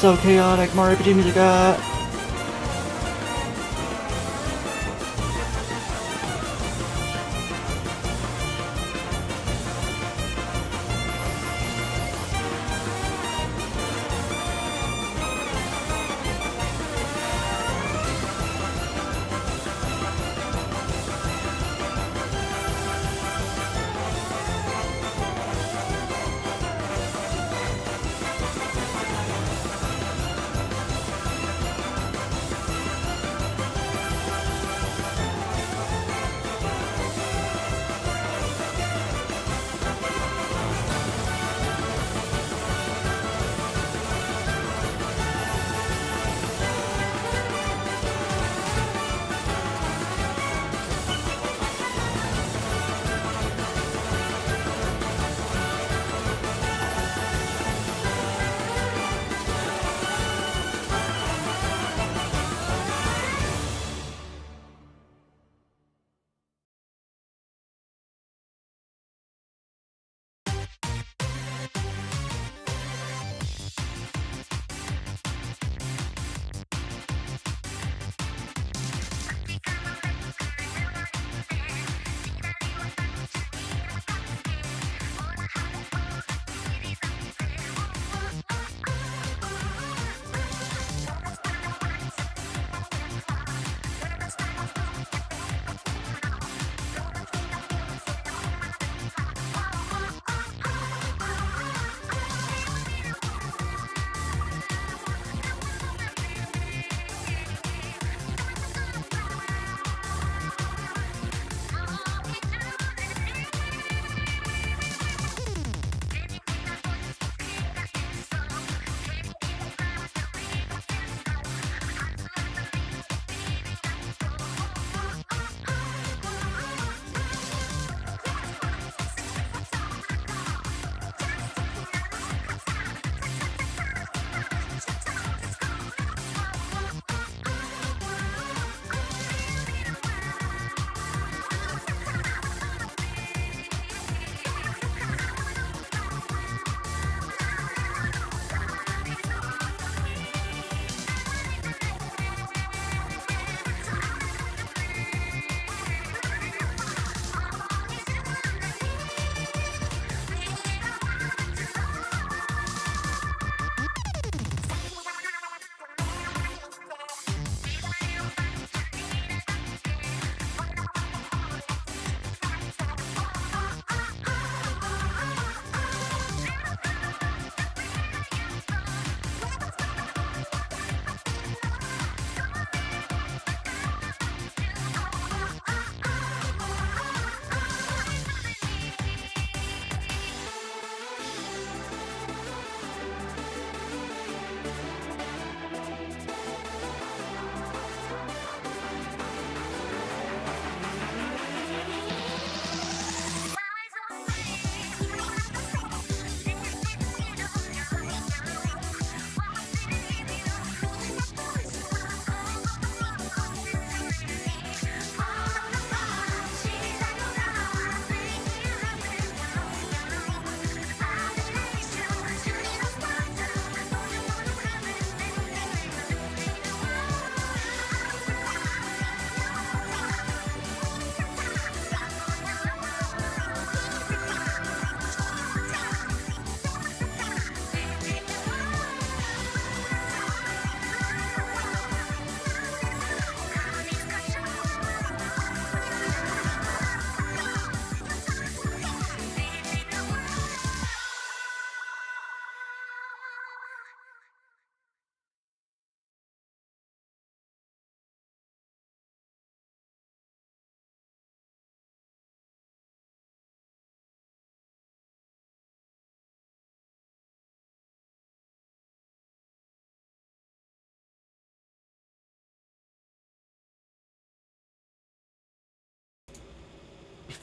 so chaotic. Mario RPG music.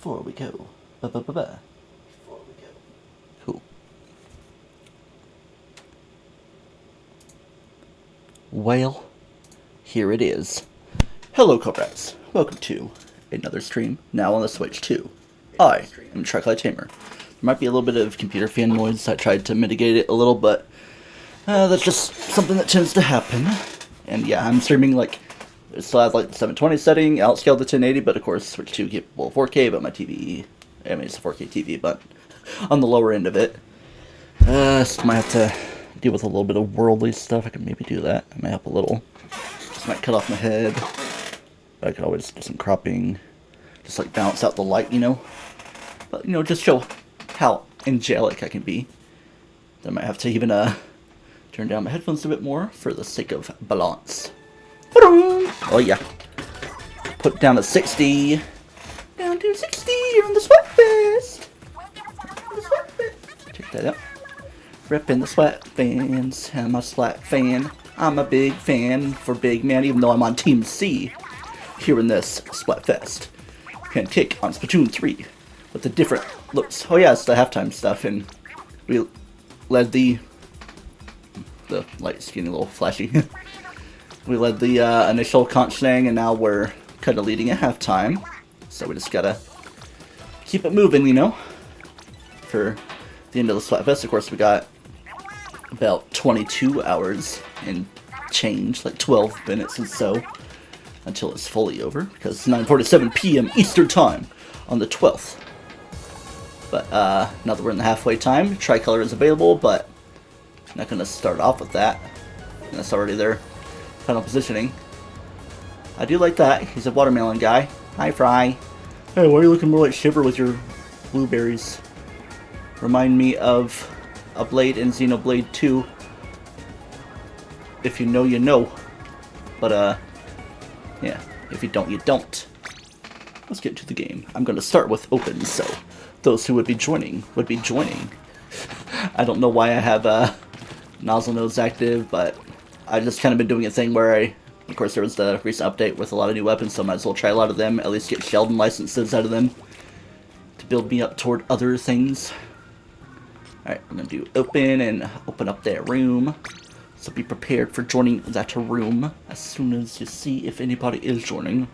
Before we go. Before we go. Cool. Well, here it is. Hello, Cobras. Welcome to another stream, now on the Switch 2. I am TryclydeTamer. There might be a little bit of computer fan noise. I tried to mitigate it a little, but That's just something that tends to happen. And yeah, I'm streaming like, still have like the 720 setting, outscaled to 1080, but of course Switch 2 capable of 4K, but my TV, I mean it's a 4K TV, but on the lower end of it. Still might have to deal with a little bit of worldly stuff. I could maybe do that. It might help a little. Just might cut off my head. But I could always do some cropping. Just like balance out the light, you know. But, you know, just show how angelic I can be. Then I might have to even turn down my headphones a bit more for the sake of balance. Oh yeah. Put it down to 60. Down to 60 on the Splatfest. Check that out. Reppin' the Splatfans. I'm a Splat fan. I'm a big fan for big man, even though I'm on Team C here in this Splatfest. Can kick on Splatoon 3 with the different looks. Oh yeah, it's the halftime stuff, and we led the light's getting a little flashy. We led the initial conch thing, and now we're kind of leading at halftime. So we just gotta keep it moving, you know. For the end of the Splatfest, of course, we got about 22 hours and change, like 12 minutes or so, until it's fully over, because it's 9:47 p.m. Eastern Time on the 12th. But now that we're in the halfway time, Tricolor is available, but I'm not going to start off with that. And that's already their final positioning. I do like that. He's a watermelon guy. Hi, Fry. Hey, why are you looking more like Shiver with your blueberries? Remind me of a Blade in Xenoblade 2. If you know, you know. But, yeah. If you don't, you don't. Let's get to the game. I'm going to start with open, so those who would be joining would be joining. I don't know why I have nozzle nodes active, but I just kind of been doing a thing where of course there was the recent update with a lot of new weapons, so I might as well try a lot of them, at least get Sheldon licenses out of them to build me up toward other things. Alright, I'm going to do open and open up that room. So be prepared for joining that room as soon as you see if anybody is joining. I'm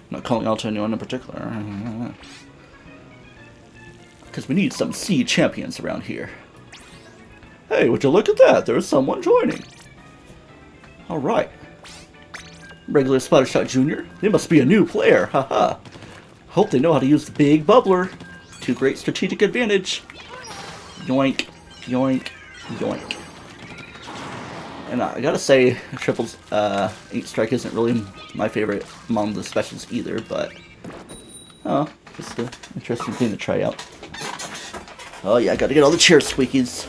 not calling out to anyone in particular. Because we need some C champions around here. Hey, would you look at that? There's someone joining. Alright. Regular Splattershot Jr. They must be a new player. Haha. Hope they know how to use the big bubbler to great strategic advantage. Yoink, yoink, yoink. And I gotta say, Triple's Ink Strike isn't really my favorite among the specials either, but oh, just an interesting thing to try out. Oh yeah, I gotta get all the chair squeakies.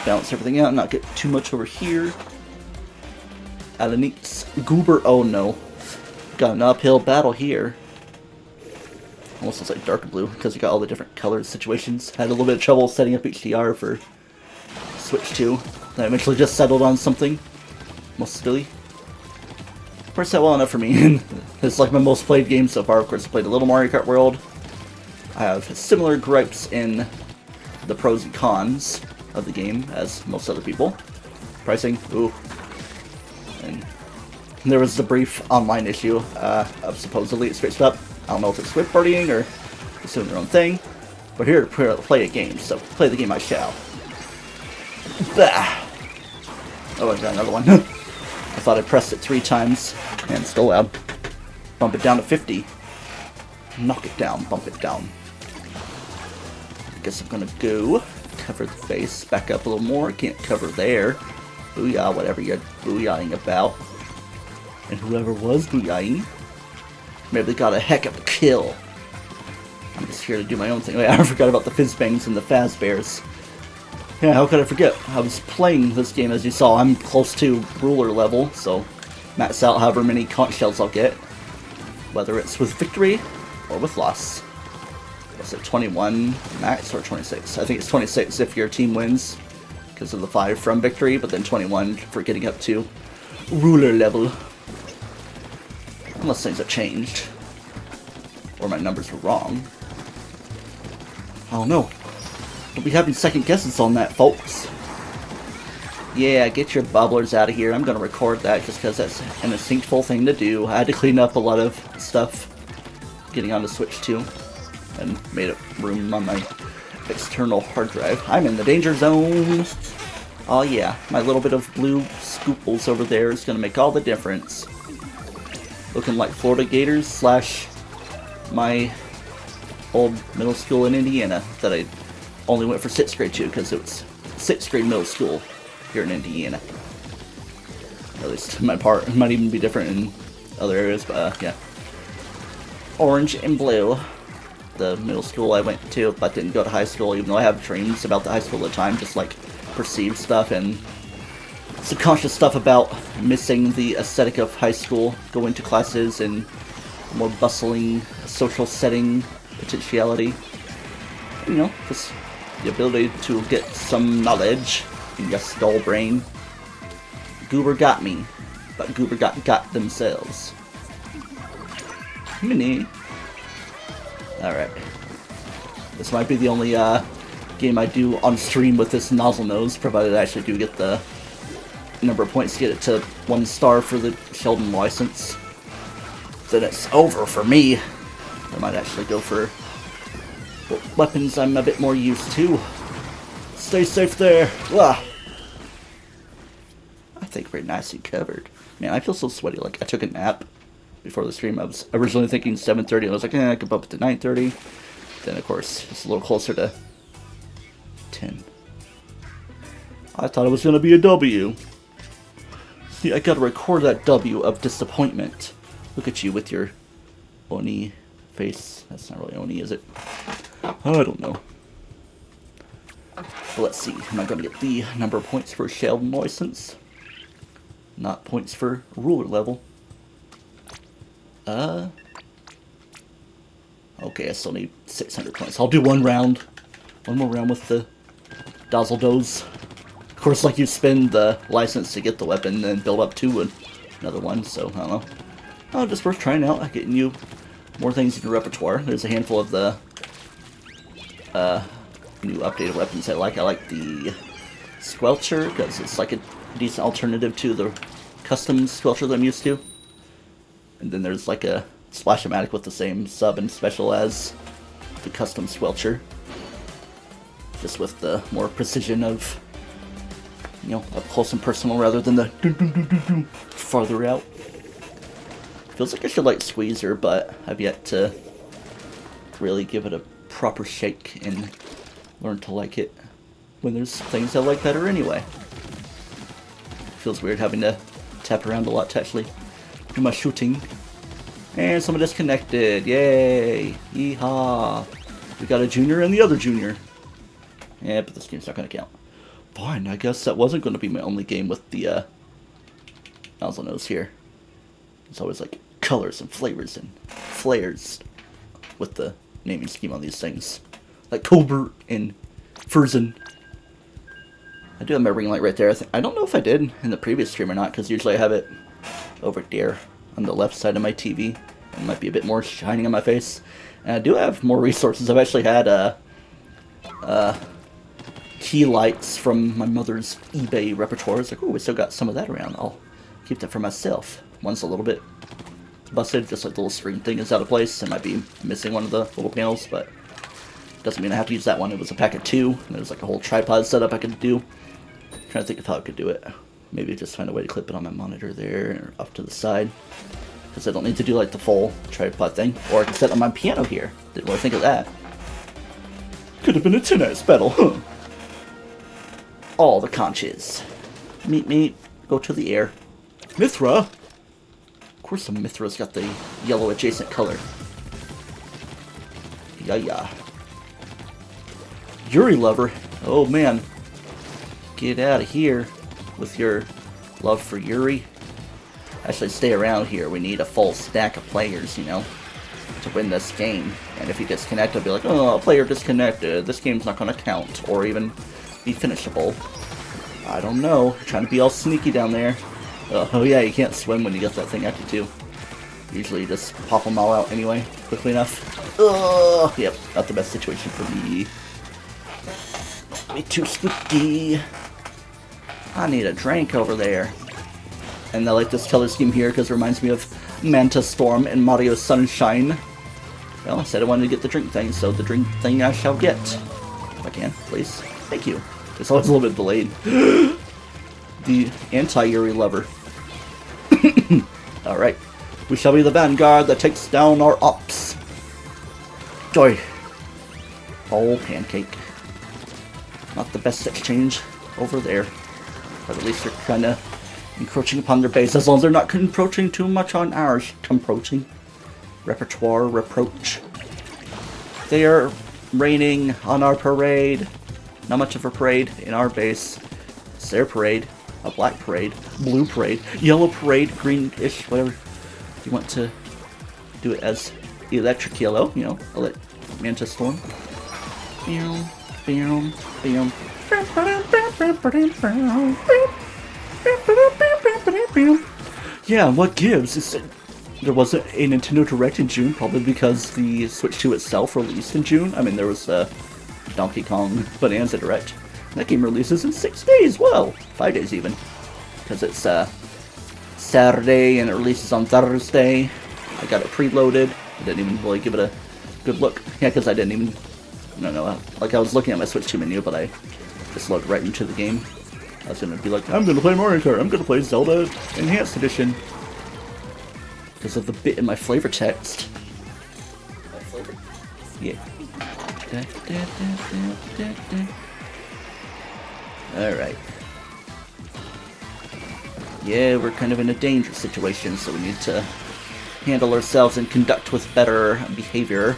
Balance everything out, not get too much over here. Alanix Goober, oh no. Got an uphill battle here. Almost looks like dark blue, because you got all the different color situations. Had a little bit of trouble setting up HDR for Switch 2. I eventually just settled on something. Most silly. Works out well enough for me. It's like my most played game so far. Of course, I played a little Mario Kart World. I have similar gripes in the pros and cons of the game as most other people. Pricing, ooh. And there was the brief online issue of supposedly it switched up. I don't know if it's Swift partying or just doing their own thing. We're here to play a game, so play the game I shall. Bah. Oh, I got another one. I thought I pressed it 3 times, and still loud. Bump it down to 50. Knock it down, bump it down. I guess I'm gonna go cover the face, back up a little more. Can't cover there. Booyah, whatever you're booyahing about. And whoever was booyahing, maybe they got a heck of a kill. I'm just here to do my own thing. Wait, I forgot about the Fizzbangs and the Fazbears. Yeah, how could I forget? I was playing this game, as you saw. I'm close to ruler level, so max out however many conch shells I'll get. Whether it's with victory or with loss. Was it 21 max or 26? I think it's 26 if your team wins, because of the 5 from victory, but then 21 for getting up to ruler level. Unless things have changed. Or my numbers were wrong. I don't know. Don't be having second guesses on that, folks. Yeah, get your bubblers out of here. I'm going to record that just because that's an instinctful thing to do. I had to clean up a lot of stuff getting onto Switch 2 and made up room on my external hard drive. I'm in the danger zone. Oh yeah, my little bit of blue scooples over there is going to make all the difference. Looking like Florida Gators slash my old middle school in Indiana that I only went for 6th grade to because it was 6th grade middle school here in Indiana. At least my part. It might even be different in other areas, but yeah. Orange and blue. The middle school I went to, but didn't go to high school, even though I have dreams about the high school at the time, just like perceived stuff and subconscious stuff about missing the aesthetic of high school, going to classes and more bustling social setting potentiality. You know, just the ability to get some knowledge in your skull brain. Goober got me, but Goober got themselves. Mini. Alright. This might be the only game I do on stream with this nozzle nose, provided I actually do get the number of points to get it to 1 star for the Sheldon license. Then it's over for me. I might actually go for weapons I'm a bit more used to. Stay safe there. Ah. I think we're nicely covered. Man, I feel so sweaty. Like I took a nap before the stream. I was originally thinking 7:30. I was like, I could bump it to 9:30. Then of course it's a little closer to 10. I thought it was gonna be a W. See, I gotta record that W of disappointment. Look at you with your Oni face. That's not really Oni, is it? I don't know. But let's see. Am I gonna get the number of points for Sheldon license? Not points for ruler level. Okay, I still need 600 points. I'll do one round. One more round with the Dazzle Doze. Of course, like you spend the license to get the weapon and build up to another one, so I don't know. Oh, just worth trying out, getting you more things in your repertoire. There's a handful of the new updated weapons I like. I like the Squelcher, because it's like a decent alternative to the custom Squelcher that I'm used to. And then there's like a Splash-O-Matic with the same sub and special as the custom Squelcher. Just with the more precision of, you know, up close and personal rather than the farther out. Feels like I should like Squeezer, but I've yet to really give it a proper shake and learn to like it when there's things I like better anyway. Feels weird having to tap around a lot to actually do my shooting. And someone disconnected. Yay! Yeehaw! We got a junior and the other junior. Yeah, but this game's not going to count. Fine, I guess that wasn't going to be my only game with the nozzle nose here. It's always like colors and flavors and flares with the naming scheme on these things. Like Colbert and Furzen. I do have my ring light right there. I don't know if I did in the previous stream or not, because usually I have it over there on the left side of my TV. It might be a bit more shining on my face. And I do have more resources. I've actually had key lights from my mother's eBay repertoire. It's like, oh, we still got some of that around. I'll keep that for myself. One's a little bit busted, just like the little screen thing is out of place. It might be missing one of the little panels, but doesn't mean I have to use that one. It was a pack of 2, and there's like a whole tripod setup I could do. I'm trying to think of how I could do it. Maybe just find a way to clip it on my monitor there, or off to the side. Because I don't need to do like the full tripod thing. Or I can set it on my piano here. Didn't really think of that. Could have been a 10x battle, huh? All the conches. Meet, go to the air. Mithra? Of course the Mithra's got the yellow adjacent color. Yeah. Yuri lover. Oh man. Get out of here with your love for Yuri. Actually stay around here. We need a full stack of players, you know, to win this game. And if you disconnect, I'll be like, oh, player disconnected. This game's not going to count or even be finishable. I don't know. Trying to be all sneaky down there. Oh yeah, you can't swim when you get that thing at you too. Usually you just pop them all out anyway, quickly enough. Yep, not the best situation for me. Way too spooky. I need a drink over there. And I like this color scheme here because it reminds me of Manta Storm and Mario Sunshine. Well, I said I wanted to get the drink thing, so the drink thing I shall get. If I can, please. Thank you. It's always a little bit delayed. The anti-Yuri lover. Alright. We shall be the vanguard that takes down our ops. Joy. Oh, pancake. Not the best exchange over there. But at least they're kind of encroaching upon their base. As long as they're not encroaching too much on ours. Encroaching. Repertoire, reproach. They are raining on our parade. Not much of a parade in our base. It's their parade. A black parade. Blue parade. Yellow parade. Greenish. Whatever you want to do it as. Electric yellow. You know. Manta Storm. Boom. Boom. Boom. Yeah, what gives is that there wasn't a Nintendo Direct in June, probably because the Switch 2 itself released in June. I mean, there was Donkey Kong Bonanza Direct. That game releases in 6 days, well, 5 days even. Because it's Saturday and it releases on Thursday. I got it preloaded. I didn't even really give it a good look. Yeah, because I didn't even... No, like I was looking at my Switch 2 menu, but I just logged right into the game. I was going to be like, I'm going to play Mario Kart, I'm going to play Zelda Enhanced Edition. Because of the bit in my flavor text. Yeah. Alright. Yeah, we're kind of in a dangerous situation, so we need to handle ourselves and conduct with better behavior.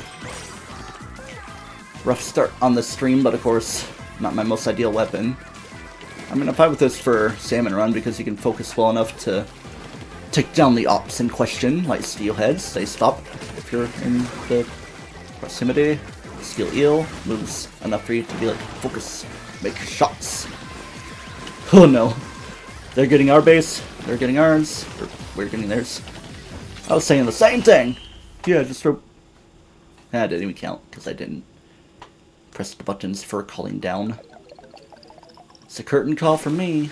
Rough start on the stream, but of course, not my most ideal weapon. I'm gonna fight with this for Salmon Run because you can focus well enough to take down the ops in question, like steelheads. They stop if you're in the proximity. Steel eel moves enough for you to be like, focus, make shots. Oh no. They're getting our base, they're getting ours, or we're getting theirs. I was saying the same thing! Yeah, just throw... That didn't even count, because I didn't press the buttons for calling down. It's a curtain call for me.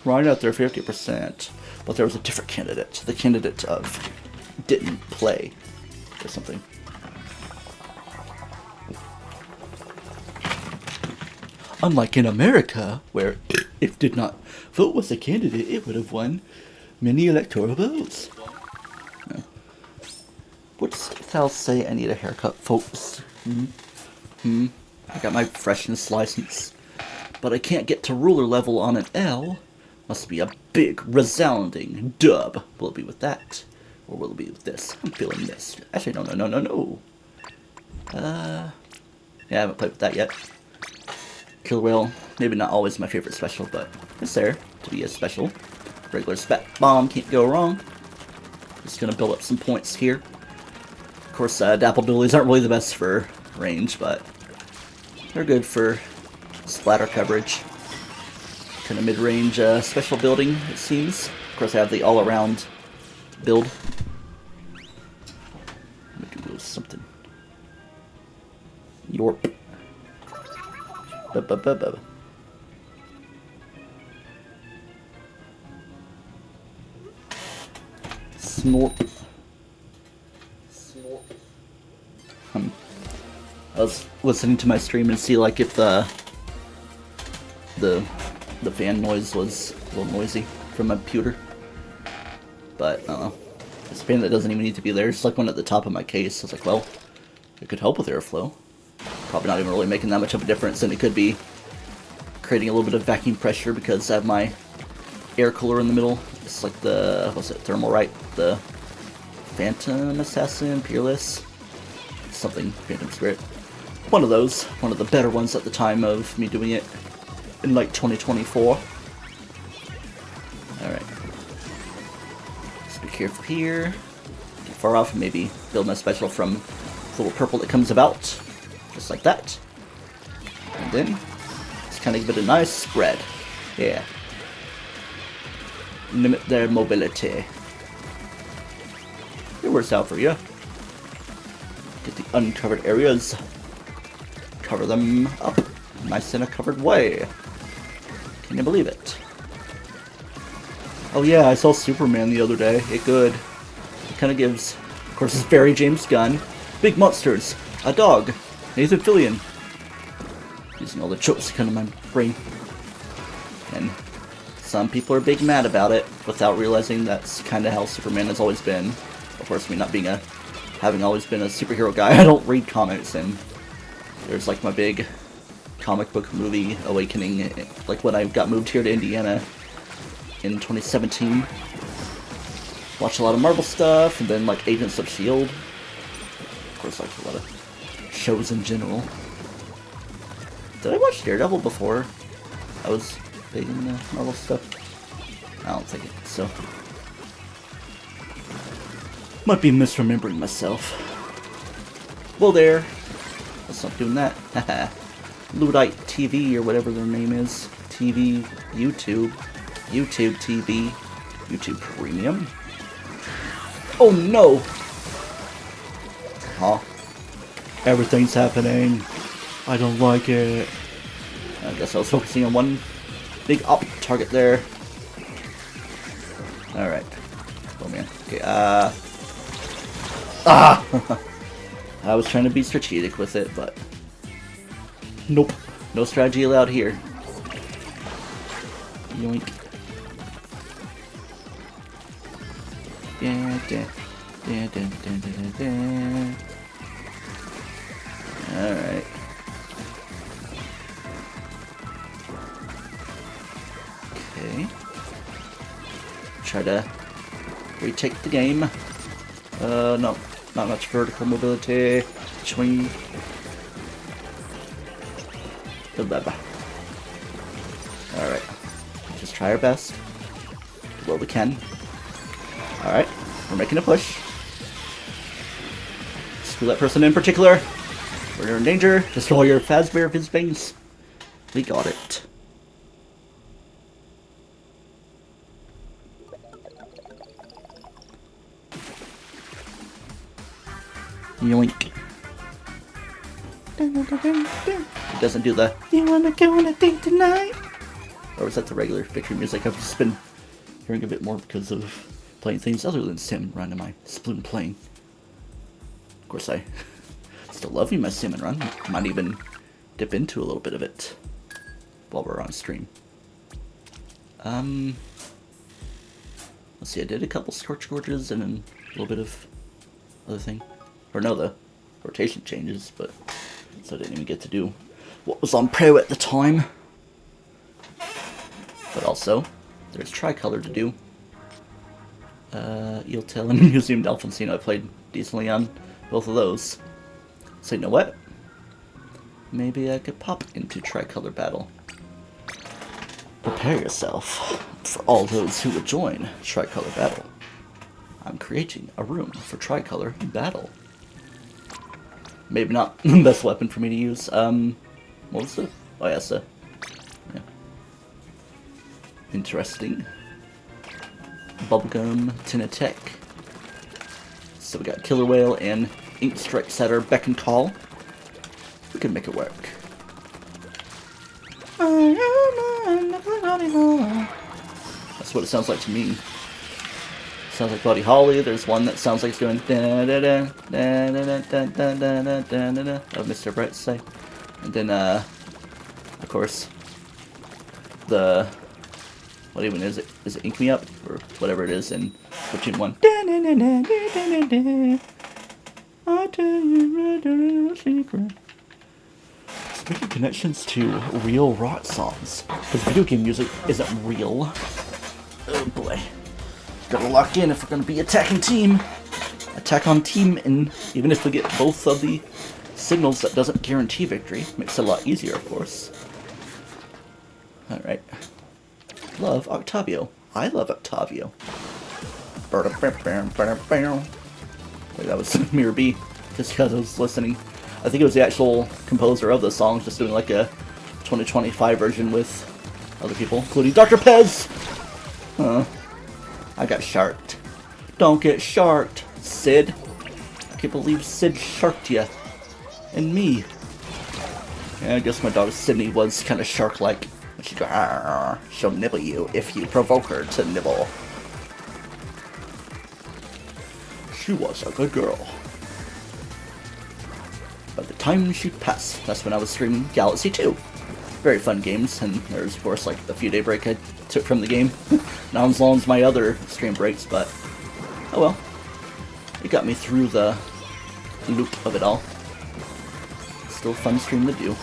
Right out there, 50%. But there was a different candidate. The candidate of didn't play or something. Unlike in America, where if did not vote was a candidate, it would have won many electoral votes. No. Which styles say I need a haircut, folks? I got my freshness license, but I can't get to ruler level on an L. Must be a big, resounding dub. Will it be with that? Or will it be with this? I'm feeling this. Actually, no. Yeah, I haven't played with that yet. Killer Whale, maybe not always my favorite special, but it's there to be a special. Regular Spat Bomb, can't go wrong. Just gonna build up some points here. Of course, Dapple Doolies aren't really the best for range, but they're good for splatter coverage. Kind of mid-range special building, it seems. Of course, I have the all-around build. Let me do something. Yorp. Snorp. I was listening to my stream and see like if the fan noise was a little noisy from my computer. But I don't know. It's a fan that doesn't even need to be there. It's like one at the top of my case. I was like, well, it could help with airflow. Probably not even really making that much of a difference, and it could be creating a little bit of vacuum pressure because I have my air cooler in the middle. It's like the, what's it, Thermal Right? The Phantom Assassin, Peerless? Something, Phantom Spirit. One of those. One of the better ones at the time of me doing it in like 2024. Alright. Just be careful here. Get far off and maybe build my special from the little purple that comes about. Just like that. And then, just kind of give it a nice spread. Yeah. Limit their mobility. It works out for you. Get the uncovered areas. Cover them up. Nice in a covered way. Can you believe it? Oh yeah, I saw Superman the other day. It good. It kind of gives, of course, it's very James Gunn. Big monsters. A dog. Nathan Fillion. Using all the jokes that come to my brain. And some people are big mad about it without realizing that's kind of how Superman has always been. Of course, me not being having always been a superhero guy, I don't read comics, and there's like my big comic book movie awakening, like when I got moved here to Indiana in 2017. Watched a lot of Marvel stuff, and then like Agents of S.H.I.E.L.D. Of course, like a lot of shows in general. Did I watch Daredevil before I was big in the Marvel stuff? I don't think it, so. Might be misremembering myself. Well there. Let's not doing that. Haha. Luddite TV or whatever their name is. TV, YouTube. YouTube TV. YouTube Premium. Oh no! Huh? Everything's happening. I don't like it. I guess I was focusing on one big up target there. Alright. Oh man. Okay, I was trying to be strategic with it, but nope. No strategy allowed here. Yoink. Alright. Okay. Try to retake the game. No. Not much vertical mobility. Swing. Alright. Just try our best. Well, we can. Alright. We're making a push. Screw that person in particular. We're in danger. Destroy your Fazbear of his veins. We got it. Yoink. It doesn't do the "You wanna go on a date tonight?" Or is that the regular victory music? I've just been hearing a bit more because of playing things other than Sim Run in my Splatoon playing. Of course, I still love you, my Sim and Run. I might even dip into a little bit of it while we're on stream. Let's see, I did a couple Scorch Gorges and then a little bit of other thing. Or no, the rotation changes, but so I didn't even get to do what was on Pro at the time. But also, there's Tricolor to do. Eeltail and Museum Delphine I played decently on both of those. So you know what? Maybe I could pop into Tricolor Battle. Prepare yourself for all those who would join Tricolor Battle. I'm creating a room for Tricolor Battle. Maybe not the best weapon for me to use. What was it? Oh yeah, so yeah. Interesting. Bubblegum, Tinatech. So we got Killer Whale and Ink Strikes at our beck and call. We can make it work. That's what it sounds like to me. Sounds like Buddy Holly. There's one that sounds like it's doing da da da da da da da da da da da of Mr. Brightside. And then of course the what even is it? Is it Ink Me Up or whatever it is in Splatoon 1? I tell you a secret. Making connections to real rock songs because video game music isn't real. Oh boy. Gotta lock in if we're gonna be attacking team. Attack on team, and even if we get both of the signals, that doesn't guarantee victory. Makes it a lot easier, of course. Alright. Love Octavio. I love Octavio. Wait, that was Mirror B, just because I was listening. I think it was the actual composer of the song, just doing like a 2025 version with other people, including Dr. Pez! I got sharked. Don't get sharked, Sid. I can't believe Sid sharked you. And me. Yeah, I guess my dog Sydney was kind of shark-like. She'd go, "Arr, she'll nibble you if you provoke her to nibble." She was a good girl. By the time she passed, that's when I was streaming Galaxy 2. very fun games, and there's of course like a few day break I took from the game. Not as long as my other stream breaks, but oh well. It got me through the loop of it all. Still a fun stream to do.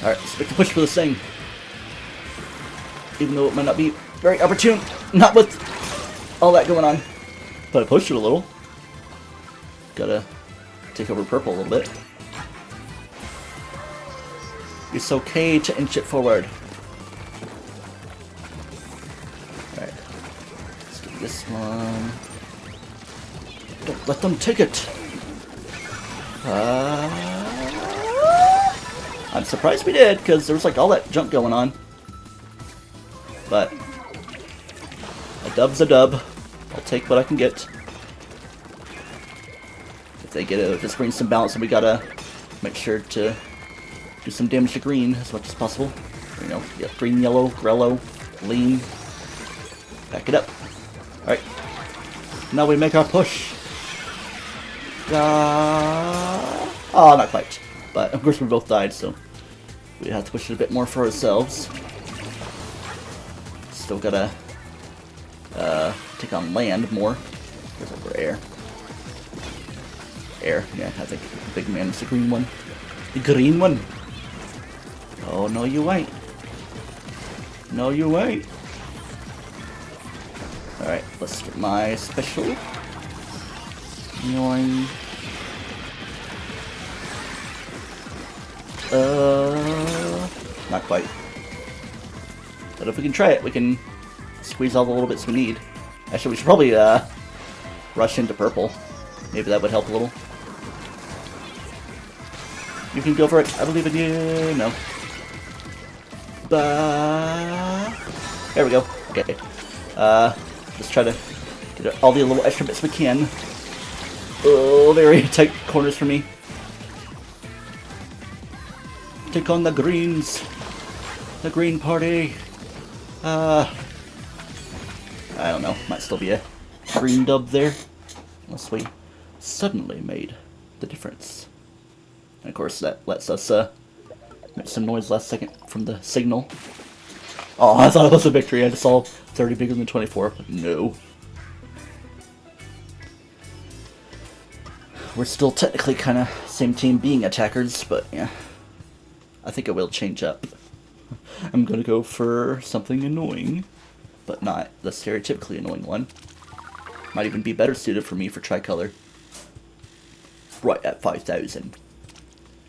Alright, let's make a push for this thing. Even though it might not be very opportune, not with all that going on. But I pushed it a little. Gotta take over purple a little bit. It's okay to inch it forward. Alright. Let's do this one. Don't let them take it! I'm surprised we did, because there was like all that junk going on. But a dub's a dub. I'll take what I can get. If they get it, it just brings some balance, and we gotta make sure to do some damage to green as much as possible. You know, yeah, green, yellow, grello, lean. Back it up. Alright. Now we make our push. Oh, not quite. But of course we both died, so we have to push it a bit more for ourselves. Still gotta take on land more. Where's over air? Air, yeah, I think the big man is the green one. The green one! Oh, no you ain't. No you ain't. Alright, let's get my special. Yoing. Not quite. But if we can try it, we can squeeze all the little bits we need. Actually, we should probably rush into purple. Maybe that would help a little. You can go for it. I believe in you. No. There we go. Okay. Let's try to get all the little extra bits we can. Oh, very tight corners for me. Take on the greens. The green party. I don't know. Might still be a green dub there. Unless we suddenly made the difference. And of course that lets us make some noise last second from the signal. Oh, I thought it was a victory. I just saw 30 bigger than 24. No. We're still technically kind of same team being attackers, but yeah. I think it will change up. I'm gonna go for something annoying, but not the stereotypically annoying one. Might even be better suited for me for tricolor. Right at 5,000.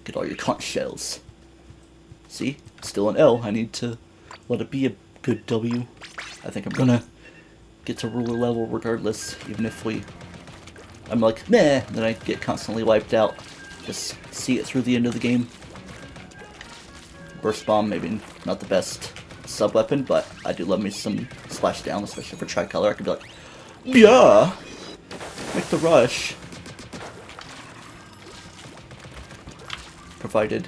Get all your conch shells. See? Still an L. I need to let it be a good W. I think I'm gonna get to ruler level regardless, even if I'm like, meh, then I get constantly wiped out. Just see it through the end of the game. Burst Bomb, maybe not the best sub-weapon, but I do love me some Splashdown, especially for tricolor. I could be like, yeah! Make the rush. Provided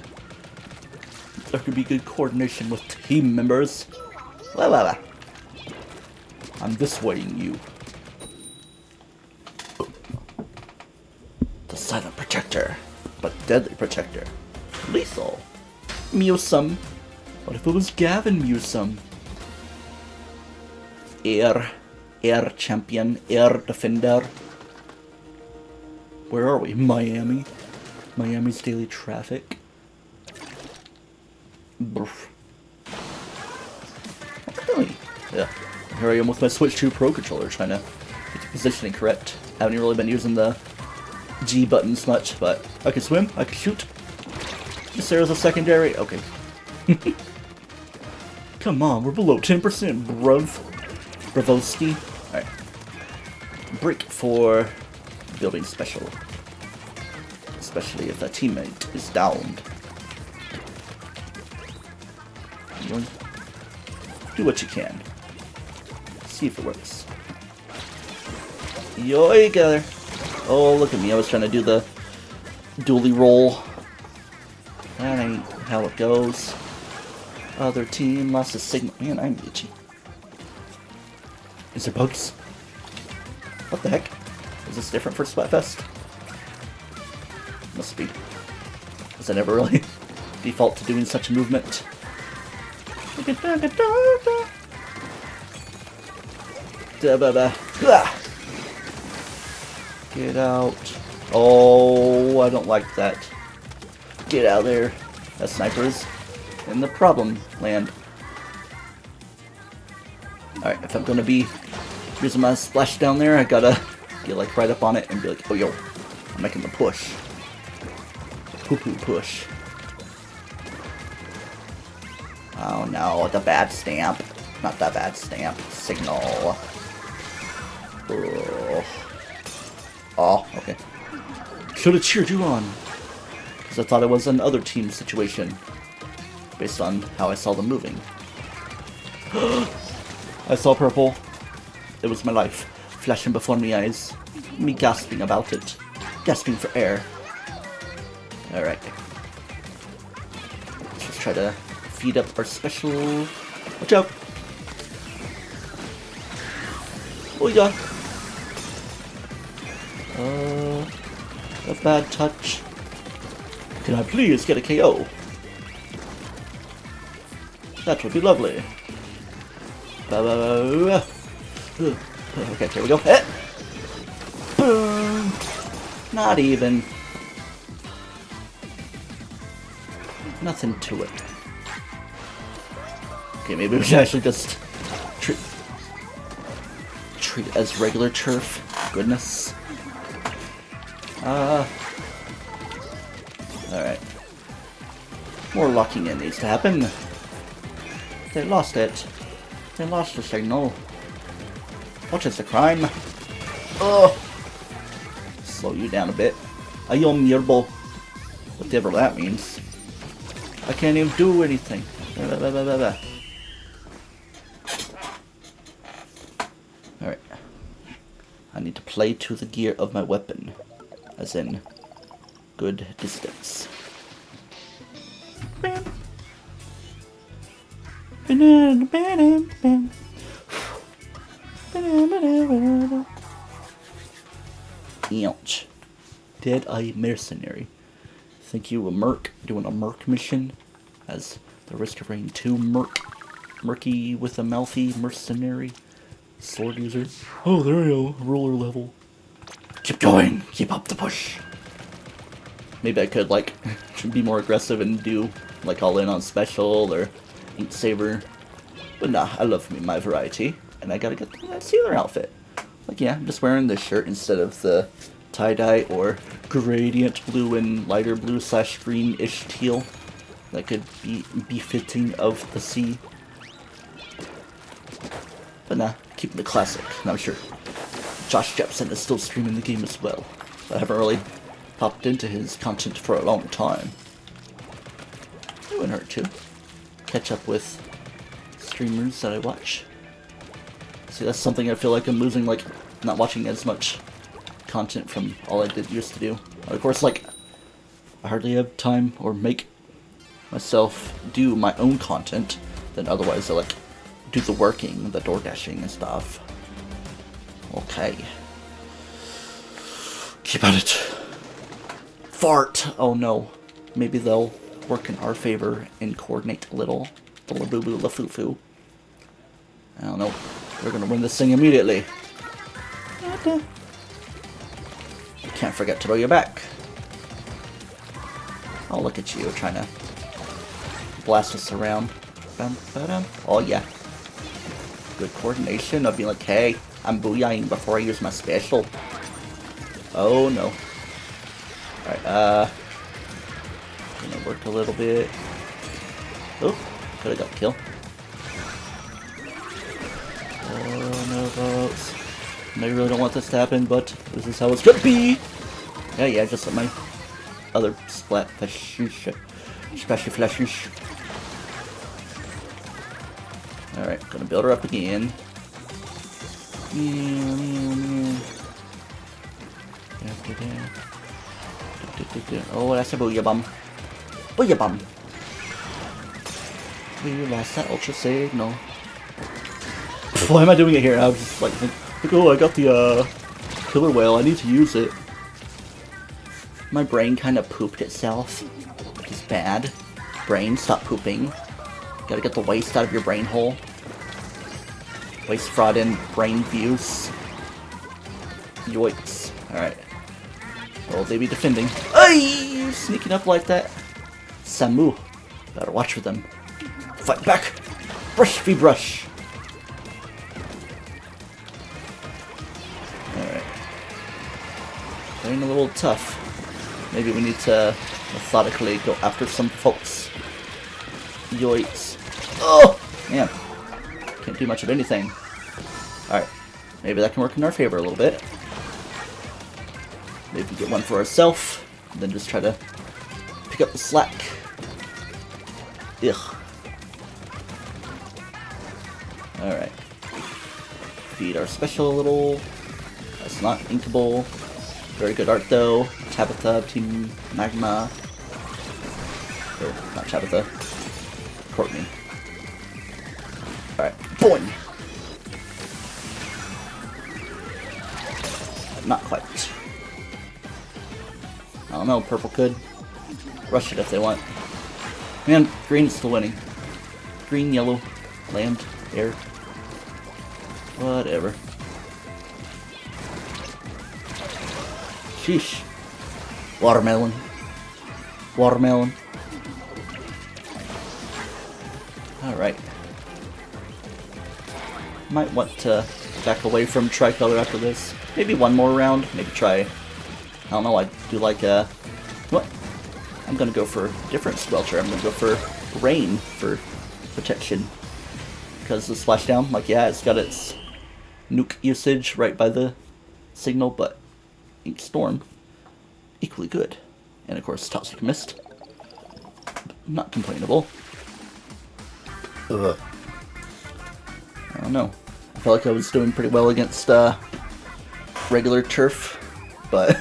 there could be good coordination with team members. La la la. I'm this waying you. The silent protector, but deadly protector. Lethal. Musum. What if it was Gavin Musum? Air champion, air defender. Where are we? Miami. Miami's daily traffic. Brf. Really? Yeah. Here I am with my Switch 2 Pro controller trying to get the positioning correct. Haven't really been using the G buttons much, but I can swim, I can shoot. This there's a secondary. Okay. Come on, we're below 10%, bruv. Bravoski. Alright. Brick for building special. Especially if that teammate is downed. Do what you can. See if it works. Yo, together. Oh, look at me. I was trying to do the dually roll. That ain't how it goes. Other team lost a signal. Man, I'm itchy. Is there bugs? What the heck? Is this different for Splatfest? Must be. Because I never really default to doing such a movement. Get out. Oh, I don't like that. Get out of there. That sniper is in the problem land. Alright, if I'm gonna be using my splash down there, I gotta get like right up on it and be like, oh yo, I'm making the push. Poo-poo push. Oh no, the bad stamp. Not that bad stamp. Signal. Oh, okay. Should have cheered you on. Because I thought it was an other team situation. Based on how I saw them moving. I saw purple. It was my life. Flashing before my eyes. Me gasping about it. Gasping for air. Alright. Let's just try to feed up our special. Watch out! Oh yeah! A bad touch. Can I please get a KO? That would be lovely. Okay, here we go. Boom! Not even. Nothing to it. Okay, maybe we should actually just treat it as regular turf. Goodness. Alright. More locking in needs to happen. They lost it. They lost the signal. What is the crime? Oh! Slow you down a bit. Ayom yerbo. Whatever that means. I can't even do anything. Alright. I need to play to the gear of my weapon. As in, good distance. Bam. Ouch. Dead-Eye Mercenary. Think you a merc doing a merc mission? As the Risk of Rain 2 murky with a mouthy mercenary sword user. Oh, there you go. Roller level. Keep going. Keep up the push. Maybe I could, like, be more aggressive and do, like, all in on special or Ink Saber. But nah, I love me my variety. And I gotta get that Sealer outfit. Like, yeah, I'm just wearing this shirt instead of the tie-dye or gradient blue and lighter blue / green-ish teal. That could be befitting of the sea. But nah, keeping the classic. And I'm sure Josh Jepson is still streaming the game as well. I haven't really popped into his content for a long time. It wouldn't hurt to catch up with streamers that I watch. See, that's something I feel like I'm losing, like, not watching as much content from all I used to do. Of course, like, I hardly have time or make myself do my own content, then otherwise I, like, do the working, the door dashing and stuff. Okay. Keep at it. Fart! Oh no. Maybe they'll work in our favor and coordinate a little. The la-boo-boo la-foo-foo. I don't know. We're gonna win this thing immediately. Can't forget to throw your back. Oh, look at you trying to blast us around. Oh yeah. Good coordination of being like, hey, I'm booyahing before I use my special. Oh no. Alright, gonna work a little bit. Oh, could've got the kill. Oh no, folks. I really don't want this to happen, but this is how it's gonna be! Yeah, just like my other Splatfest. Splashy flashes. Alright, gonna build her up again. Oh, that's a booyah bomb. Booyah bomb! We lost that ultra signal. Why am I doing it here? I was just like, oh, I got the killer whale. I need to use it. My brain kind of pooped itself, which is bad. Brain, stop pooping. Gotta get the waste out of your brain hole. Waste, fraud, and brain views. Yoicks. Alright. Will they be defending? Ay! Sneaking up like that. Samu. Better watch for them. Fight back! Brush v brush! Alright. Playing a little tough. Maybe we need to methodically go after some folks. Yoicks. Oh! Man. Can't do much of anything. Alright. Maybe that can work in our favor a little bit. Maybe we get one for ourselves, then just try to pick up the slack. Ugh. Alright. Feed our special a little. That's not inkable. Very good art though. Tabitha, Team Magma. Or, not Tabitha. Courtney. Alright. Boing! Not quite. I don't know, purple could. Rush it if they want. Man, green's still winning. Green, yellow, land, air. Whatever. Sheesh. Watermelon. Watermelon. Alright. Might want to back away from tricolor after this. Maybe one more round. Maybe try. I don't know. I do like what? I'm gonna go for a different Squelcher. I'm gonna go for rain for protection because the splashdown. Like, yeah, it's got its nuke usage right by the signal, but Ink Storm equally good, and of course Toxic Mist. Not complainable. Ugh. I don't know. I felt like I was doing pretty well against regular turf, but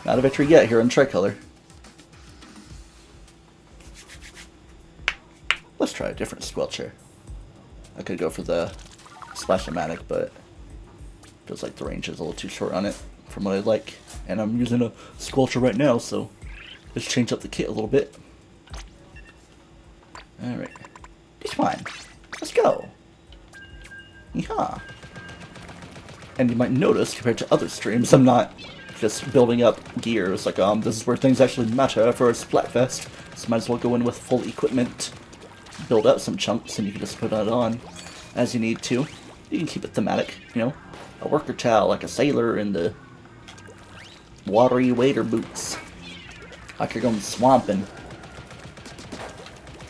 not a victory yet here on Tricolor. Let's try a different Squelcher. I could go for the Splash-O-Matic, but feels like the range is a little too short on it from what I'd like. And I'm using a Squelcher right now, so let's change up the kit a little bit. Alright. It's fine. Let's go. Yeehaw. And you might notice, compared to other streams, I'm not just building up gear. It's like, this is where things actually matter for a Splatfest, so might as well go in with full equipment, build up some chunks, and you can just put that on as you need to. You can keep it thematic, you know, a worker towel like a sailor in the watery wader boots, like you're going swamping.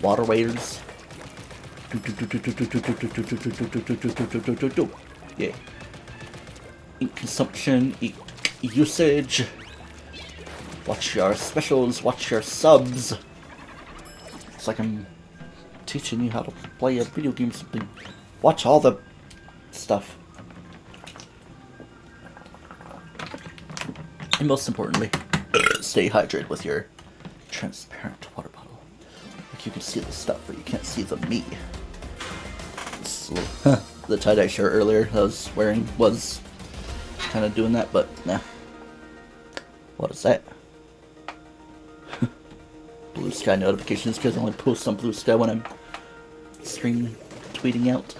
Water waders. Yeah. Ink consumption, ink usage. Watch your specials, watch your subs. It's like I'm teaching you how to play a video game or something. Watch all the stuff. And most importantly, stay hydrated with your transparent water bottle. Like you can see the stuff, but you can't see the me. The tie-dye shirt earlier that I was wearing was kind of doing that, but nah. What is that? Blue Sky notifications, because I only post on Blue Sky when I'm streaming, tweeting out.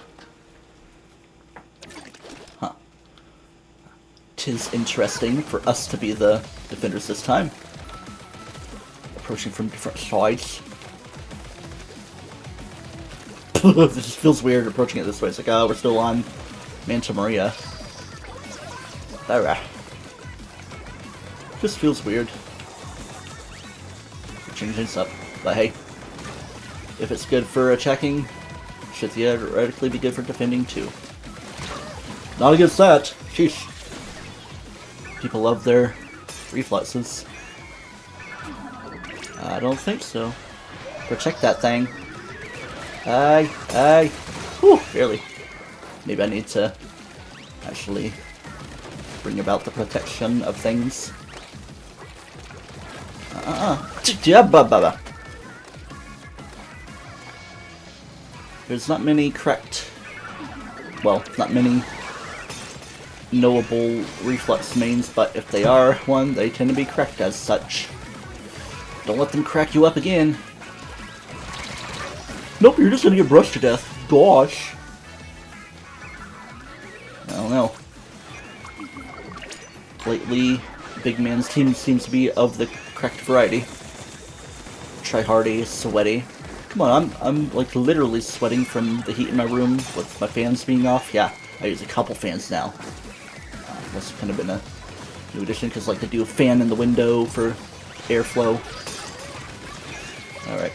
Huh. 'Tis interesting for us to be the defenders this time. Approaching from different sides. It just feels weird approaching it this way. It's like, oh, we're still on Manta Maria. Alright. Just feels weird. We're changing this up. But hey, if it's good for attacking, it should theoretically be good for defending too. Not against that. Sheesh. People love their reflexes. I don't think so. Protect that thing. Aye, aye. Whew, barely. Maybe I need to actually bring about the protection of things. There's not many correct, well, not many knowable reflex mains, but if they are one, they tend to be correct as such. Don't let them crack you up again. Nope, you're just gonna get brushed to death. Gosh. I don't know. Lately, Big Man's team seems to be of the correct variety. Try-hardy, sweaty. Come on, I'm like literally sweating from the heat in my room with my fans being off. Yeah, I use a couple fans now. That's kind of been a new addition because like they do a fan in the window for airflow. Alright.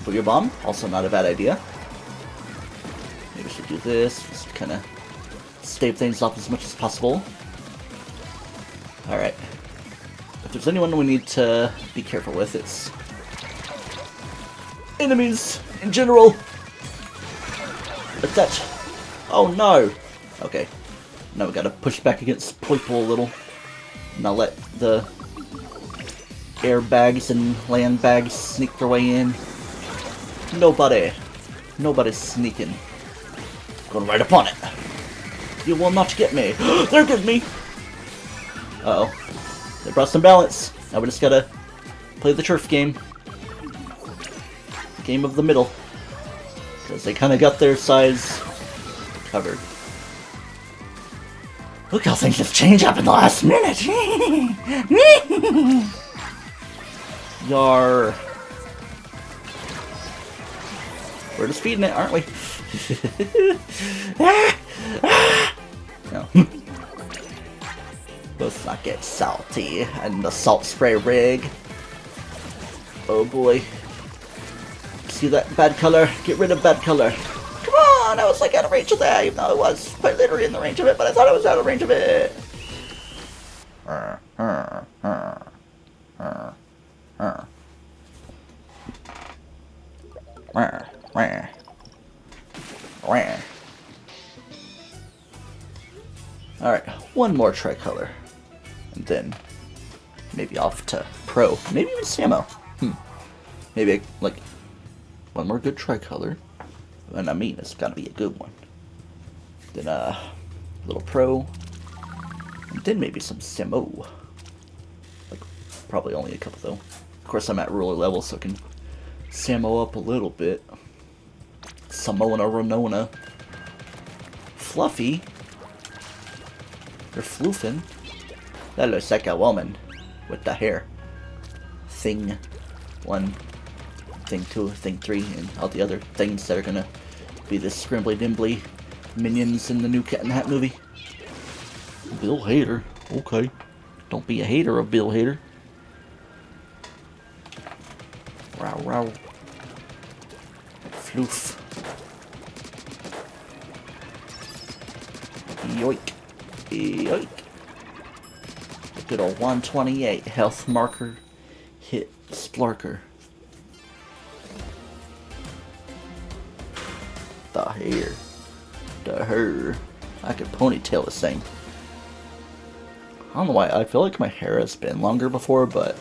Booger Bomb, also not a bad idea. Maybe we should do this, just kind of stave things off as much as possible. Alright. If there's anyone we need to be careful with, it's enemies in general. Like that. Oh no! Okay. Now we gotta push back against Poiple a little. Now let the air bags and land bags sneak their way in. Nobody's sneaking. Going right upon it. You will not get me. They're getting me! Uh-oh. They brought some balance. Now we just gotta play the turf game. The game of the middle. Because they kind of got their size covered. Look how things have changed up in the last minute! Yar. We're just feeding it, aren't we? No. Let's not get salty and the salt spray rig. Oh boy. See that bad color? Get rid of bad color. Come on! I was like out of range of that, even though I was quite literally in the range of it, but I thought I was out of range of it. Alright, one more tricolor. And then maybe off to pro. Maybe even Samo. Maybe like one more good tricolor. And I mean, it's gotta be a good one. Then a little pro. And then maybe some Samo. Like, probably only a couple though. Of course, I'm at ruler level, so I can Samo up a little bit. Samoana Renona. Fluffy. Or floofing. That looks like a woman with the hair. Thing 1, Thing 2, Thing 3, and all the other things that are gonna be the scrambly dimbly minions in the new Cat in the Hat movie. Bill Hader. Okay. Don't be a hater of Bill Hader. Row row. Floof. Yoink. Yoink. A good old 128 health marker hit Splarker. The hair. The hair. I could ponytail this thing. I don't know why, I feel like my hair has been longer before, but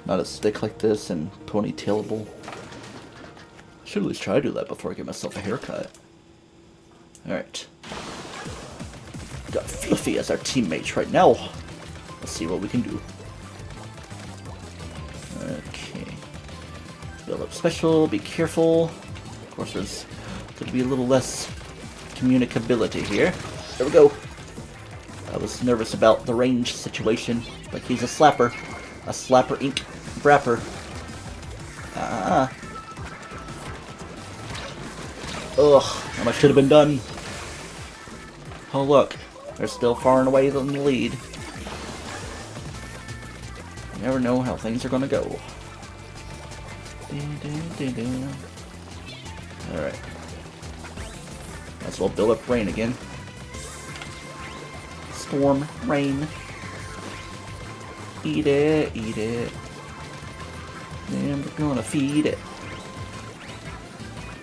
not as thick like this and ponytailable. I should at least try to do that before I get myself a haircut. Alright. Got Fluffy as our teammates right now. Let's see what we can do. Okay. Build up special, be careful. Of course, there's going to be a little less communicability here. There we go. I was nervous about the range situation, but he's a slapper. A slapper ink brapper. Ah. Ugh, how much should have been done? Oh look, they're still far and away in the lead. You never know how things are gonna go. Alright. Might as well build up rain again. Storm, rain. Eat it, eat it. And we're gonna feed it.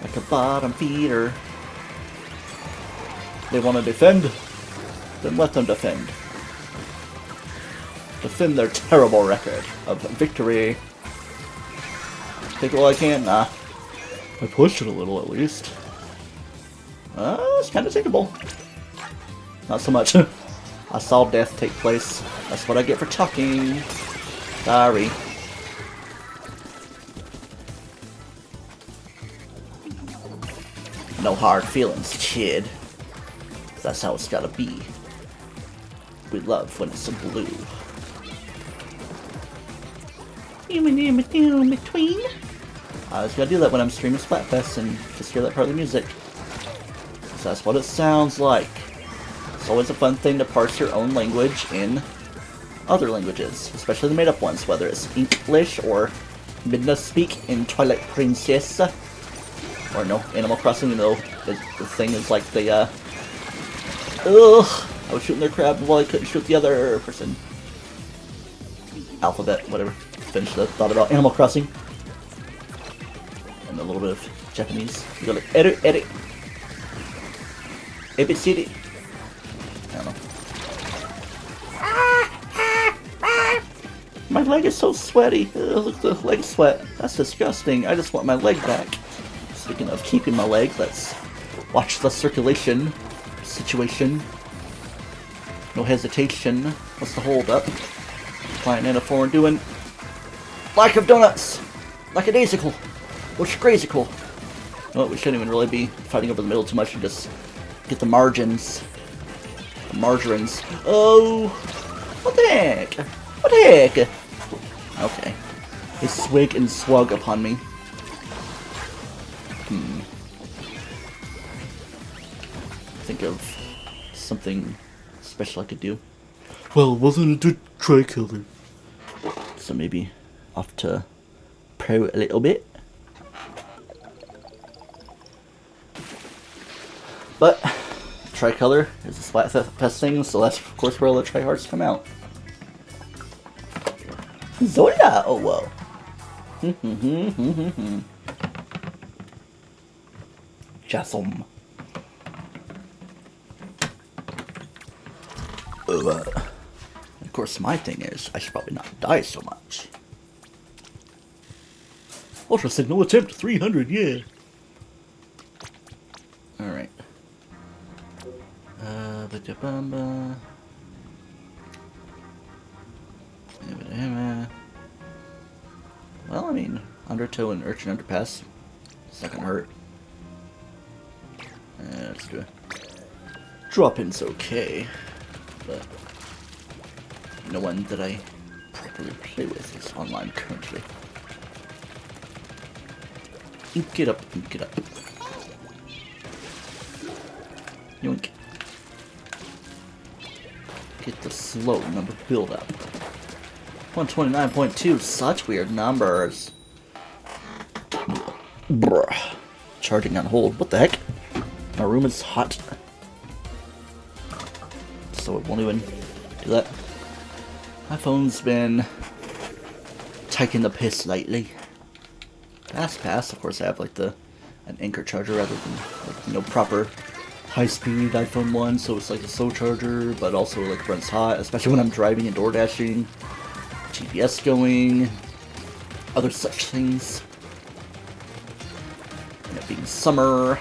Like a bottom feeder. They want to defend? Then let them defend. Defend their terrible record of victory. Take all I can? Nah. I pushed it a little at least. It's kind of takeable. Not so much. I saw death take place. That's what I get for talking. Sorry. No hard feelings, kid. That's how it's gotta be. We love when it's blue. In between. I always gotta do that when I'm streaming Splatfest and just hear that part of the music. So that's what it sounds like. It's always a fun thing to parse your own language in other languages, especially the made-up ones, whether it's English or Midna speak in Twilight Princess, or no, Animal Crossing, you know, the thing is like the, ugh, I was shooting their crab while I couldn't shoot the other person. Alphabet, whatever. Finished the thought about Animal Crossing. And a little bit of Japanese. You go like, edit. ABCD. I don't know. My leg is so sweaty. Look, the leg sweat. That's disgusting. I just want my leg back. Speaking of keeping my leg, let's watch the circulation situation. No hesitation. What's the hold up? Flying in a forward doing lack of donuts. Lackadaisical. Which crazycal. Well, we shouldn't even really be fighting over the middle too much and just get the margins. The margarines. Oh, what the heck? What the heck? Okay. They swig and swug upon me. Think of something special I could do. Well, wasn't it a Tri-Killer? So maybe off to pro a little bit. But Tricolor is a Splatfest thing, so that's of course where all the tryhards come out. Zola! Oh, whoa. Jasum. Of course, my thing is, I should probably not die so much. Ultra signal attempt 300, yeah. Alright. Well, I mean, Undertow and Urchin Underpass. It's not gonna hurt. Let's do it. Drop-in's okay, but no one that I properly play with is online currently. Get up, get up. Yoink. Get the slow number build up. 129.2, such weird numbers. Bruh. Charging on hold. What the heck? My room is hot. So it won't even do that. My phone's been taking the piss lately. Pass. Of course, I have like an Anchor charger rather than like, proper high-speed iPhone 1, so it's like a slow charger, but also like runs hot, especially when I'm driving and door dashing. GPS going, other such things. And it being summer,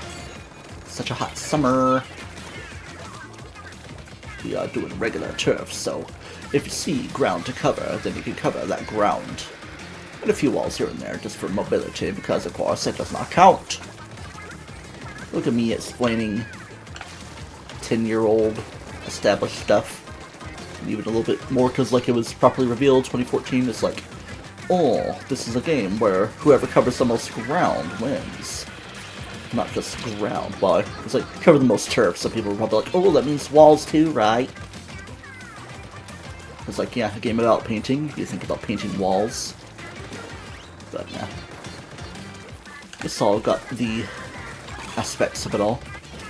such a hot summer. We are doing regular turf, so if you see ground to cover, then you can cover that ground. And a few walls here and there, just for mobility, because of course it does not count. Look at me explaining 10-year-old established stuff. And even a little bit more, because like it was properly revealed, 2014, it's like, oh, this is a game where whoever covers the most ground wins. Not just ground, but it's like, cover the most turf, so people are probably like, oh, that means walls too, right? It's like, yeah, a game about painting, you think about painting walls. But yeah. This all got the aspects of it all.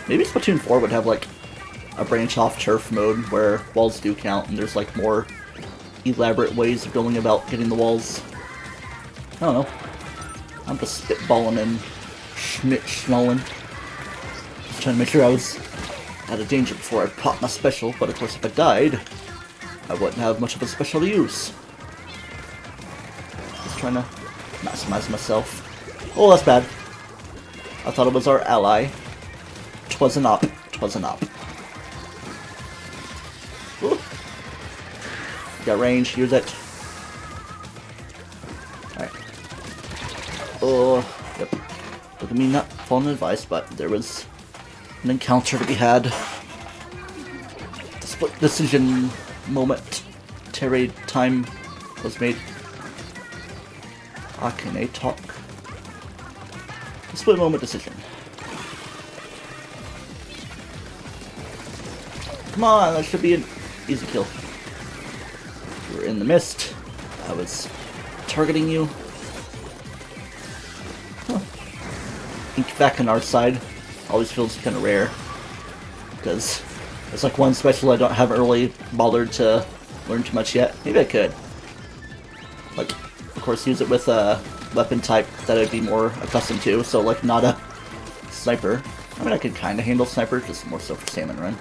Maybe Splatoon 4 would have like a branch off turf mode where walls do count and there's like more elaborate ways of going about getting the walls. I don't know. I'm just spitballing and schnitt-schnalling. Just trying to make sure I was out of danger before I popped my special, but of course if I died, I wouldn't have much of a special to use. Just trying to maximize myself. Oh, that's bad. I thought it was our ally. 'Twas an op. 'Twas an op. Ooh. Got range. Use it. Alright. Oh, yep. I mean, not following advice, but there was an encounter to be had. The split decision moment. Terry time was made. Akane talk. The split moment decision. Come on, that should be an easy kill. You were in the mist. I was targeting you. Huh. Ink back on our side always feels kind of rare. Because it's like one special I haven't really bothered to learn too much yet. Maybe I could. Like, of course, use it with a weapon type that I'd be more accustomed to. So, like, not a sniper. I mean, I could kind of handle sniper, just more so for salmon run.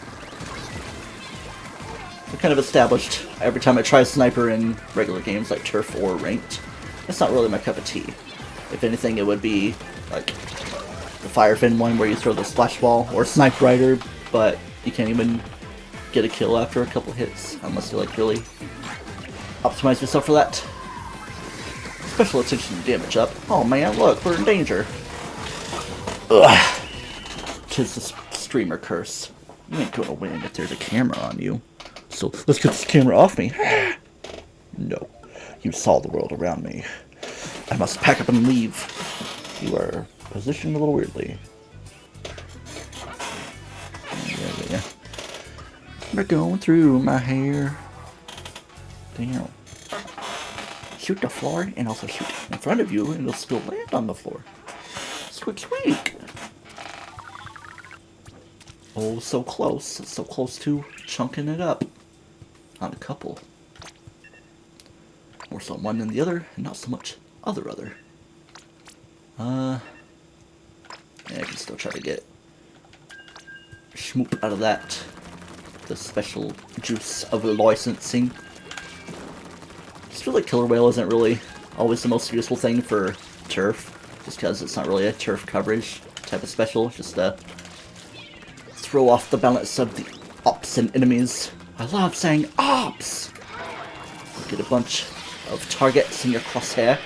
We're kind of established every time I try sniper in regular games like turf or ranked. That's not really my cup of tea. If anything, it would be like the Firefin one where you throw the splash ball, or Snipe Rider, but you can't even get a kill after a couple hits unless you like really optimize yourself for that. Special attention to damage up. Oh man, look, we're in danger. Ugh. 'Tis the streamer curse. You ain't gonna win if there's a camera on you. So let's get this camera off me. No, you saw the world around me. I must pack up and leave. You are positioned a little weirdly. Yeah. We're going through my hair. Damn. Shoot the floor and also shoot in front of you and it'll still land on the floor. Squeak squeak. Oh, so close. So close to chunking it up. On a couple. More so one than the other, and not so much other. Yeah, I can still try to get schmoop out of that. The special juice of licensing. I just feel like Killer Whale isn't really always the most useful thing for turf, just because it's not really a turf coverage type of special, just to throw off the balance of the ops and enemies. I love saying ops! Get a bunch of targets in your crosshair.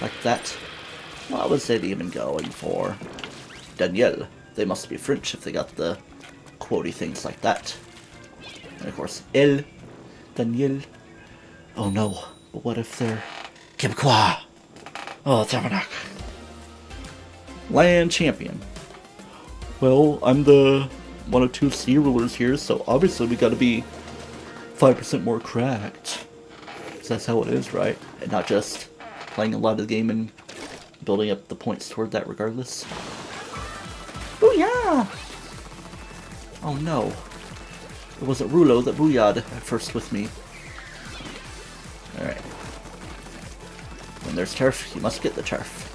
Like that. What was it even going for? Danielle. They must be French if they got the quotey things like that. And of course, Elle. Danielle. Oh no. But what if they're Quebecois? Oh, Tabernacle. Land champion. Well, I'm the one of two sea rulers here, so obviously we gotta be 5% more cracked. So that's how it is, right? And not just playing a lot of the game and building up the points toward that regardless. Booyah! Oh no. It wasn't Rulo that booyah'd at first with me. Alright. When there's turf, you must get the turf.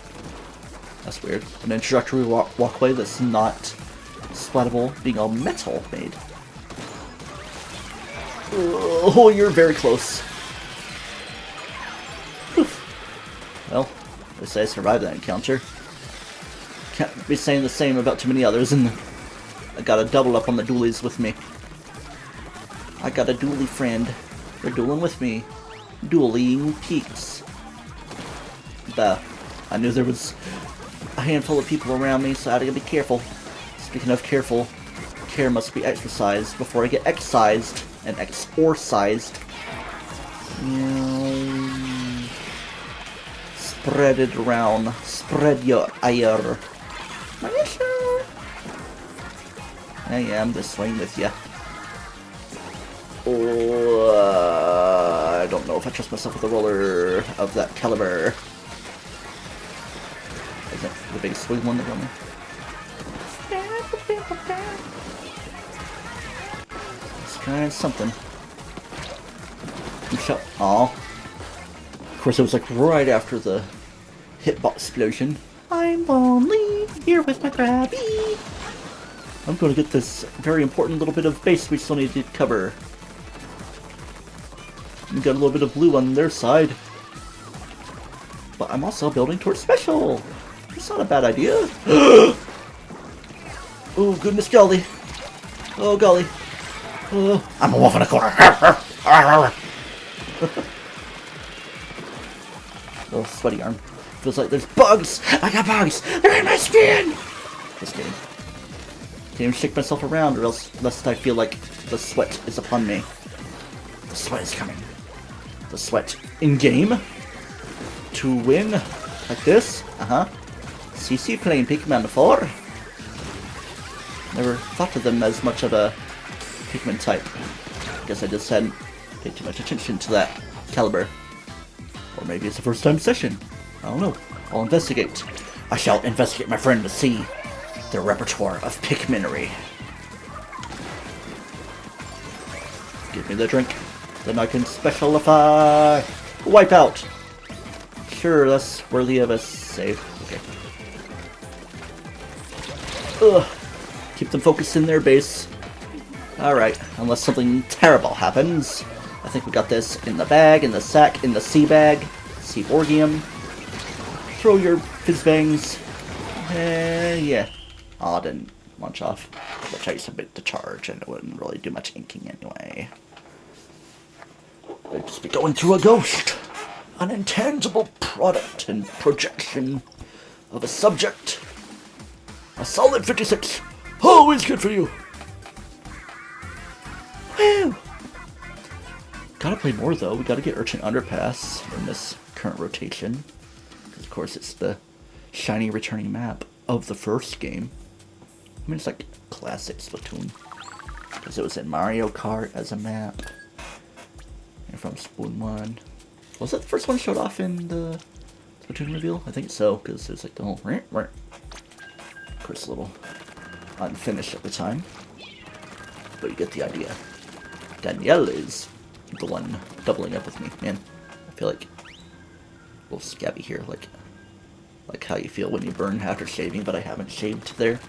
That's weird. An introductory walkway that's not splatable, being all metal made. Oh, you're very close. Whew. Well, at least I survived that encounter. Can't be saying the same about too many others, and I got a double up on the dualies with me. I got a dually friend. They're dueling with me. Dueling peaks. I knew there was a handful of people around me, so I had to be careful. Speaking of careful, care must be exercised before I get excised and exorcised. Spread it around. Spread your ire. I am this way with ya. Oh, I don't know if I trust myself with a roller of that caliber. Is that the big swing one that got me? Let's try something. Aw. Of course, it was like right after the hitbox explosion. I'm lonely here with my Krabby. I'm going to get this very important little bit of base we still need to cover. We got a little bit of blue on their side. But I'm also building towards special. It's not a bad idea. Oh, goodness golly. Oh, golly. Oh, I'm a wolf in a corner. Little sweaty arm. Feels like there's bugs! I got bugs! They're in my skin! Just kidding. Can't even shake myself around, or else lest I feel like the sweat is upon me. The sweat is coming. The sweat in game to win like this. CC playing Pikmin before. Never thought of them as much of a Pikmin type. Guess I just hadn't paid too much attention to that caliber. Or maybe it's a first time session. I don't know. I'll investigate. I shall investigate, my friend, to see the repertoire of Pikminery. Give me the drink. Then I can specialify. Wipe out. Sure, that's worthy of a save. Okay. Ugh. Keep them focused in their base. Alright, unless something terrible happens. I think we got this in the bag, in the sack, in the sea bag. Seaborgium. Throw your fizzbangs. Yeah. Oh, I didn't launch off. Which takes a bit to charge, and it wouldn't really do much inking anyway. I'd just be going through a ghost. An intangible product and projection of a subject. A solid 56. Always good for you. Woo! Gotta play more though. We gotta get Urchin Underpass in this current rotation. Of course, it's the shiny returning map of the first game. I mean, it's like classic Splatoon. Because it was in Mario Kart as a map. And from Splatoon 1. Was that the first one showed off in the Splatoon reveal? I think so, because it's like the whole... Of course, a little unfinished at the time. But you get the idea. Danielle is the one doubling up with me. Man, I feel like a little scabby here, like how you feel when you burn after shaving, but I haven't shaved there.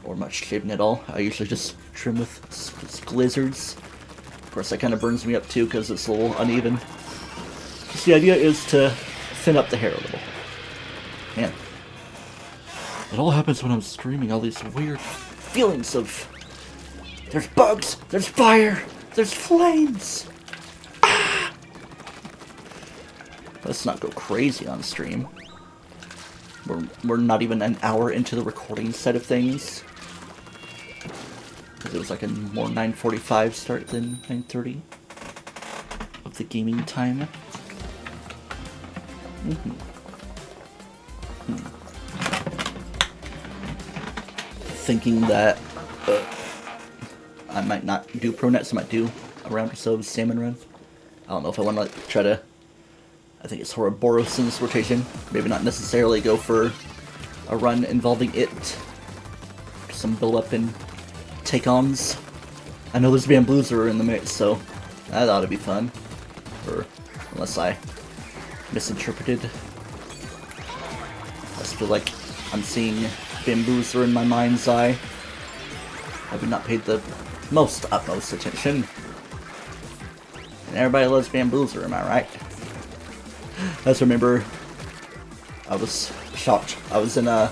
Or much shaving at all. I usually just trim with splizzards. Of course, that kind of burns me up too, because it's a little uneven. Just the idea is to thin up the hair a little. Man. It all happens when I'm streaming, all these weird feelings of... There's bugs! There's fire! There's flames! Ah! Let's not go crazy on stream. We're not even an hour into the recording side of things. Because it was like a more 9:45 start than 9:30 of the gaming time. Thinking that I might not do pro nets, I might do a round or so of salmon run. I don't know if I want to try to... I think it's Ouroboros in this rotation. Maybe not necessarily go for a run involving it. Some build up and take-ons. I know there's Bamboozler in the mix, so that ought to be fun. Or unless I misinterpreted. I just feel like I'm seeing Bamboozler in my mind's eye. I have not paid the utmost attention. And everybody loves Bamboozler, am I right? I just remember I was shocked. I was in a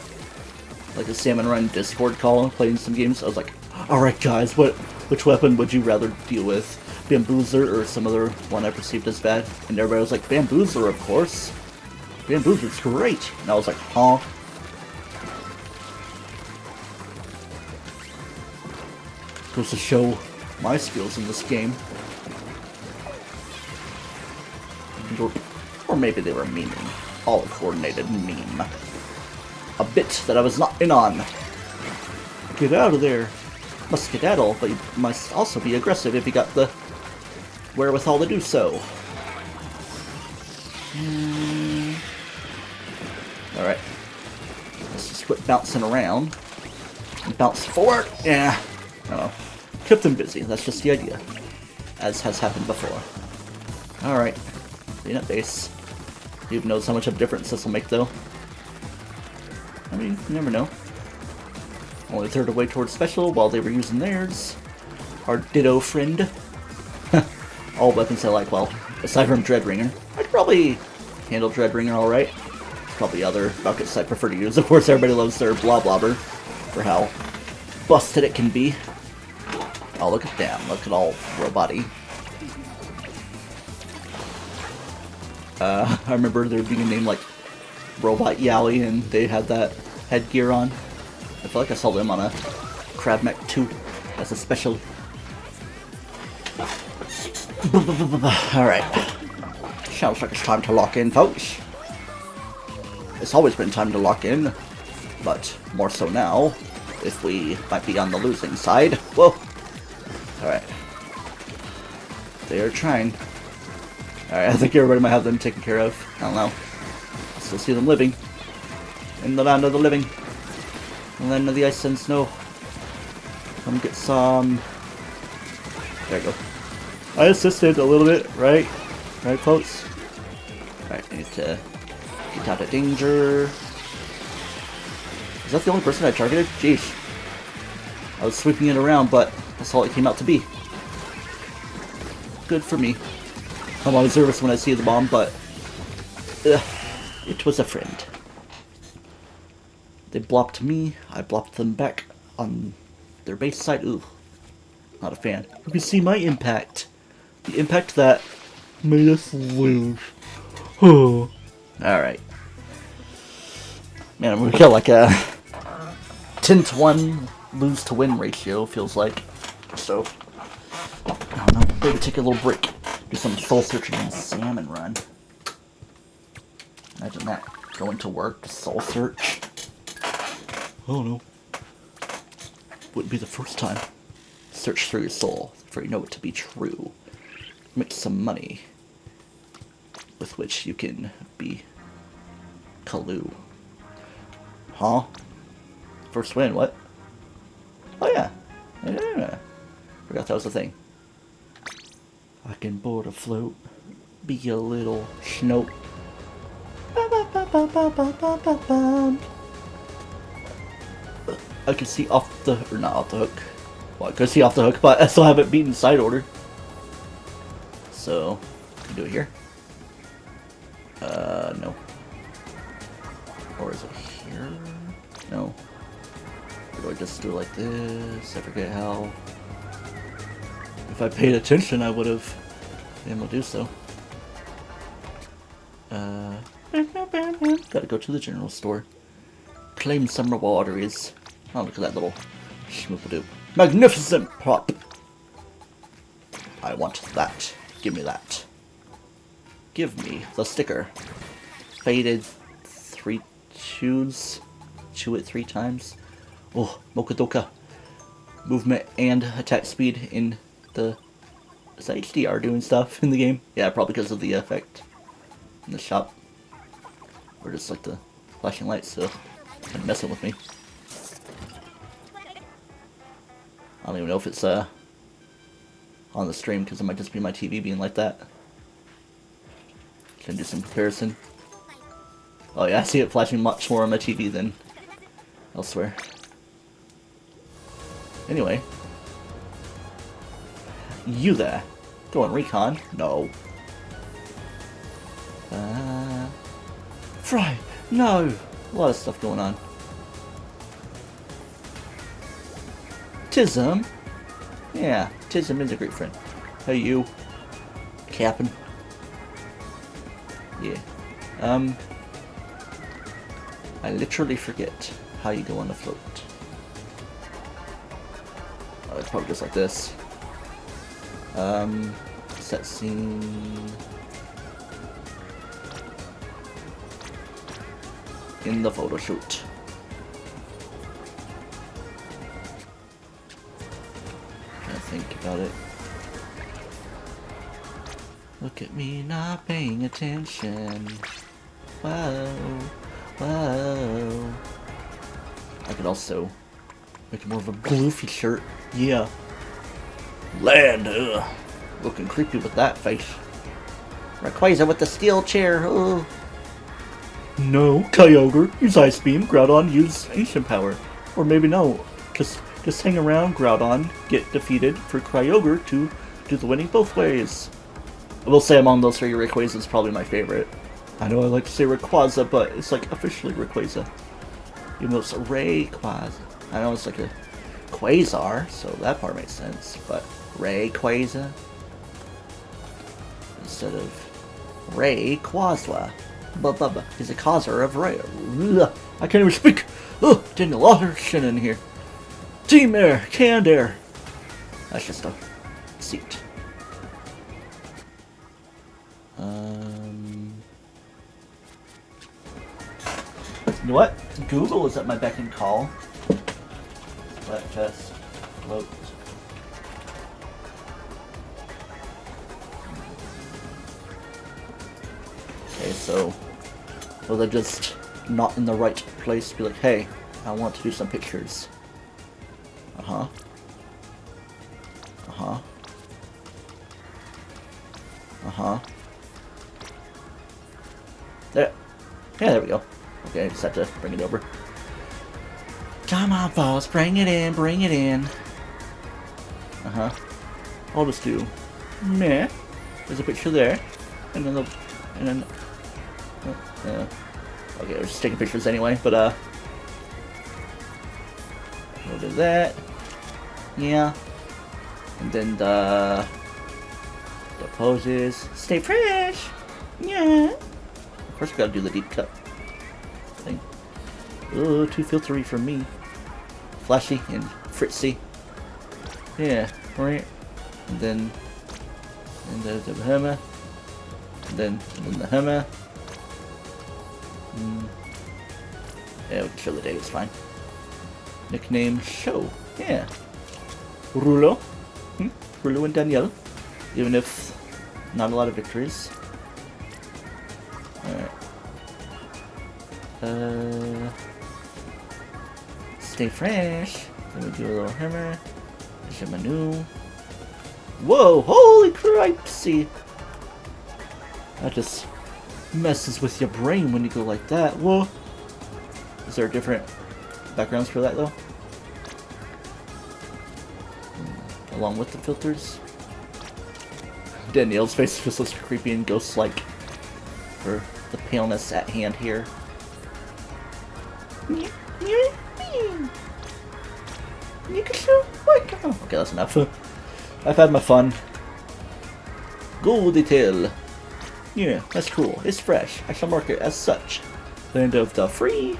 Salmon Run Discord call playing some games. I was like, alright guys, which weapon would you rather deal with? Bamboozler or some other one I perceived as bad? And everybody was like, Bamboozler, of course. Bamboozler's great. And I was like, huh? Goes to show my skills in this game. Or maybe they were memeing. All a coordinated meme. A bit that I was not in on. Get out of there. Must skedaddle, but you must also be aggressive if you got the wherewithal to do so. Alright. Let's just quit bouncing around. And bounce forward. Yeah. I don't know. Kept them busy. That's just the idea. As has happened before. Alright. Clean up base. Who knows how much of a difference this will make, though? I mean, you never know. Only a third of the way towards special while they were using theirs. Our Ditto friend. All weapons I like, well, aside from Dreadringer. I'd probably handle Dreadringer alright. Probably other buckets I prefer to use. Of course, everybody loves their Bloblobber for how busted it can be. Oh, look at them. Look at all robot-y. I remember there being a name like robot Yowie, and they had that headgear on. I feel like I saw them on a Crab Mech 2 as a special. Alright. Sounds like it's time to lock in, folks. It's always been time to lock in, but more so now, if we might be on the losing side. Whoa! Alright. They are trying. Alright, I think everybody might have them taken care of. I don't know. I still see them living. In the land of the living. The land of the ice and snow. Come get some. There you go. I assisted a little bit, right? Right, folks? Alright, I need to get out of danger. Is that the only person I targeted? Jeez. I was sweeping it around, but that's all it came out to be. Good for me. I'm always nervous when I see the bomb, but it was a friend. They blocked me, I blocked them back on their base side. Ooh, not a fan. You can see my impact. The impact that made us lose. Oh. Alright. Man, we got like a 10-to-1 lose to win ratio, feels like. So, I don't know, maybe take a little break. Do some soul searching and salmon run. Imagine that. Going to work to soul search. Oh no. Wouldn't be the first time. Search through your soul, for you know it to be true. Make some money. With which you can be Kalu. Huh? First win, what? Oh yeah. Forgot that was a thing. I can board a float, be a little snow. I can see off the, or not off the hook. Well, I could see off the hook, but I still haven't beaten side order. So, can do it here. No. Or is it here? No. Or do I just do it like this? I forget how. If I paid attention, I would have been able to do so. Gotta go to the general store. Claim some rewards. Oh, look at that little schmoop-a-doop. Magnificent prop! I want that. Give me that. Give me the sticker. Faded 3 chews. Chew it 3 times. Oh, Mokadoka. Movement and attack speed in the... Is that HDR doing stuff in the game? Yeah, probably because of the effect in the shop. Or just like the flashing lights, so kind of messing with me. I don't even know if it's on the stream because it might just be my TV being like that. Can do some comparison. Oh yeah, I see it flashing much more on my TV than elsewhere. Anyway. You there. Go on recon? No. Fry! No! A lot of stuff going on. Tism? Yeah, Tism is a great friend. Hey you. Cap'n. Yeah. I literally forget how you go on the float. Oh, it's probably just like this. Set scene. In the photo shoot. Trying to think about it. Look at me not paying attention. Whoa, whoa. I could also make more of a gloofy shirt. Yeah. Land, looking creepy with that face. Rayquaza with the steel chair. Ugh. No, Kyogre, use Ice Beam. Groudon, use Ancient Power. Or maybe no. Just hang around, Groudon, get defeated for Kyogre to do the winning both ways. I will say among those 3, Rayquaza is probably my favorite. I know I like to say Rayquaza, but it's like officially Rayquaza. Even though it's a Rayquaza. I know it's like a Quasar, so that part makes sense, but Rayquaza instead of Rayquaza. He's a causer of right. I can't even speak. Oh, Daniel Larson in here. Team air, canned air. That's just a seat. You know what? Google is at my beck and call. Splatfest. Float. Okay, so was I just not in the right place to be like, hey, I want to do some pictures. Uh-huh. Uh-huh. Uh-huh. There. Yeah, there we go. Okay, I just have to bring it over. Come on, boss, bring it in, bring it in. Uh-huh. I'll just do meh. There's a picture there. And then okay, we're just taking pictures anyway, but we'll do that. Yeah. And then the poses. Stay fresh! Yeah. Of course we gotta do the deep cut thing. Oh, too filtery for me. Flashy and fritzy. Yeah, right. And then the hammer. And then the hammer. Yeah, we can show the date, it's fine. Nickname show. Yeah. Rulo. Rulo and Danielle. Even if not a lot of victories. Alright. Stay fresh. Then we do a little hammer. Manu. Whoa! Holy cripesy! That just messes with your brain when you go like that. Whoa! Is there different backgrounds for that though? Along with the filters? Danielle's face just looks creepy and ghost-like for the paleness at hand here. Okay, that's enough. I've had my fun. Gold detail. Yeah, that's cool. It's fresh. I shall mark it as such. Land of the free.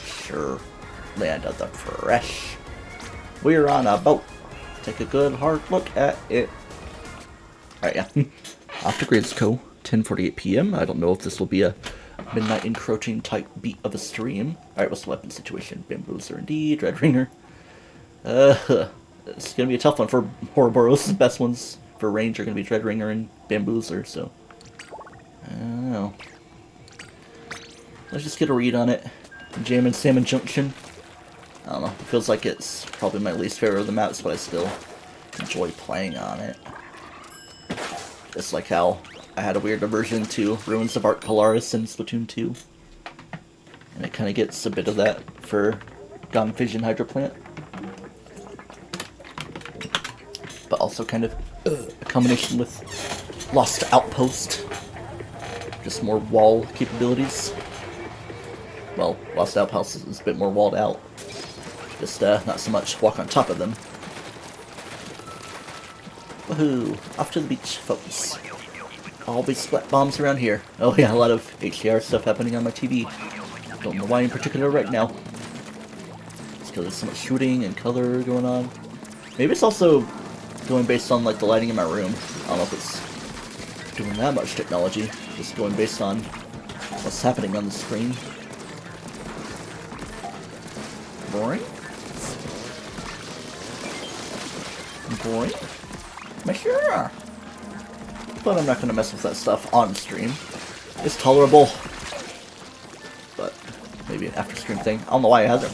Sure. Land of the fresh. We're on a boat. Take a good hard look at it. Alright, yeah. Off to Gridsco, 10:48 p.m. I don't know if this will be a midnight encroaching type beat of a stream. Alright, what's the weapon situation? Bamboozler indeed, Dreadringer. It's gonna be a tough one for Ouroboros. The best ones for range are gonna be Dreadringer and Bamboozler, so I don't know. Let's just get a read on it. Jam and Salmon Junction. I don't know. It feels like it's probably my least favorite of the maps, but I still enjoy playing on it. Just like how I had a weird aversion to Ruins of Ark Polaris in Splatoon 2. And it kind of gets a bit of that for Gone Fission Hydro Plant. But also kind of a combination with Lost Outpost. Just more wall capabilities. Well, Lost Outpost is a bit more walled out. Just not so much walk on top of them. Woohoo! Off to the beach, folks. Always splat bombs around here. Oh yeah, a lot of HDR stuff happening on my TV. Don't know why in particular right now. It's because there's so much shooting and color going on. Maybe it's also going based on like the lighting in my room. I don't know if it's doing that much technology. Just going based on what's happening on the screen. Boring? Boring? Sure. But I'm not going to mess with that stuff on stream. It's tolerable. But maybe an after stream thing. I don't know why it hasn't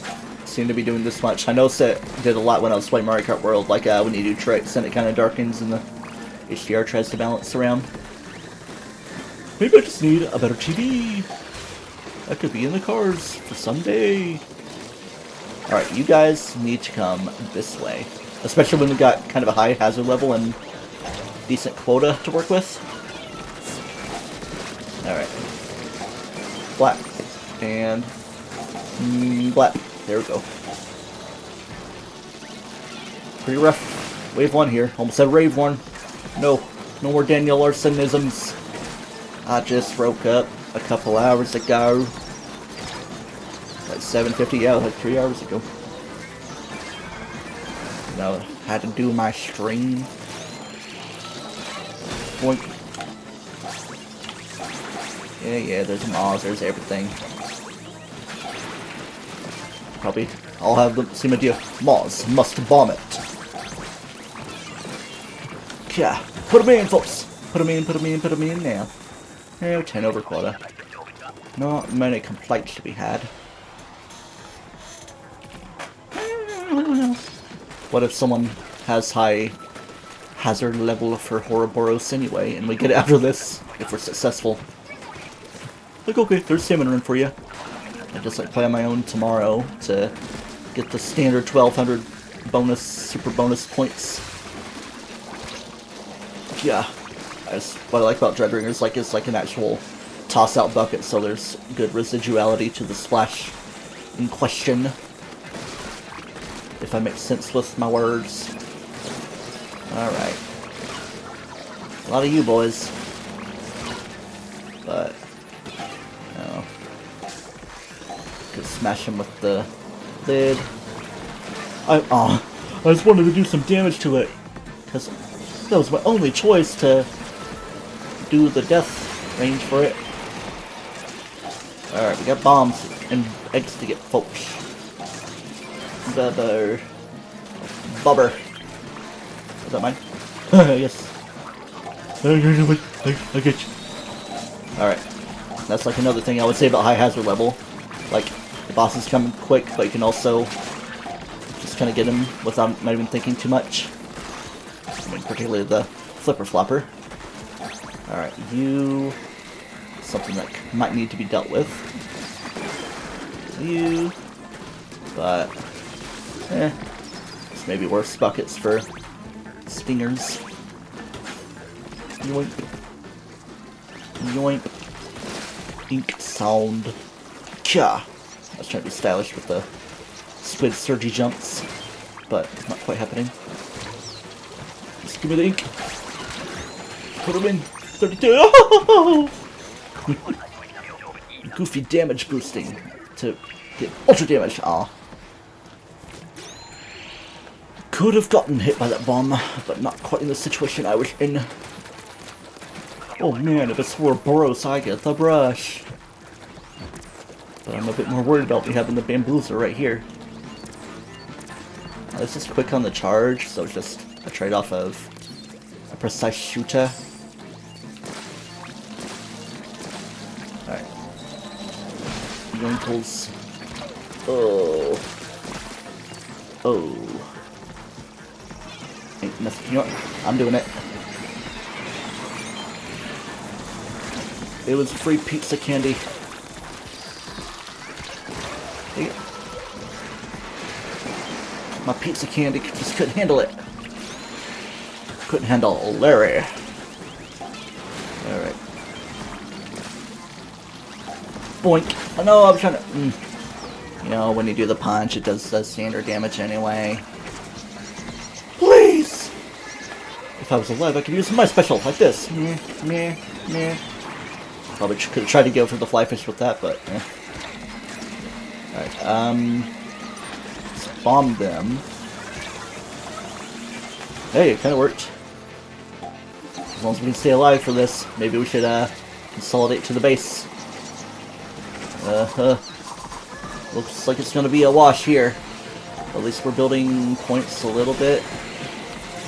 seemed to be doing this much. I noticed it did a lot when I was playing Mario Kart World. Like when you do tricks and it kind of darkens and the HDR tries to balance around. Maybe I just need a better TV. That could be in the cards for someday. Alright, you guys need to come this way. Especially when we got kind of a high hazard level and decent quota to work with. Alright. Black. And black. There we go. Pretty rough. Wave 1 here. Almost said rave 1. No. No more Daniel Larsonisms. I just broke up. a couple hours ago. Like 7:50, yeah, like 3 hours ago. You know, had to do my stream. Boink. Yeah, there's Moz, there's everything. Probably all have the same idea. Moz must bomb it. Yeah, put him in, folks. Put him in now. Yeah, 10 over quota. Not many complaints to be had. What if someone has high hazard level for Ouroboros anyway, and we get it after this, if we're successful? Like, okay, there's salmon run for you. I just like play on my own tomorrow to get the standard 1200 bonus, super bonus points. Yeah, what I like about Dreadringer is like it's like an actual toss-out bucket, so there's good residuality to the splash in question. If I make sense with my words. Alright. A lot of you boys. But, you know, could smash him with the lid. I just wanted to do some damage to it, because that was my only choice to do the death range for it. Alright, we got bombs and eggs to get, folks. Bubber. Is that mine? Yes. I get you. Alright. That's like another thing I would say about high hazard level. Like, the bosses come quick, but you can also just kind of get them without not even thinking too much. I mean, particularly the flipper flopper. Alright, you... something that might need to be dealt with. You... but... this may be worse buckets for stingers. Yoink. Yoink. Ink sound. Kya! I was trying to be stylish with the squid surgy jumps, but not quite happening. Just give me the ink. Put them in. 32. Oh! Goofy damage boosting to get ultra damage. Aw. Could have gotten hit by that bomb, but not quite in the situation I was in. Oh man, if it's Ouroboros, I get the brush. But I'm a bit more worried about me having the bamboozler right here. This is quick on the charge, so it's just a trade-off of a precise shooter. Alright. Yoinkles. Oh. Oh. Ain't nothing. You know what? I'm doing it. It was free pizza candy. Hey. My pizza candy just couldn't handle it. Couldn't handle Larry. Alright. Boink. Oh no, I'm trying to... You know, when you do the punch, it does the standard damage anyway. Please! If I was alive, I could use my special, like this. Meh, meh, meh. Probably could have tried to go for the fly fish with that, but eh. Alright, let's bomb them. Hey, it kinda worked. As long as we can stay alive for this, maybe we should consolidate to the base. Looks like it's gonna be a wash here. At least we're building points a little bit.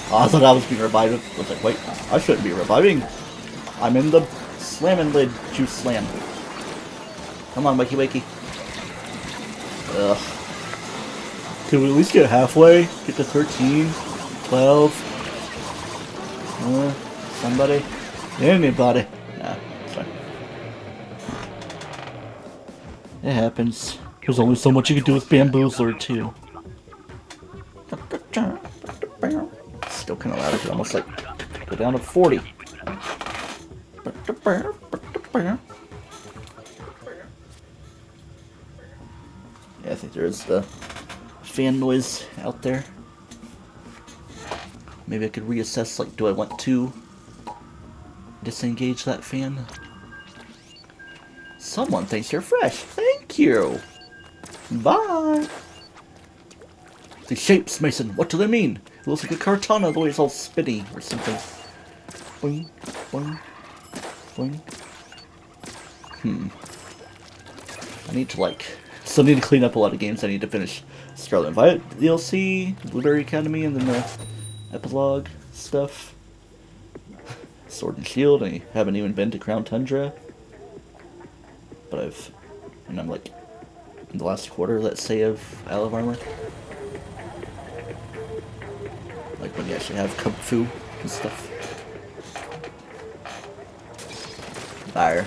Oh, I thought I was being revived. I was like, wait, I shouldn't be reviving. I'm in the slamming lid juice slam. Come on, wakey wakey. Ugh. Could we at least get halfway? Get to 13? 12? Somebody? Anybody? Nah, it's fine. It happens. There's only so much you can do with Bamboozler, too. Still kind of loud. I could almost, like, go down to 40. Yeah, I think there is the fan noise out there. Maybe I could reassess, like, do I want to disengage that fan? Someone thinks you're fresh. Thank you. Bye. These shapes, Mason, what do they mean? It looks like a Cortana, the way it's all spinny or something. Boing, boing, boing. I need to, still need to clean up a lot of games. I need to finish Scarlet and Violet DLC, Blueberry Academy, and then the epilogue stuff. Sword and Shield, I haven't even been to Crown Tundra. But I'm like, in the last quarter, let's say, of Isle of Armor. Like when you actually have Kung Fu and stuff. There.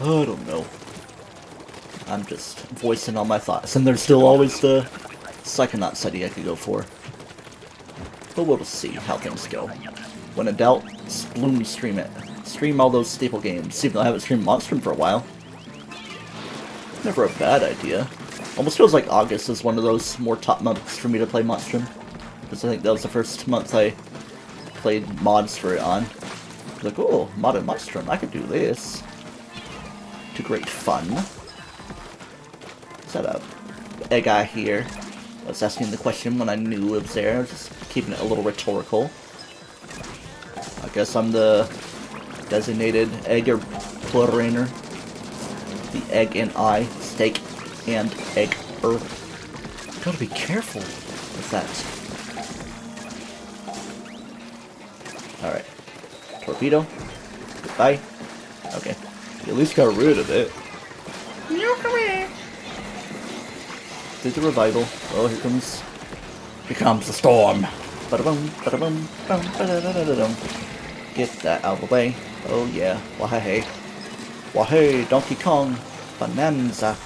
Oh, I don't know. I'm just voicing all my thoughts. And there's still always the Psychonaut study I could go for. But we'll just see how things go. When in doubt, Splatoon stream it. Stream all those staple games, even though I haven't streamed Monstrum for a while. Never a bad idea. Almost feels like August is one of those more top months for me to play Monstrum. Because I think that was the first month I played mods for it on. Like, oh, modded Monstrum, I could do this. To great fun. Is that a egg eye here? I was asking the question when I knew it was there. I was just keeping it a little rhetorical. I guess I'm the designated egger pluriner. The egg and I, steak and egg earth. Gotta be careful with that. Alright. Torpedo. Goodbye. Okay. You at least got rid of it. Did the revival. Oh, here comes the storm. Ba-da-bum, ba-da-bum, bum, ba-da-da-da-da-dum. Get that out of the way. Oh yeah. Wahey. Wahey, Donkey Kong. Bonanza.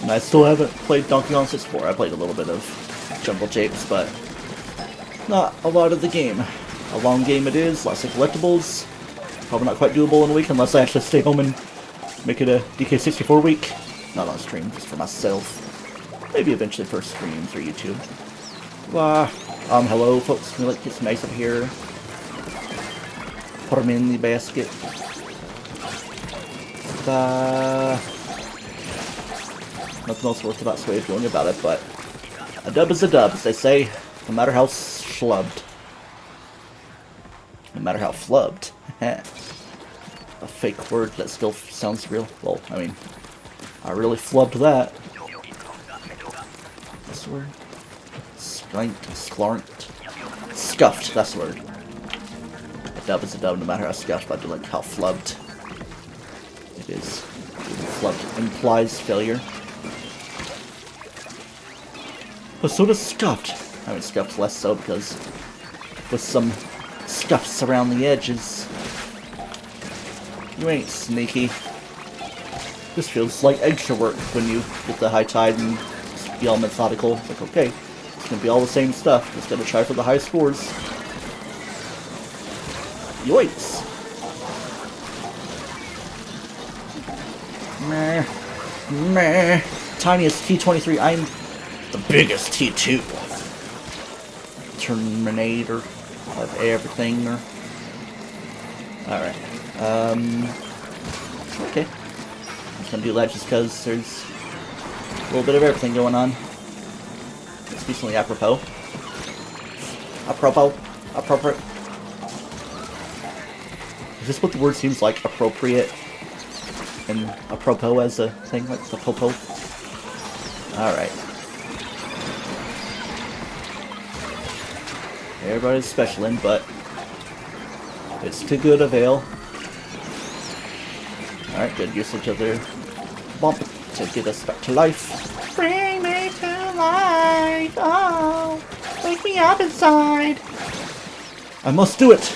And I still haven't played Donkey Kong 64. I played a little bit of Jungle Japes, but not a lot of the game. A long game it is, lots of collectibles. Probably not quite doable in a week unless I actually stay home and make it a DK64 week. Not on stream, just for myself. Maybe eventually for streams or YouTube. Hello folks, can we get some ice up here? Put them in the basket. Nothing else worth about way of going about it, but a dub is a dub, as they say, no matter how schlubbed. No matter how flubbed. A fake word that still sounds real. Well, I mean, I really flubbed that. What's the word? Scuffed, that's the word. A dub is a dub no matter how scuffed, but I do like how flubbed it is. Flubbed implies failure. But so does scuffed. I mean, scuffed less so because with some scuffs around the edges. You ain't sneaky. This feels like extra work when you get the high tide and be all methodical. It's like, okay, it's gonna be all the same stuff. Just gotta try for the high scores. Yoinks! Meh. Meh. Tiniest T23. I'm the biggest T2. Terminator of everything. Alright. Okay. I'm just gonna do that just because there's a little bit of everything going on. It's decently apropos. Appropriate. Is this what the word seems like? Appropriate? And apropos as a thing, like the popo? Alright. Everybody's specialing, but it's to good avail. Alright, good usage of their bump to get us back to life. Bring me to life! Oh, wake me up inside! I must do it!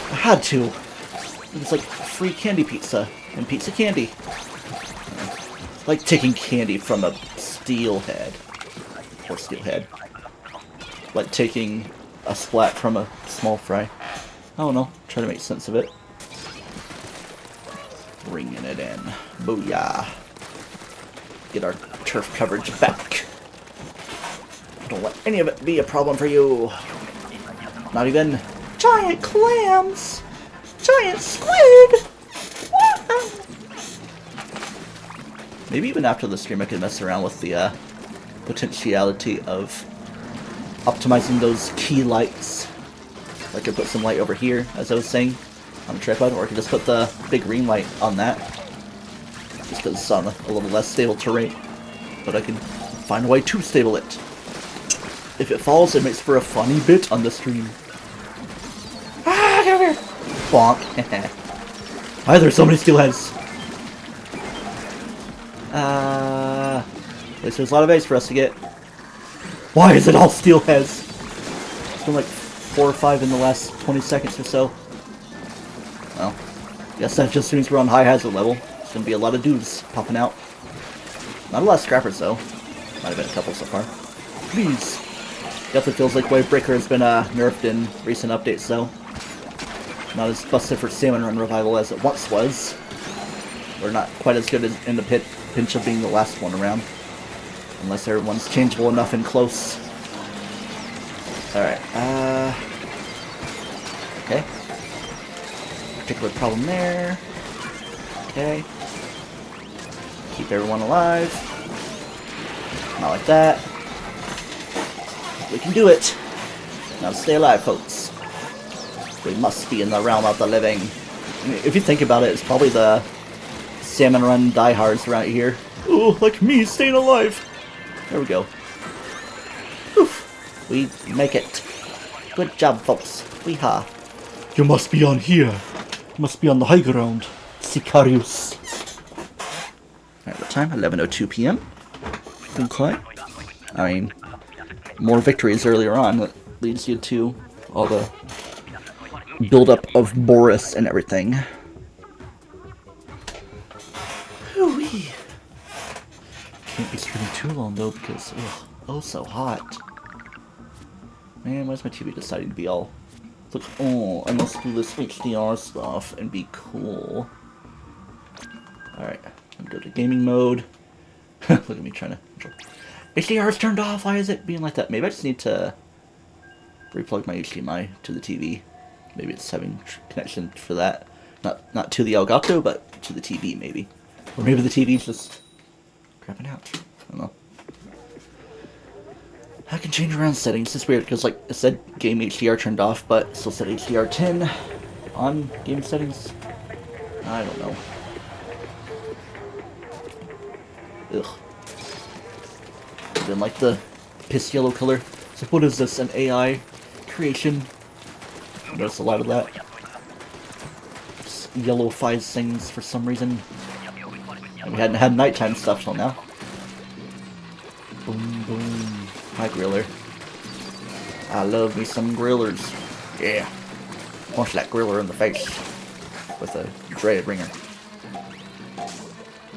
I had to. It was like free candy pizza and pizza candy. It's like taking candy from a steel head. Or steel head. Like taking a splat from a small fry. I don't know. Try to make sense of it. Bringing it in. Booyah. Get our turf coverage back. Don't let any of it be a problem for you. Not even giant clams. giant squid! Wow. Maybe even after the stream I could mess around with the potentiality of optimizing those key lights. I could put some light over here, as I was saying, on the tripod, or I could just put the big green light on that. Just because it's on a little less stable terrain. But I can find a way to stable it. If it falls, it makes for a funny bit on the stream. Ah, get over here! Bonk. Why are there so many steelheads? At least there's a lot of eggs for us to get. Why is it all steelheads? It's been like 4 or 5 in the last 20 seconds or so. Well, guess that just means we're on high hazard level. There's gonna be a lot of dudes popping out. Not a lot of scrappers though. Might have been a couple so far. Please. Definitely feels like Wave Breaker has been nerfed in recent updates though. Not as busted for Salmon Run Revival as it once was. We're not quite as good as in the pinch of being the last one around. Unless everyone's changeable enough and close. Alright, okay. Particular problem there. Okay. Keep everyone alive. Not like that. We can do it. Now stay alive, folks. We must be in the realm of the living. I mean, if you think about it, it's probably the Salmon Run diehards around here. Ooh, like me, staying alive. There we go. Oof. We make it. Good job, folks. Weehaw. You must be on here. You must be on the high ground. Sicarius. Alright, what time? 11:02 p.m. Okay. I mean, more victories earlier on that leads you to all the build-up of Boris and everything. Hoo-wee. Can't be streaming too long though because, ugh, oh so hot. Man, why's my TV deciding to be all... It's like, oh, I must do this HDR stuff and be cool. Alright, I'm gonna go to gaming mode. Look at me trying to control. HDR's turned off, why is it being like that? Maybe I just need to replug my HDMI to the TV. Maybe it's having connection for that. Not to the Elgato, but to the TV maybe. Or maybe the TV's just crapping out. I don't know. I can change around settings. It's weird because, like I said, game HDR turned off, but still said HDR 10 on game settings. I don't know. Ugh. Didn't like the piss yellow color. So what is this? An AI creation? I noticed a lot of that. Just yellowifies things for some reason. And we hadn't had nighttime stuff till now. Boom, boom. Hi, Griller. I love me some grillers. Yeah. Punch that griller in the face with a dread ringer.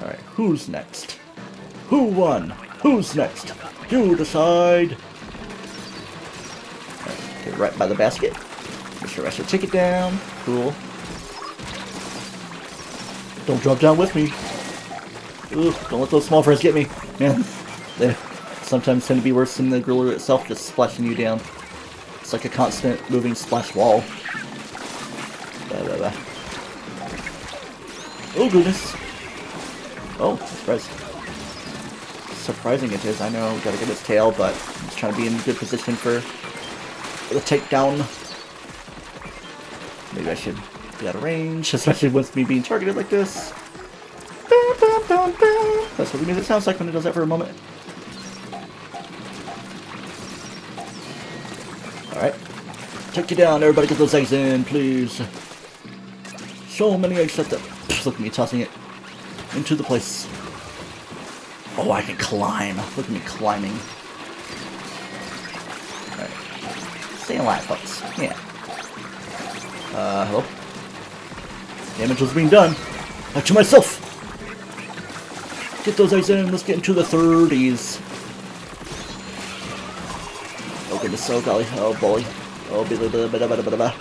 Alright, who's next? Who won? Who's next? You decide. Right, get right by the basket. Make sure I should take it down. Cool. Don't drop down with me. Ooh, don't let those small fries get me. Man, they sometimes tend to be worse than the griller itself just splashing you down. It's like a constant moving splash wall. Blah, blah, blah. Oh goodness. Oh, surprise. Surprising it is. I know we gotta get his tail, but I'm just trying to be in good position for the takedown. Maybe I should be out of range, especially with me being targeted like this. That's what the music sounds like when it does that for a moment. Alright. Take you down, everybody get those eggs in, please. So many eggs left up. Look at me tossing it into the place. Oh, I can climb. Look at me climbing. Alright. Stay alive, folks. Yeah. Hello? Damage was being done. Back to myself. Get those eggs in. Let's get into the 30s. Oh goodness, oh golly, oh boy. Oh, blah.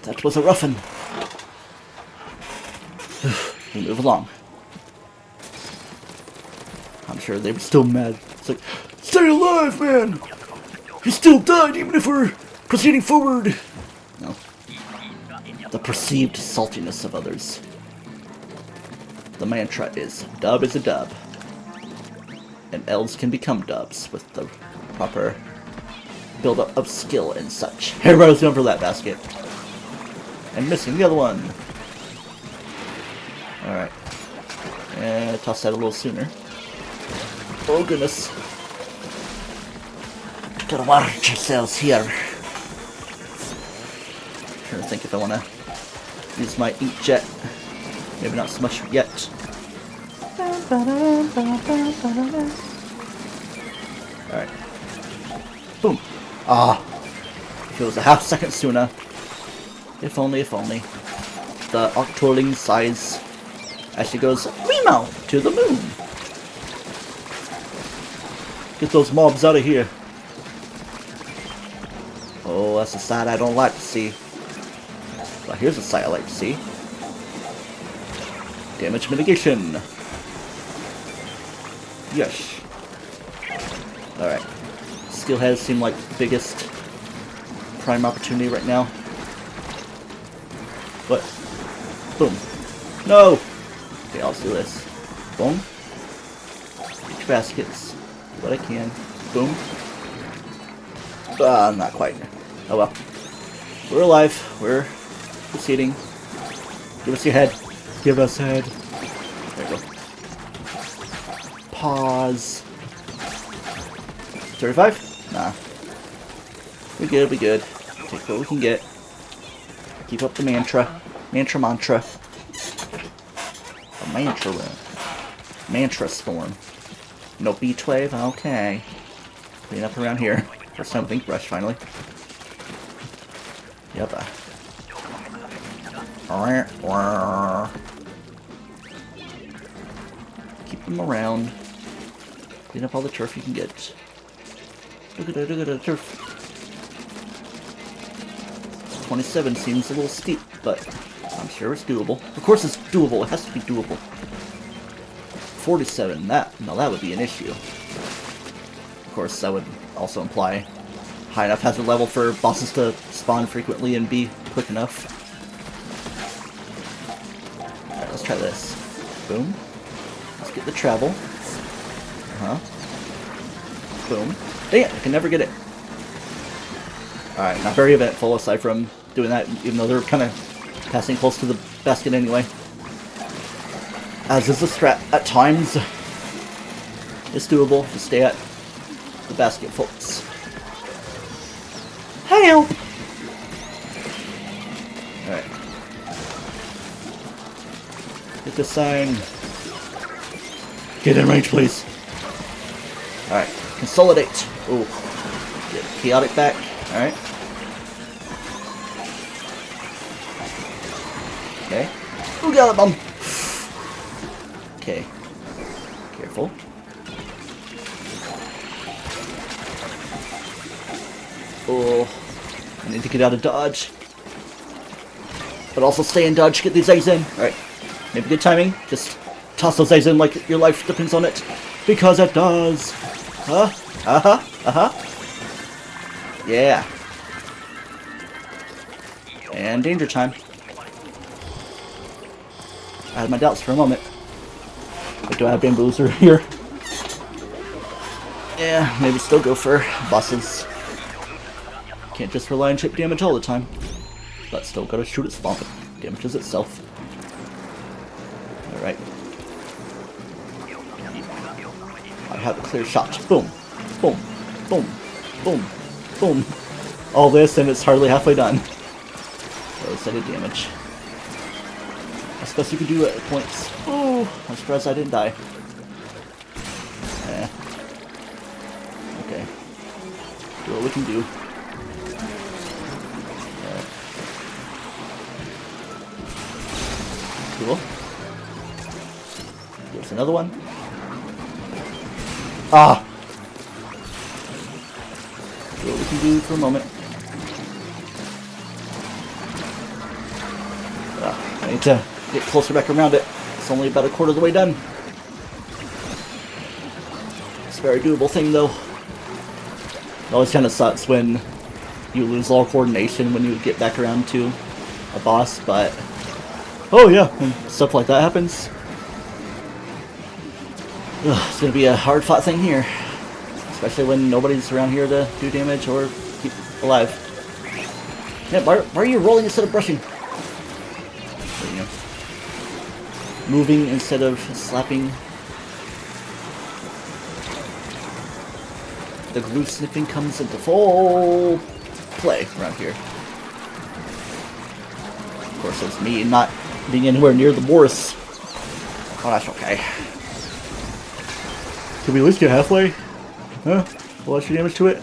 That was a roughin'. We move along. I'm sure they were still mad. It's like, stay alive, man! He's still dead, even if we're proceeding forward. No. The perceived saltiness of others. The mantra is, dub is a dub. And elves can become dubs with the proper build-up of skill and such. Everybody's going for that basket. And missing the other one. Alright. And toss that a little sooner. Oh goodness. Gotta watch ourselves here. Trying to think if I want to use my inkjet. Maybe not so much yet. Alright. Boom. Ah. If it was a half second sooner. If only, if only. The Octoling size actually goes meow to the moon. Get those mobs out of here. Oh, that's a sight I don't like to see. Well, here's a sight I like to see. Damage mitigation. Yes. Alright. Skill heads seem like the biggest prime opportunity right now. What? Boom. No! Okay, I'll do this. Boom. Each baskets. What I can. Boom. Not quite. Oh well. We're alive. We're proceeding. Give us your head. Give us head. There we go. Pause. 35? Nah. We good, we good. Take what we can get. Keep up the mantra. Mantra. A mantra room. Mantra storm. No B12? Okay. Clean up around here. First time with ink brush, finally. Yep. Keep them around. Clean up all the turf you can get. Look at the turf. 27 seems a little steep, but I'm sure it's doable. Of course it's doable. It has to be doable. 47. Now that would be an issue. Of course, that would also imply high enough hazard level for bosses to spawn frequently and be quick enough. Alright, let's try this. Boom. Let's get the travel. Boom. Dang it, I can never get it. Alright, not very eventful aside from doing that, even though they're kind of passing close to the basket anyway. As is the strat at times. It's doable to stay at the basket, folks. Help! Alright. Get this sign. Get in range, please. Alright. Consolidate. Ooh. Get chaotic back. Alright. Okay. Who got it, bum? Okay. Careful. Oh. I need to get out of dodge. But also stay in dodge, get these eggs in. Alright. Maybe good timing. Just toss those eggs in like your life depends on it. Because it does. Yeah. And danger time. I had my doubts for a moment. But do I have Bamboozer here? Yeah, maybe still go for bosses. Can't just rely on chip damage all the time. But still gotta shoot its bomb. It damages itself. Alright. I have a clear shot. Boom. Boom. Boom. Boom. Boom. All this and it's hardly halfway done. Sided damage. That's the best you can do at points. Oh, I'm surprised I didn't die. Okay. Do what we can do. Cool. There's another one. Ah! Do what we can do for a moment. I need to get closer back around it. It's only about a quarter of the way done. It's a very doable thing, though. It always kind of sucks when you lose all coordination when you get back around to a boss, but oh yeah, when stuff like that happens, it's gonna be a hard fought thing here, especially when nobody's around here to do damage or keep alive. Yeah, why are you rolling instead of brushing? There you go. Moving instead of slapping. The glue sniffing comes into full play around here. Of course, it's me not being anywhere near the Boris. Oh, that's okay. Can we at least get halfway? Huh? Will extra damage to it?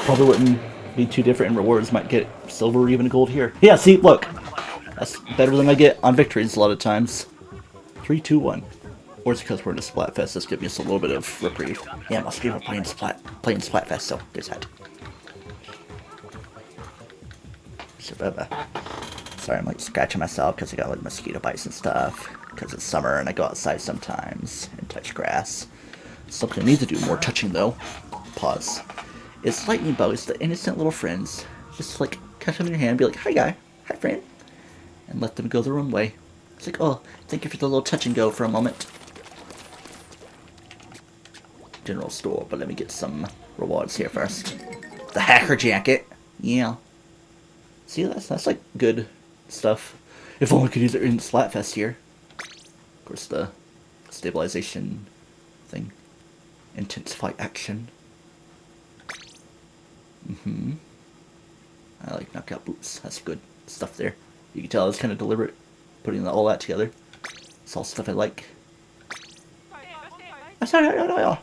Probably wouldn't be too different in rewards. Might get silver or even gold here. Yeah, see, look. That's better than I get on victories a lot of times. 3, 2, 1. Or it's because we're in a Splatfest. This gives us a little bit of reprieve. Yeah, most people playing Splatfest, so there's that. Sorry, I'm like scratching myself because I got like mosquito bites and stuff. Because it's summer and I go outside sometimes and touch grass. Something I need to do more touching though. Pause. It's lightning bugs, the innocent little friends. Just like catch them in your hand and be like, hi guy, hi friend. And let them go their own way. It's like, oh, thank you for the little touch and go for a moment. General store, but let me get some rewards here first. The hacker jacket. Yeah. See, that's like good stuff. If only we could use it in Splatfest here. Of course, the stabilization thing. Intensify action. I like knockout boots. That's good stuff there. You can tell I was kind of deliberate putting all that together. It's all stuff I like. And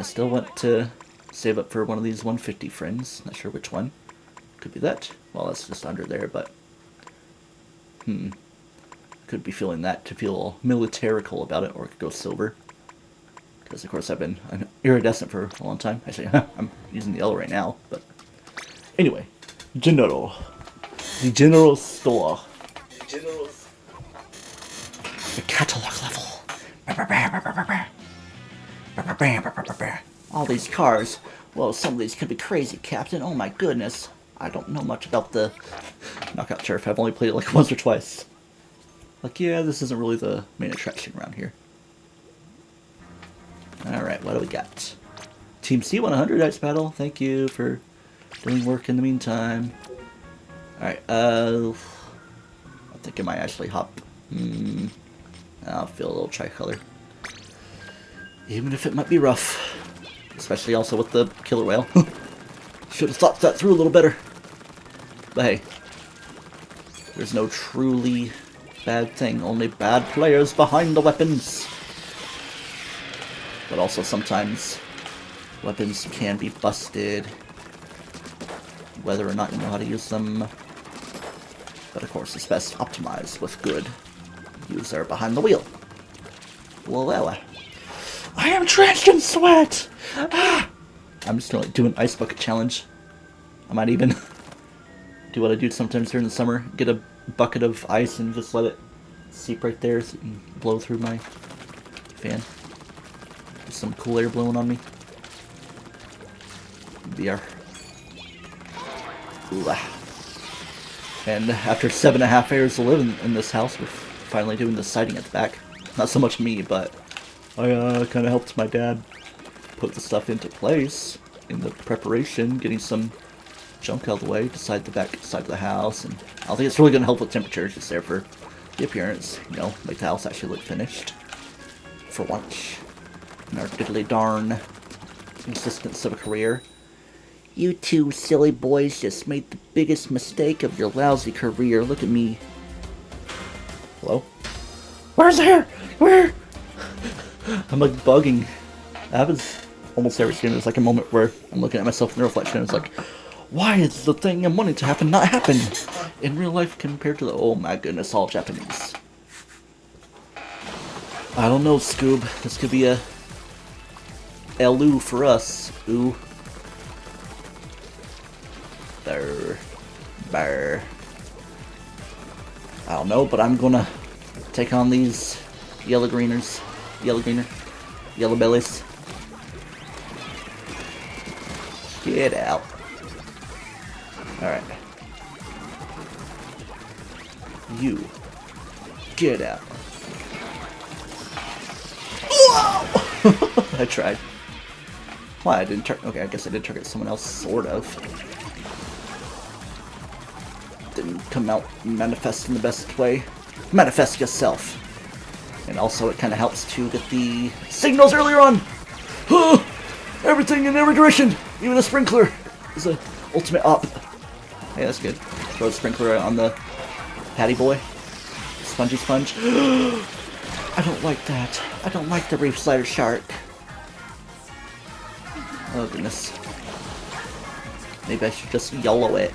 I still want to save up for one of these 150 friends. Not sure which one. Could be that. Well, that's just under there, but could be feeling that to feel militarical about it, or it could go silver. Because of course I've been iridescent for a long time. Actually, I'm using the yellow right now, but anyway, General. The General Store. The catalog level. All these cars. Well, some of these could be crazy, Captain. Oh my goodness. I don't know much about the Knockout Turf. I've only played it like once or twice. Like, yeah, this isn't really the main attraction around here. Alright, what do we got? Team C100 Ice Battle. Thank you for doing work in the meantime. Alright, I think I might actually hop. I'll feel a little tricolor. Even if it might be rough. Especially also with the killer whale. Should have thought that through a little better. But hey, there's no truly bad thing. Only bad players behind the weapons. But also sometimes weapons can be busted. Whether or not you know how to use them. But of course it's best optimized with good user behind the wheel. Well, I am drenched in sweat! Ah! I'm just gonna do an ice bucket challenge. I might even do what I do sometimes during the summer. Get a bucket of ice and just let it seep right there so it can blow through my fan. Get some cool air blowing on me. VR. Ooh, and after 7.5 years to live in this house, we're finally doing the siding at the back. Not so much me, but I kind of helped my dad put the stuff into place in the preparation, getting some junk out of the way beside the back side of the house, and I don't think it's really going to help with temperatures, just there for the appearance, you know, make the house actually look finished for once in our diddly darn existence of a career. You two silly boys just made the biggest mistake of your lousy career. Look at me. Hello? Where's there? Where? I'm like bugging. That happens almost every stream. There's like a moment where I'm looking at myself in the reflection and it's like, why is the thing I'm wanting to happen not happen in real life compared to the, oh my goodness, all Japanese. I don't know, Scoob. This could be a Elu for us. Ooh. There. Brr. I don't know, but I'm gonna take on these yellow greeners. Yellow bellies. Get out. Alright. You. Get out. Whoa! I tried. Why? I didn't target. Okay, I guess I did target someone else, sort of. Didn't come out manifest in the best way. Manifest yourself. And also, it kind of helps to get the signals earlier on. Everything in every direction, even the sprinkler, is an ultimate op. Hey, that's good. Throw the sprinkler on the patty boy. Spongy sponge. I don't like that. I don't like the reef slider shark. Oh goodness. Maybe I should just YOLO it.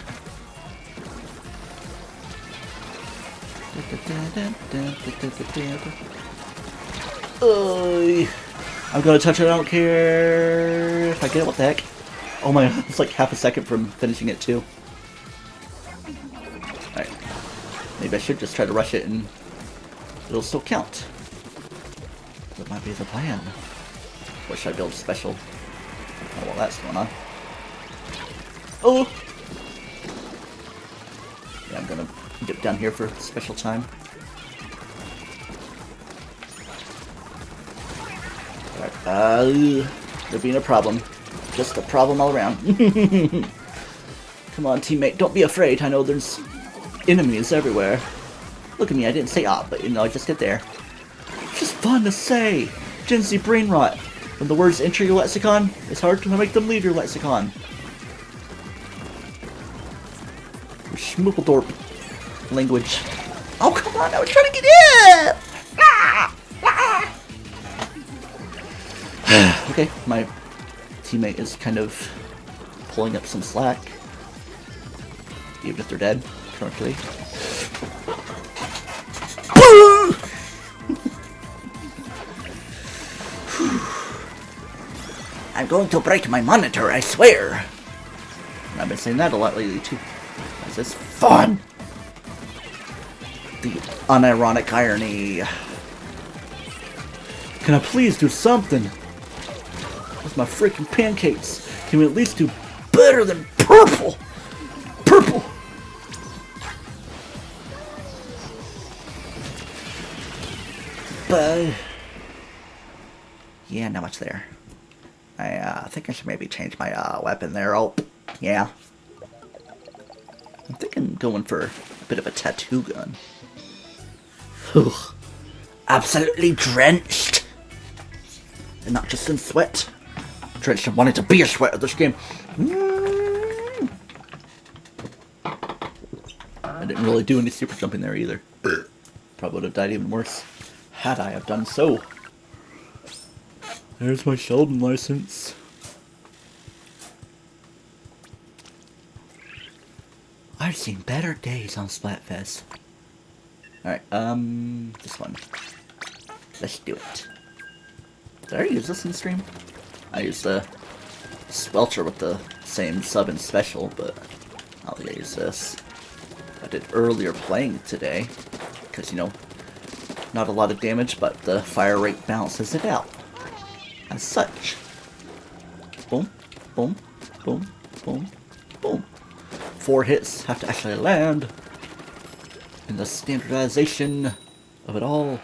I'm gonna touch it, I don't care if I get it, what the heck. Oh my, it's like half a second from finishing it too. Alright. Maybe I should just try to rush it and it'll still count. That might be the plan. Or should I build special? Oh, well, that's going on. Oh! Yeah, I'm gonna dip down here for special time. Alright, there being a problem. Just a problem all around. Come on, teammate, don't be afraid. I know there's enemies everywhere. Look at me, I didn't say op, but you know, I just get there. It's just fun to say. Gen Z brain rot. When the words enter your lexicon, it's hard to make them leave your lexicon. Schmookledorp language. Oh, come on, I was trying to get in! Okay, my teammate is kind of pulling up some slack. Even if they're dead, currently. I'm going to break my monitor, I swear! And I've been saying that a lot lately, too. This is fun! The unironic irony. Can I please do something? With my freaking pancakes, can we at least do better than purple? Purple! But yeah, not much there. I think I should maybe change my weapon there. Oh, yeah. I'm thinking going for a bit of a tattoo gun. Whew. Absolutely drenched. And not just in sweat. Drenched in wanting to be a sweat of this game. I didn't really do any super jumping there either. Probably would have died even worse had I have done so. There's my Sheldon license. I've seen better days on Splatfest. Alright, this one. Let's do it. Did I use this in stream? I used the Swelcher with the same sub and special, but I don't think I used this. I did earlier playing today, because, you know, not a lot of damage, but the fire rate balances it out. As such. Boom, boom, boom, boom, boom. 4 hits have to actually land. And the standardization of it all.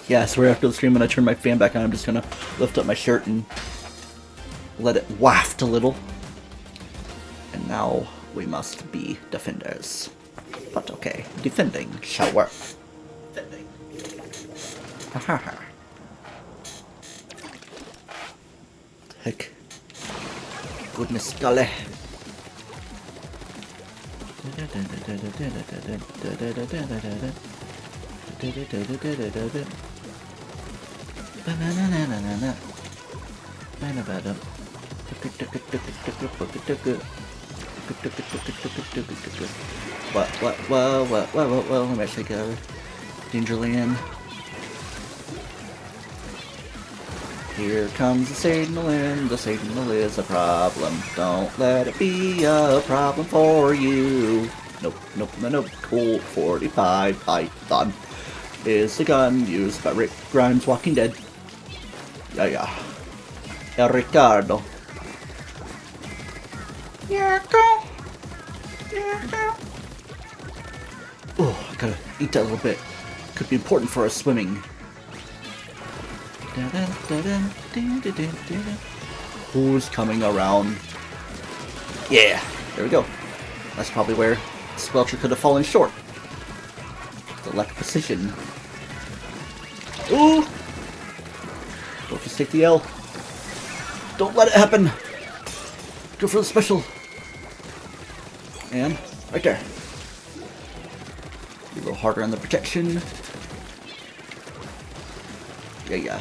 Yeah, I swear after the stream when I turn my fan back on, I'm just gonna lift up my shirt and let it waft a little. And now we must be defenders. But okay, defending shall work. Defending. Haha. Heck. Goodness golly. What, let me actually go. Dangerland. Here comes the signal and the signal is a problem. Don't let it be a problem for you. Nope, nope, no, nope. Colt 45 Python is the gun used by Rick Grimes' Walking Dead. Yeah. El Ricardo. Yeah, go. Yeah, go. Oh, I gotta eat that a little bit. Could be important for our swimming. Who's coming around? Yeah, there we go. That's probably where Squelcher could have fallen short. The lack of precision. Ooh! Don't just take the L. Don't let it happen. Go for the special. And right there. Be a little harder on the protection. Yeah.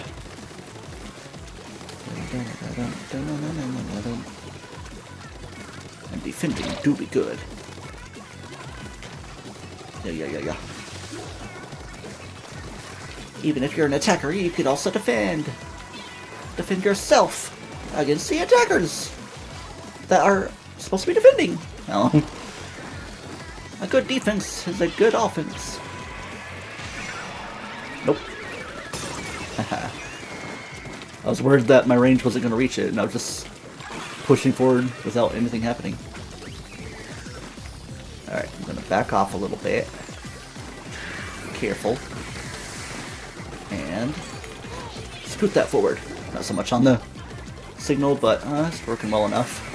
And defending do be good. Yeah. Even if you're an attacker, you could also defend. Defend yourself against the attackers that are supposed to be defending. Oh. A good defense is a good offense. Nope. I was worried that my range wasn't going to reach it, and I was just pushing forward without anything happening. Alright, I'm going to back off a little bit. Careful. And scoot that forward. Not so much on the signal, but it's working well enough.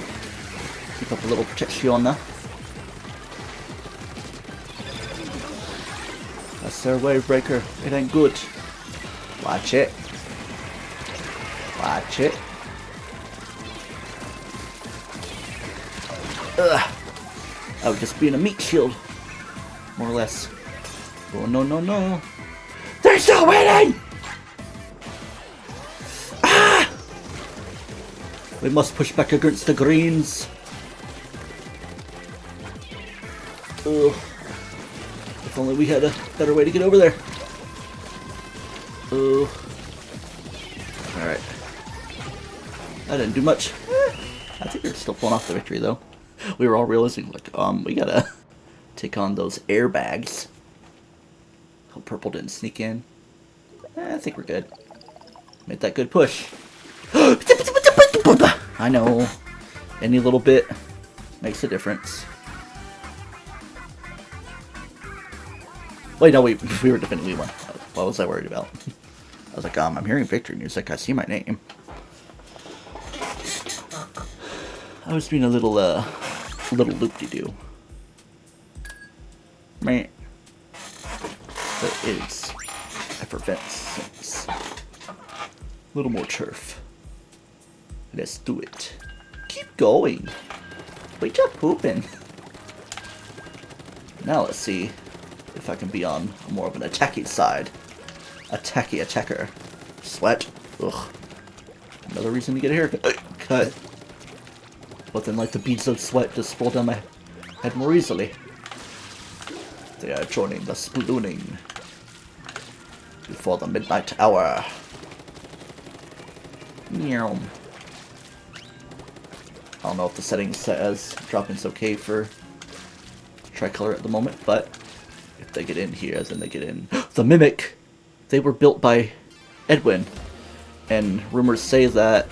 Keep up a little protection now. That's their wave breaker. It ain't good. Watch it. Watch it. Ugh. I would just be in a meat shield. More or less. Oh, no. They're still winning! Ah! We must push back against the greens. Ugh. If only we had a better way to get over there. Ugh. Alright. That didn't do much. I think we're still pulling off the victory, though. We were all realizing, like, we gotta take on those airbags. Hope purple didn't sneak in. I think we're good. Made that good push. I know. Any little bit makes a difference. Wait, no, we were defending. We won. What was I worried about? I was like, I'm hearing victory news. Like, I see my name. I was being a little loop-de-doo. Man. But it's effervescence. A little more turf. Let's do it. Keep going. Wait up, pooping. Now let's see if I can be on more of an attacky side. Attacky attacker. Sweat. Ugh. Another reason to get a haircut. Cut. But then, like, the beads of sweat just roll down my head more easily. They are joining the splooning before the midnight hour. Meow. I don't know if the settings set as dropping's okay for tricolor at the moment, but if they get in here, as in they get in. The Mimic! They were built by Edwin, and rumors say that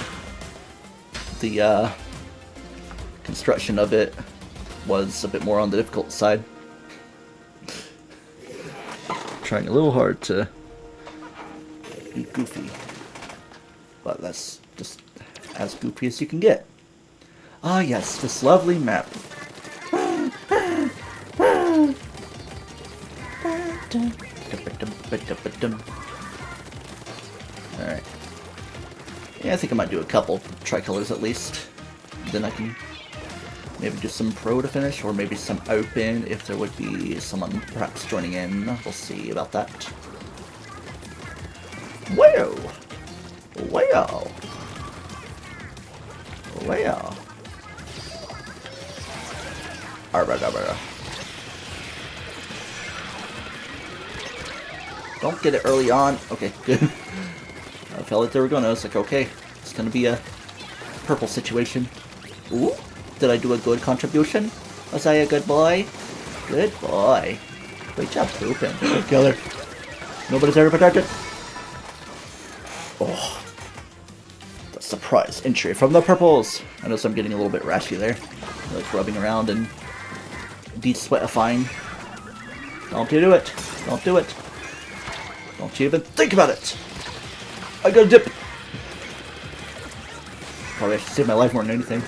the construction of it was a bit more on the difficult side. Trying a little hard to be goofy, but that's just as goofy as you can get. Ah yes, this lovely map. Alright. Yeah, I think I might do a couple tricolors at least. Then I can maybe do some pro to finish, or maybe some open if there would be someone perhaps joining in. We'll see about that. Wow! Wow! Wow! Alright. Don't get it early on. Okay, good. I felt like they were gonna. I was like, okay, it's gonna be a purple situation. Ooh, did I do a good contribution? Was I a good boy? Good boy. Great job, pooping. Killer. Nobody's ever protected. Oh, the surprise entry from the purples. I know I'm getting a little bit rashy there. like rubbing around and de-sweatifying. Don't you do it. Don't do it. Don't you even think about it. I gotta dip. Probably I should save my life more than anything.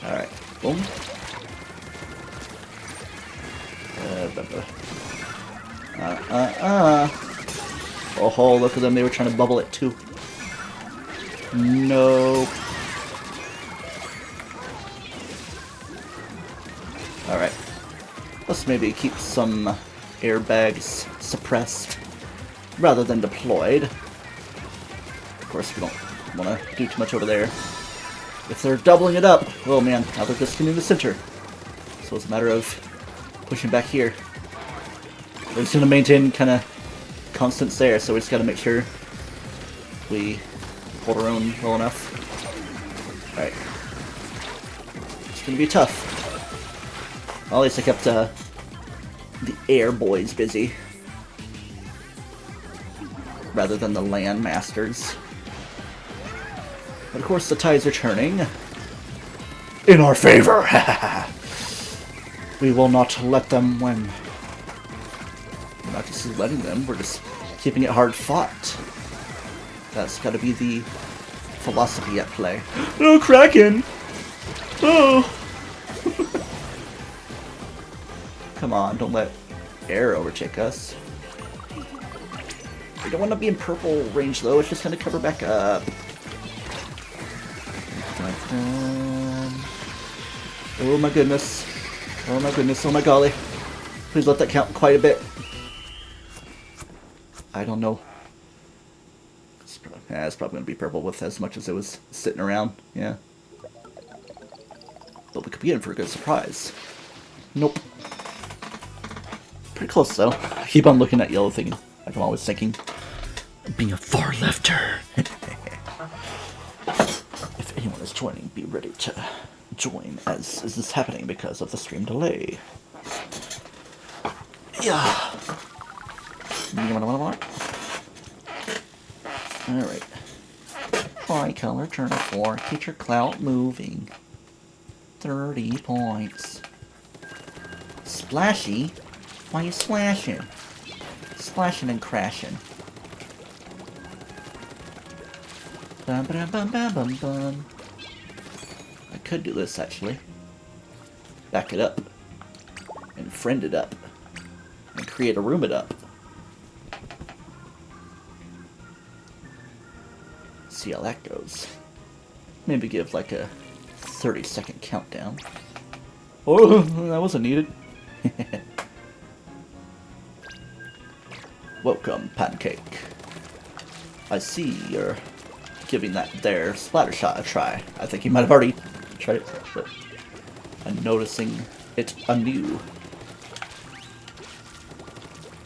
Alright, boom. Oh, look at them, they were trying to bubble it too. No. Alright. Let's maybe keep some airbags suppressed rather than deployed. Of course, we don't want to do too much over there. If they're doubling it up, oh man, now they're just in the center. So it's a matter of pushing back here. We're just going to maintain kind of constants there, so we just got to make sure we hold our own well enough. Alright. It's going to be tough. Well, at least I kept the air boys busy rather than the land masters. But of course the tides are turning in our favor. We will not let them win. We're not just letting them, we're just keeping it hard fought. That's gotta be the philosophy at play. No, Kraken! Oh! Come on, don't let air overtake us. We don't want to be in purple range though, it's just gonna cover back up. Oh my goodness. Oh my goodness, oh my golly. Please let that count quite a bit. I don't know. It's probably going to be purple with as much as it was sitting around, yeah. But we could be in for a good surprise. Nope. Pretty close though. I keep on looking at yellow thinking, like I'm always thinking, being a far lefter. If anyone is joining, be ready to join as is this happening because of the stream delay. Yeah. Alright. Tricolor, turn 4, keep your clout moving. 30 points. Splashy? Why you splashing? Splashing and crashing. Bum bum bum bum bum bum. I could do this actually. Back it up. And friend it up. And create a room it up. See how that goes. Maybe give like a 30-second countdown. Oh, that wasn't needed. Welcome, Pancake. I see you're giving that there splatter shot a try. I think you might have already tried it, but I'm noticing it anew.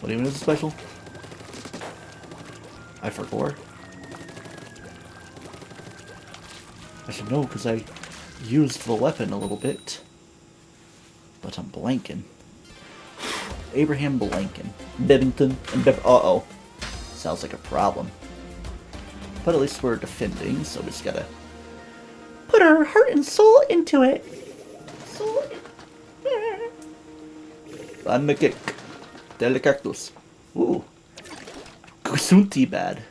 What even is it special? I forgot. I should know because I used the weapon a little bit. But I'm blanking. Abraham Blanken. Bibbington and uh-oh. Sounds like a problem. But at least we're defending, so we just gotta put our heart and soul into it. I'm the kick. Delicactus. Ooh. Kusunti bad.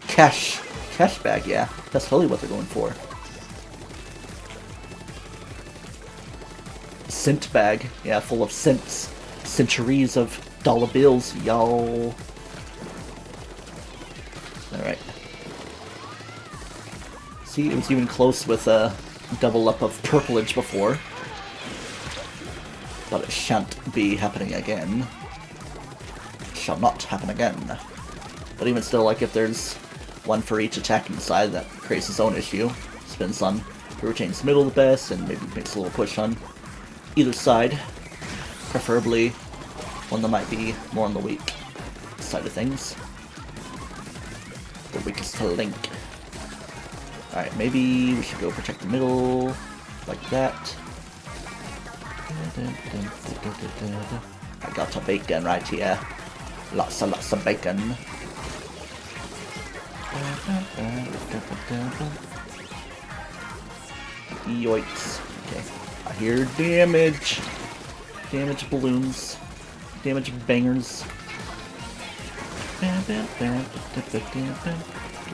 Cash bag, yeah. That's totally what they're going for. Cent bag. Yeah, full of cents. Centuries of dollar bills, y'all. Alright. See, it was even close with a double up of purplage before. But it shan't be happening again. Shall not happen again. But even still, like, if there's one for each attacking side, that creates its own issue. Spins on who retains middle the best, and maybe makes a little push on either side. Preferably one that might be more on the weak side of things. The weakest link. Alright, maybe we should go protect the middle, like that. I got to bake done right here. Lots of bacon. Yoinks. Okay. I hear damage. Damage balloons. Damage bangers. Get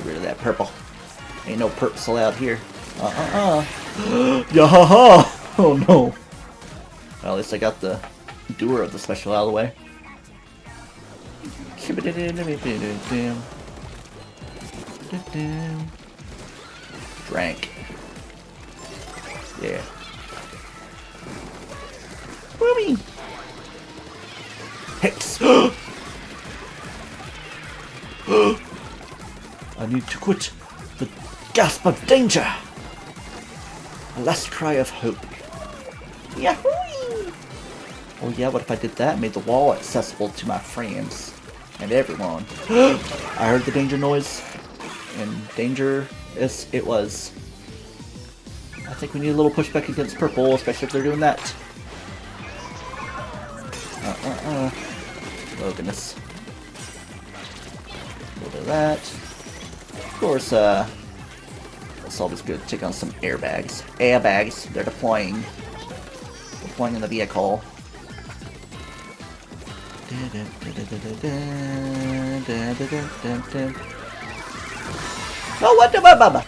rid of that purple. Ain't no purple out here. Yahaha! Oh no. Well, at least I got the doer of the special out of the way. Drank. Yeah. Boomy! Hex! I need to quit the gasp of danger! A last cry of hope. Yahoo! Oh yeah, what if I did that? Made the wall accessible to my friends and everyone. I heard the danger noise, and danger it was. I think we need a little pushback against purple, especially if they're doing that. Oh goodness. A little bit of that. Of course, it's always good to take on some airbags. Airbags, they're deploying. Deploying in the vehicle. Oh, what the baba?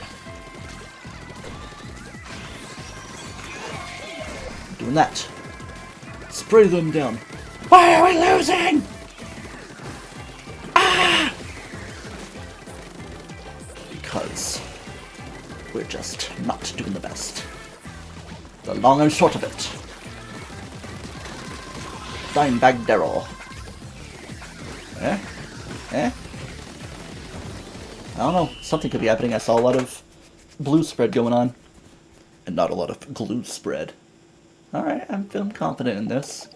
Doing that. Spray them down. Why are we losing? Ah! Because we're just not doing the best. The long and short of it. Dimebag Daryl. Eh? I don't know. Something could be happening. I saw a lot of blue spread going on. And not a lot of glue spread. Alright, I'm feeling confident in this.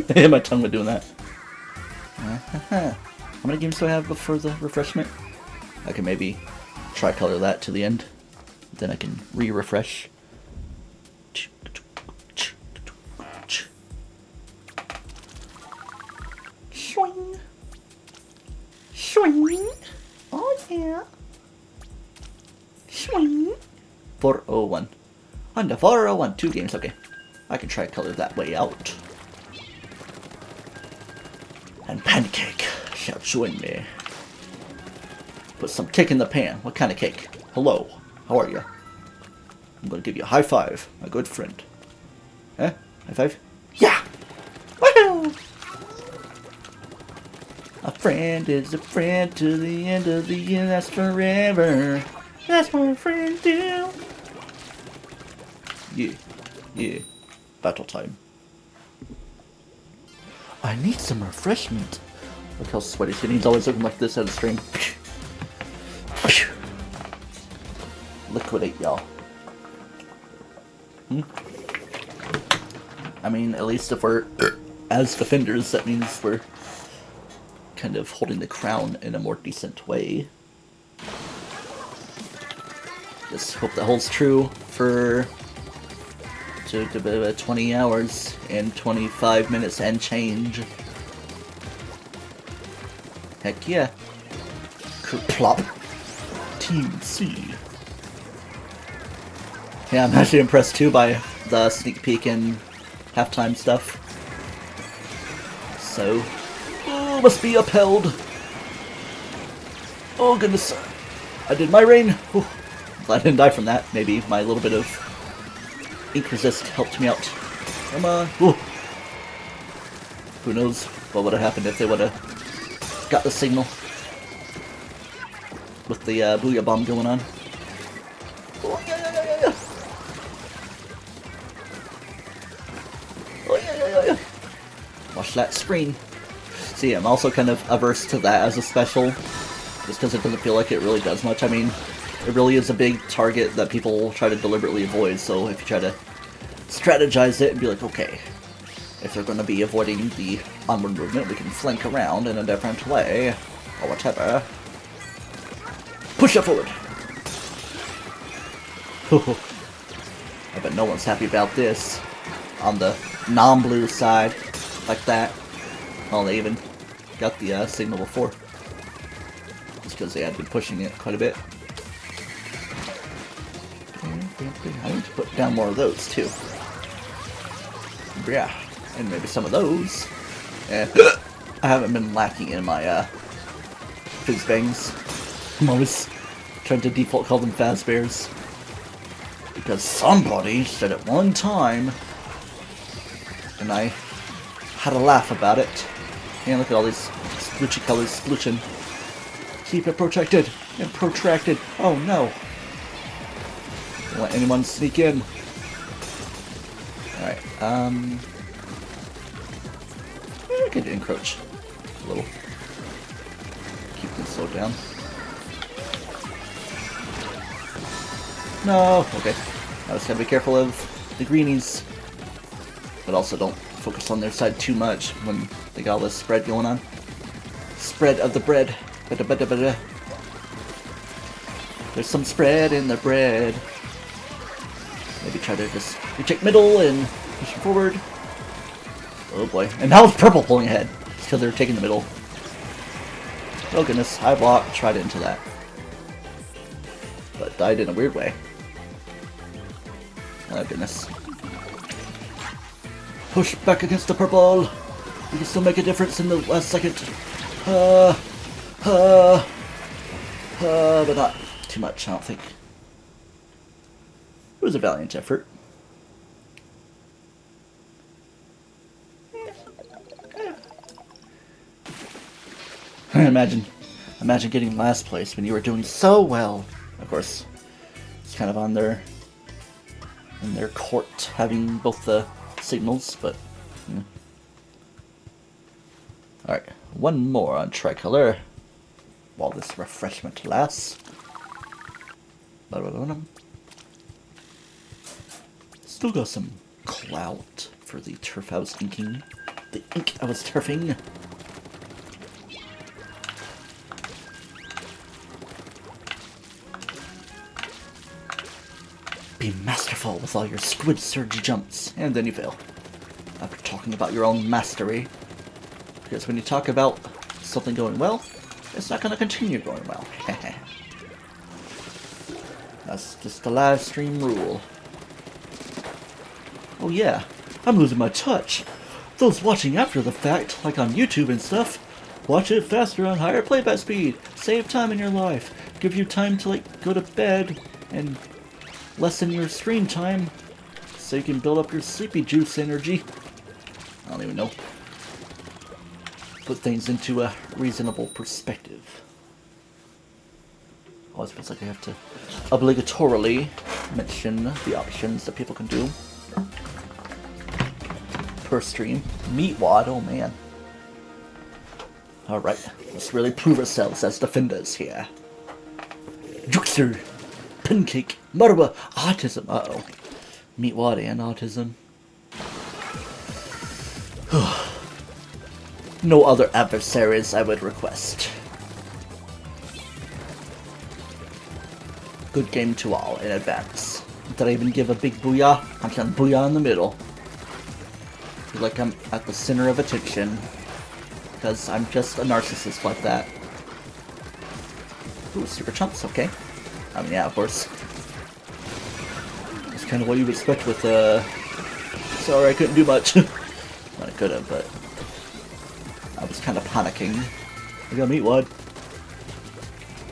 I hit my tongue with doing that. How many games do I have before the refreshment? I can maybe tricolor that to the end. Then I can re-refresh. Swing. Swing. Oh yeah. Swing. 401. On the 401. 2 games, okay. I can tricolor that way out. And Pancake shall join me. Put some cake in the pan. What kind of cake? Hello. How are you? I'm gonna give you a high five, my good friend. Eh? High five? Yeah! Woohoo! A friend is a friend to the end of the year. That's forever. That's what friends do. Yeah. Battle time. I need some refreshment. Look how sweaty he's getting. He's always looking like this at a stream. Liquidate, y'all. I mean, at least if we're as defenders, that means we're kind of holding the crown in a more decent way. Just hope that holds true for 20 hours and 25 minutes and change. Heck yeah. Kerplop. Team C. Yeah, I'm actually impressed too by the sneak peek and halftime stuff. So, must be upheld. Oh goodness, I did my rain. Ooh, glad I didn't die from that. Maybe my little bit of ink resist helped me out. Come on. Ooh. Who knows what would have happened if they would have got the signal with the booyah bomb going on. Oh, yeah. Oh, yeah. Watch that screen. See, I'm also kind of averse to that as a special, just because it doesn't feel like it really does much. I mean, it really is a big target that people try to deliberately avoid, so if you try to strategize it and be like, okay, if they're going to be avoiding the onward movement, we can flank around in a different way, or whatever. Push it forward! I bet no one's happy about this. on the non-blue side, like that. Oh, they even got the signal before. Just because they had been pushing it quite a bit. I need to put down more of those, too. Yeah, and maybe some of those. I haven't been lacking in my fizz bangs. I'm always trying to default call them Fazbears. Because somebody said it one time, and I had a laugh about it. And look at all these sploochy colors splooching. Keep it protected and protracted. Oh no. Don't let anyone sneak in. Alright, I could encroach a little. Keep them slowed down. No! Okay. I just gotta be careful of the greenies. But also don't focus on their side too much when they got all this spread going on. Spread of the bread. Bada bada bada. There's some spread in the bread. Maybe try to just retake middle and push forward. Oh boy. And now it's purple pulling ahead. Just because they're taking the middle. Oh goodness. High block. Tried into that. But died in a weird way. Oh goodness. Push back against the purple. We can still make a difference in the last second. But not too much, I don't think. It was a valiant effort. Imagine getting last place when you were doing so well. Of course, it's kind of on in their court having both the signals, but yeah. Alright, one more on tricolor while this refreshment lasts. Still got some clout for the turf I was inking. The ink I was turfing. Be masterful with all your squid surge jumps, and then you fail. After talking about your own mastery. Because when you talk about something going well, it's not going to continue going well. That's just the live stream rule. Oh yeah, I'm losing my touch. Those watching after the fact, like on YouTube and stuff, watch it faster on higher playback speed. Save time in your life. Give you time to go to bed and lessen your screen time so you can build up your sleepy juice energy. I don't even know. Put things into a reasonable perspective. Always feels like I have to obligatorily mention the options that people can do per stream. Meat wad, oh man. Alright, let's really prove ourselves as defenders here. Juxer, pancake, marwa, autism. Uh-oh. Meat wad and autism. No other adversaries I would request. Good game to all in advance. Did I even give a big booyah? I'm saying booyah in the middle. Feel like I'm at the center of attention. Because I'm just a narcissist like that. Ooh, super chunks, okay. I mean, yeah, of course. That's kind of what you would expect with, Sorry, I couldn't do much. Well, I could have, but I was kind of panicking. We got meat wad.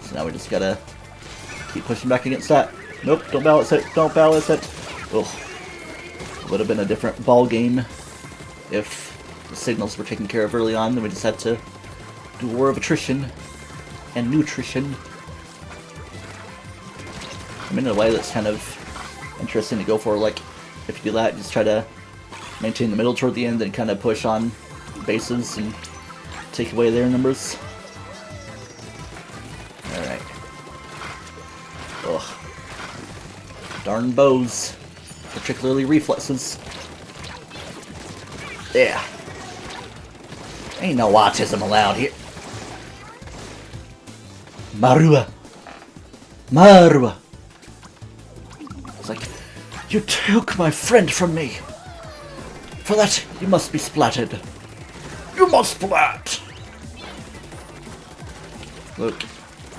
So now we just gotta keep pushing back against that. Nope, don't balance it. Don't balance it. Ugh. Would have been a different ball game if the signals were taken care of early on. Then we just had to do a war of attrition and nutrition. I mean, in a way that's kind of interesting to go for. Like, if you do that, just try to maintain the middle toward the end and kind of push on bases and take away their numbers. Alright. Ugh. Darn bows. Particularly reflexes. Yeah. Ain't no autism allowed here. Marua. Marua. It's like, you took my friend from me. For that, you must be splatted. You must splat! Look,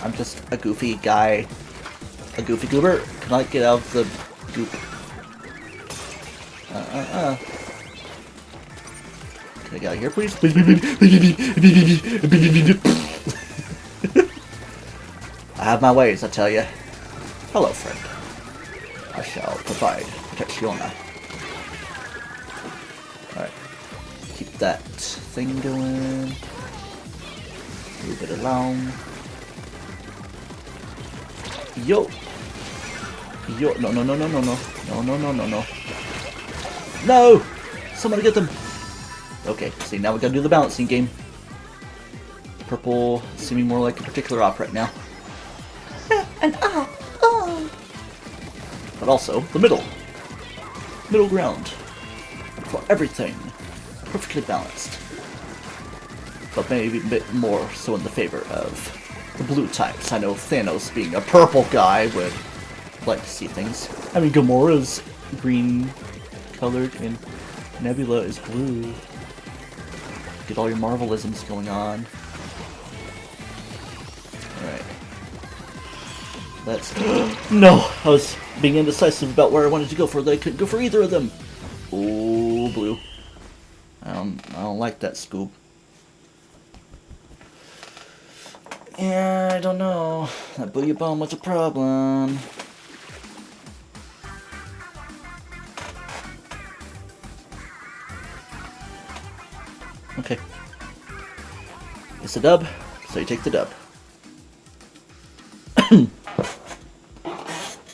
I'm just a goofy guy. A goofy goober. Can I get out of the goop? Can I get out of here, please? I have my ways, I tell you. Hello, friend. I shall provide protection. Alright. Keep that thing going. Move it along. Yo! Yo! No, no, no, no, no, no. No, no, no, no, no. No! Somebody get them! Okay, see, now we gotta do the balancing game. Purple seeming more like a particular op right now. And but also, the middle. Middle ground. For everything. Perfectly balanced. But maybe a bit more so in the favor of the blue types. I know Thanos, being a purple guy, would like to see things. I mean, Gamora's green colored and Nebula is blue. Get all your Marvelisms going on. Alright. Let's... No! I was being indecisive about where I wanted to go for, that I couldn't go for either of them! Oh, blue. I don't like that scoop. Yeah, I don't know. That booyah bomb was a problem. Okay. It's a dub, so you take the dub.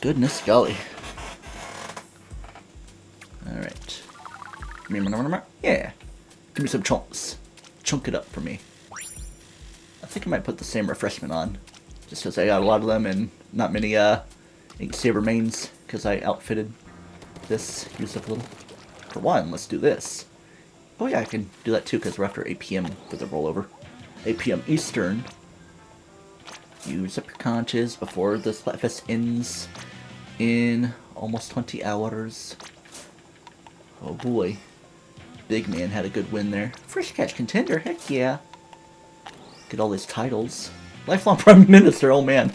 Goodness golly. Alright. Yeah. Give me some chunks. Chunk it up for me. I think I might put the same refreshment on. Just because I got a lot of them and not many Ink Saber mains. Because I outfitted this. Used up a little. For one, let's do this. Oh yeah, I can do that too because we're after 8 PM for the rollover. 8 PM Eastern. Use up your conches before the Splatfest ends in almost 20 hours. Oh boy. Big man had a good win there. First catch contender, heck yeah. Get all these titles. Lifelong Prime Minister, oh man.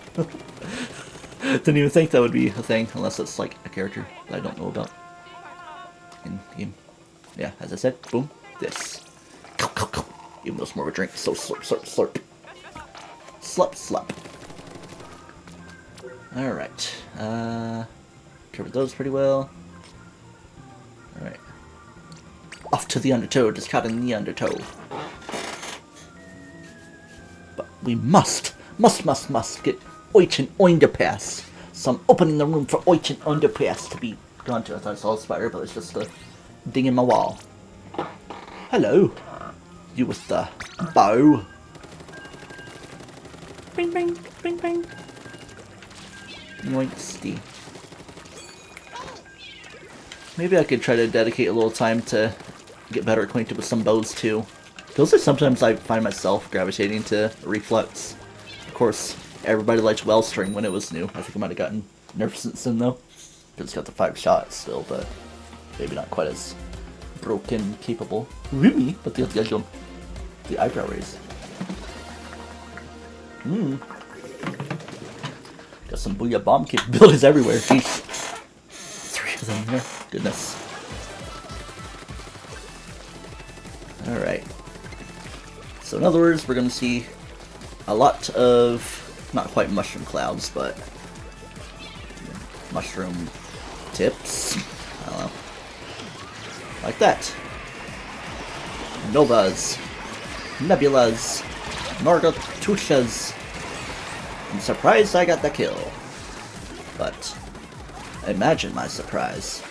Didn't even think that would be a thing unless it's like a character that I don't know about. In game. Yeah, as I said, boom, this. Even though it's more of a drink, so slurp, slurp, slurp. Slurp, slurp. Alright, covered those pretty well. Alright. Off to the undertow, just caught in the undertow. But we must get Oichen Underpass. So I'm opening the room for Oichen Underpass to be gone to. I thought I saw a spider, but it's just a ding in my wall. Hello. You with the bow. Bing, bing, bing, bing. Yoinksty. Maybe I could try to dedicate a little time to get better acquainted with some bows too. Those are sometimes I find myself gravitating to Reflex. Of course, everybody liked Wellstring when it was new. I think I might have gotten nerfed since then though. Because it's got the 5 shots still, but maybe not quite as broken capable. Really? But the eyebrow raise. Got some booyah bomb capabilities everywhere. Jeez. 3 of them here. Goodness. Alright. So in other words, we're going to see a lot of, not quite mushroom clouds, but mushroom tips. I don't know. Like that. Novas. Nebulas. Nargatushas. I'm surprised I got the kill. But imagine my surprise.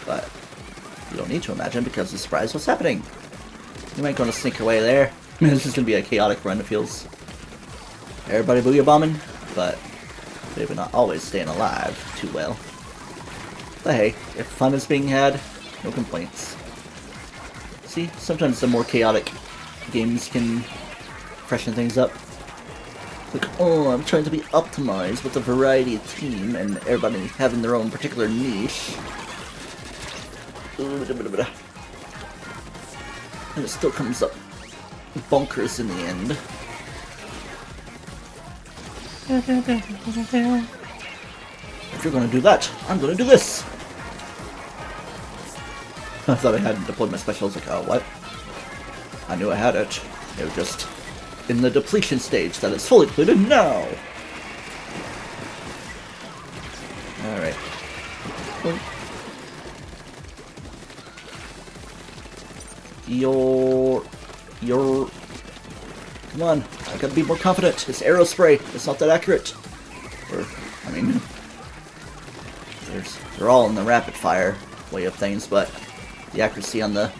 But you don't need to imagine because the surprise was happening. You ain't gonna sneak away there. I mean, this is gonna be a chaotic run, it feels. Everybody booyah bombing, but maybe not always staying alive too well. But hey, if fun is being had, no complaints. See, sometimes the more chaotic games can freshen things up. Like, oh, I'm trying to be optimized with a variety of team and everybody having their own particular niche. And it still comes up bonkers in the end. If you're gonna do that, I'm gonna do this! I thought I hadn't deployed my special. I was like, oh, what? I knew I had it. It was just in the depletion stage that it's fully depleted now! Alright. Come on, I gotta be more confident. It's arrow spray. It's not that accurate. Or, I mean, they're all in the rapid fire way of things, but the accuracy on the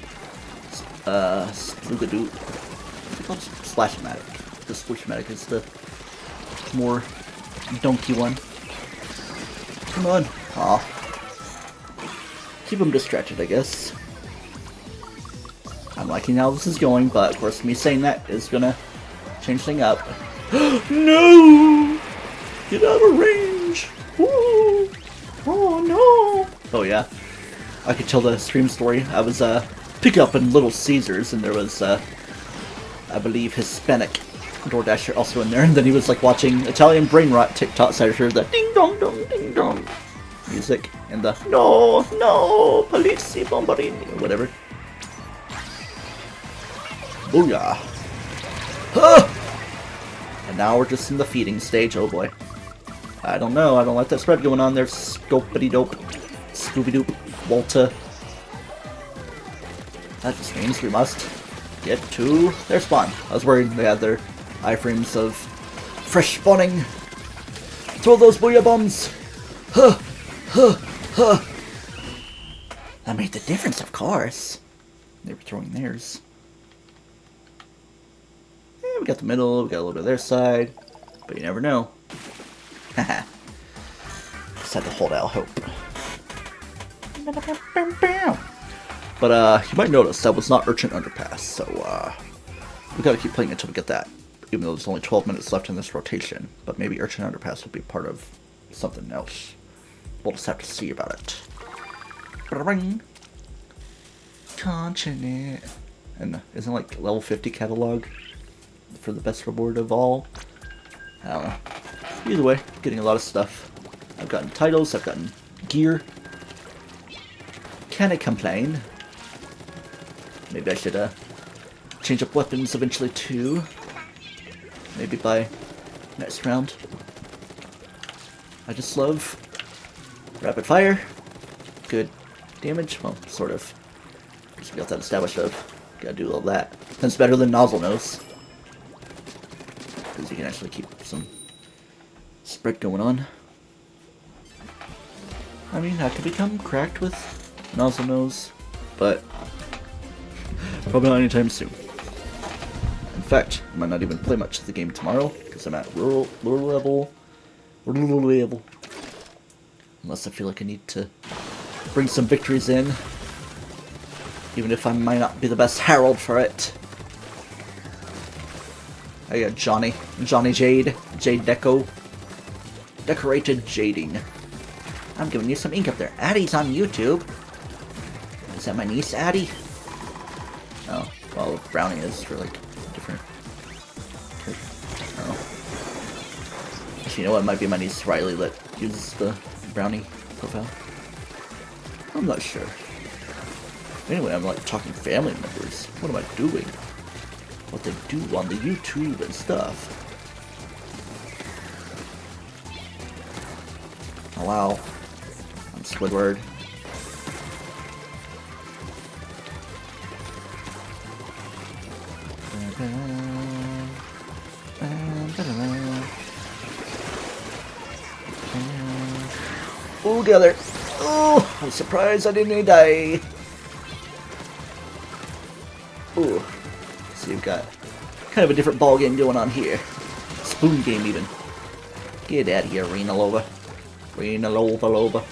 Splashmatic. The Splashmatic is the more donkey one. Come on. Aw. Keep them distracted, I guess. I'm liking how this is going, but of course me saying that is gonna change things up. No! Get out of range! Ooh. Oh no! Oh yeah. I could tell the stream story. I was picking up in Little Caesars, and there was I believe Hispanic DoorDasher also in there, and then he was like watching Italian brain rot TikTok, so I heard the ding dong dong ding dong music and the no police bomberini or whatever. Booyah! Ah! And now we're just in the feeding stage. Oh boy. I don't know. I don't like that spread going on there. Scopity dope. Scooby doop. Walta. That just means we must get to their spawn. I was worried they had their iframes of fresh spawning. Throw those booyah bombs! Huh! Huh! Huh! That made the difference, of course. They were throwing theirs. Yeah, we got the middle, we got a little bit of their side, but you never know. Haha. Just had to hold out hope. But you might notice that was not Urchin Underpass, so we gotta keep playing until we get that. Even though there's only 12 minutes left in this rotation, but maybe Urchin Underpass will be part of something else. We'll just have to see about it. Continent. And isn't it like level 50 catalog for the best reward of all? I don't know. Either way, getting a lot of stuff. I've gotten titles, I've gotten gear. Can I complain? Maybe I should change up weapons eventually too. Maybe by next round. I just love rapid fire. Good damage. Well, sort of. Just got that established of. Gotta do all that. That's better than Nozzle Nose. Because you can actually keep some spread going on. I mean, I could become cracked with Nozzle Nose, but probably not anytime soon. In fact, I might not even play much of the game tomorrow, because I'm at rural level. Unless I feel like I need to bring some victories in, even if I might not be the best herald for it. I got Johnny Jade Deco, decorated jading. I'm giving you some ink up there. Addie's on YouTube. Is that my niece, Addie? Oh, well, Brownie is for, like, different... I don't know. Actually, you know what? It might be my niece, Riley, that uses the Brownie profile. I'm not sure. Anyway, I'm, like, talking family members. What am I doing? What they do on the YouTube and stuff. Oh, wow. I'm Squidward. Oh, together. Oh, I'm surprised I didn't die. Ooh. So you've got kind of a different ball game going on here. Spoon game even. Get out of here, Renalova. Renalova.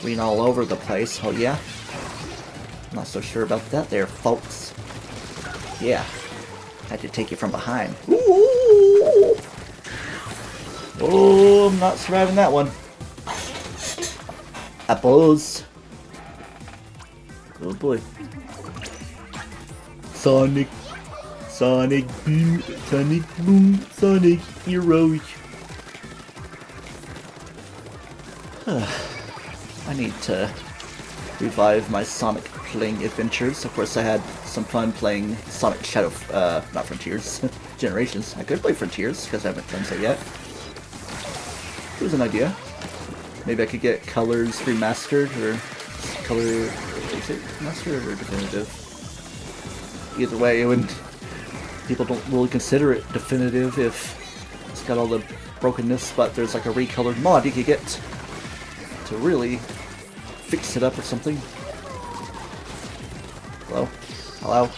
Rena all over the place, oh yeah? I'm not so sure about that there, folks. Yeah. Had to take you from behind. Ooh. Oh, I'm not surviving that one. Apples. Oh boy. Sonic. Sonic Boom. Sonic Boom. Sonic Heroic. I need to revive my Sonic playing adventures. Of course, I had some fun playing Sonic Shadow, not Frontiers, Generations. I could play Frontiers, because I haven't done so yet. It was an idea. Maybe I could get Colors Remastered, or Color... is it Remastered or Definitive? Either way, it would... people don't really consider it definitive if it's got all the brokenness, but there's like a recolored mod you could get to really fix it up or something. Hello? Hello?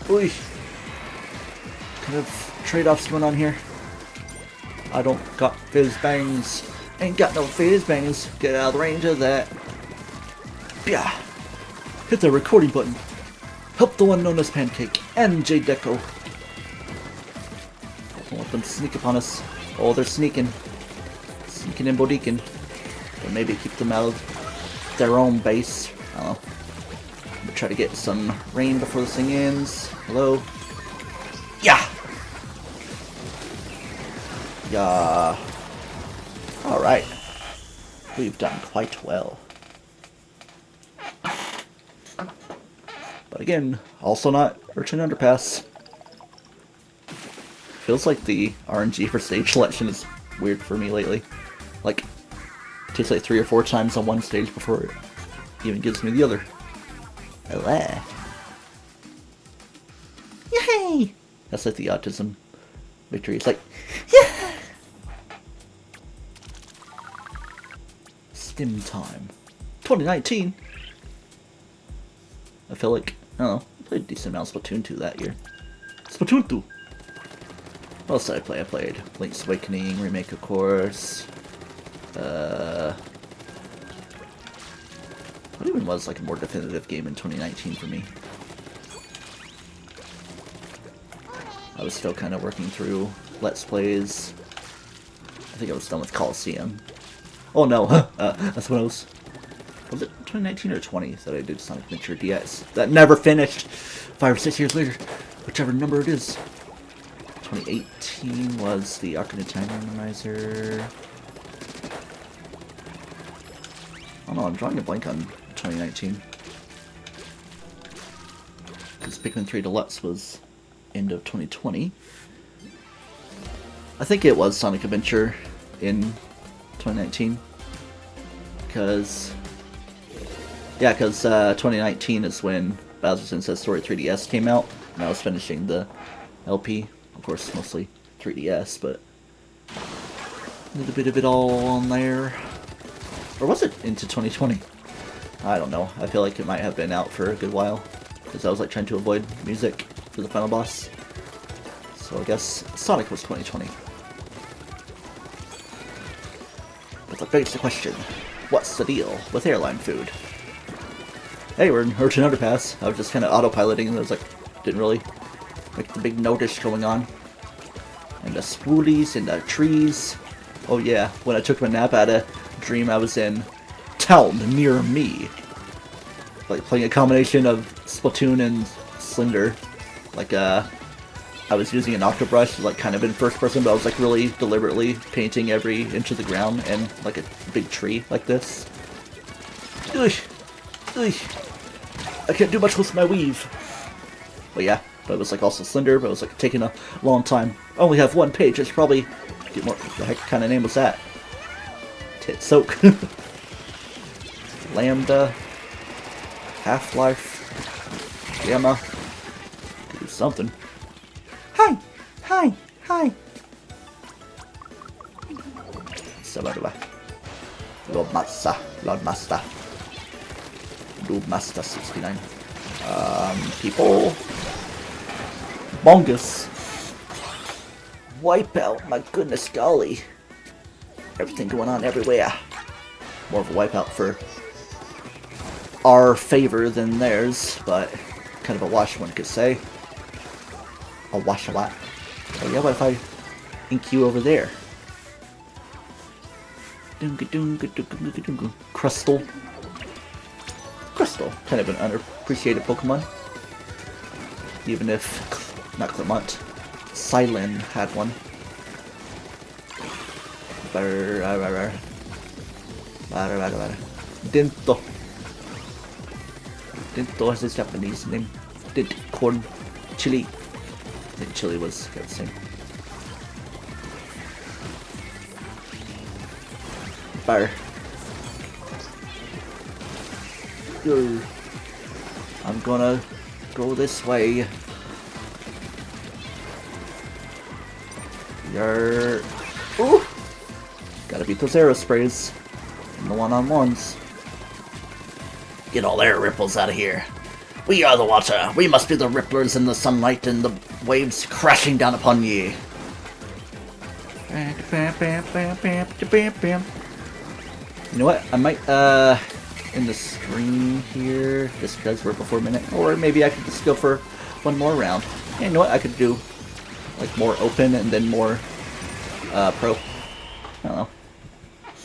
Oy! What kind of trade-offs going on here? I don't got fizz bangs. Ain't got no fizz bangs. Get out of the range of that. Yeah. Hit the recording button. Help the one known as Pancake and J Deco. Don't let them sneak upon us. Oh, they're sneaking. Sneaking and bodeaking. But maybe keep them out of their own base. I don't know. I'm gonna try to get some rain before this thing ends. Hello? Yeah! Yeah. Alright. We've done quite well. But again, also not Urchin Underpass. Feels like the RNG for stage selection is weird for me lately. Like, it takes like 3 or 4 times on one stage before it even gives me the other. Hello. Yay! That's like the autism victory. It's like, yeah! Stim time. 2019? I feel like, I don't know, I played a decent amount of Splatoon 2 that year. Splatoon 2! What else did I play? I played Link's Awakening, Remake of course. What even was like a more definitive game in 2019 for me? I was still kind of working through Let's Plays. I think I was done with Coliseum. Oh no, that's when I was it 2019 or 20 that I did Sonic Adventure DS? That never finished! 5 or 6 years later, whichever number it is. 2018 was the Ocarina of Time Randomizer. Oh no, I'm drawing a blank on 2019. Because Pikmin 3 Deluxe was end of 2020. I think it was Sonic Adventure in 2019. Because... yeah, because 2019 is when Bowser's Inside Story 3DS came out, and I was finishing the LP. Of course, mostly 3DS, but a little bit of it all on there. Or was it into 2020? I don't know. I feel like it might have been out for a good while, because I was like trying to avoid music for the final boss. So I guess Sonic was 2020. But that begs the question, what's the deal with airline food? Hey, we're in Urchin Underpass. I was just kind of autopiloting, and I was like, didn't really make the big notice going on. And the spoolies and the trees. Oh yeah, when I took my nap, I had a dream I was in town near me. Like playing a combination of Splatoon and Slender. Like I was using an octobrush, like kind of in first person, but I was like really deliberately painting every inch of the ground and like a big tree like this. I can't do much with my weave. But yeah, but it was like also Slender, but it was like taking a long time. I only have one page, I should probably get more. What the heck kind of name was that? Tit Soak. Lambda. Half-Life. Gamma. Do something. Hi! Hi! Hi! Sabarua. Lord Master. Lord Master. Lord Master 69. People. Bongus. Wipeout, my goodness golly. Everything going on everywhere. More of a wipeout for our favor than theirs, but kind of a wash, one could say. A wash a lot. Oh yeah, what if I ink you over there? Crystal. still kind of an underappreciated Pokemon. Even if, not Clermont, Silent had one. Dento. Dento has his Japanese name. Dent corn chili. I think chili was the same. Bar. I'm gonna go this way. Ooh! Gotta beat those arrow sprays. And the one-on-ones. Get all air ripples out of here. We are the water. We must be the ripplers in the sunlight and the waves crashing down upon ye. You know what? I might, in the stream here, just because we're before minute, or maybe I could just go for one more round. Yeah, you know what? I could do, like, more open and then more, pro. I don't know.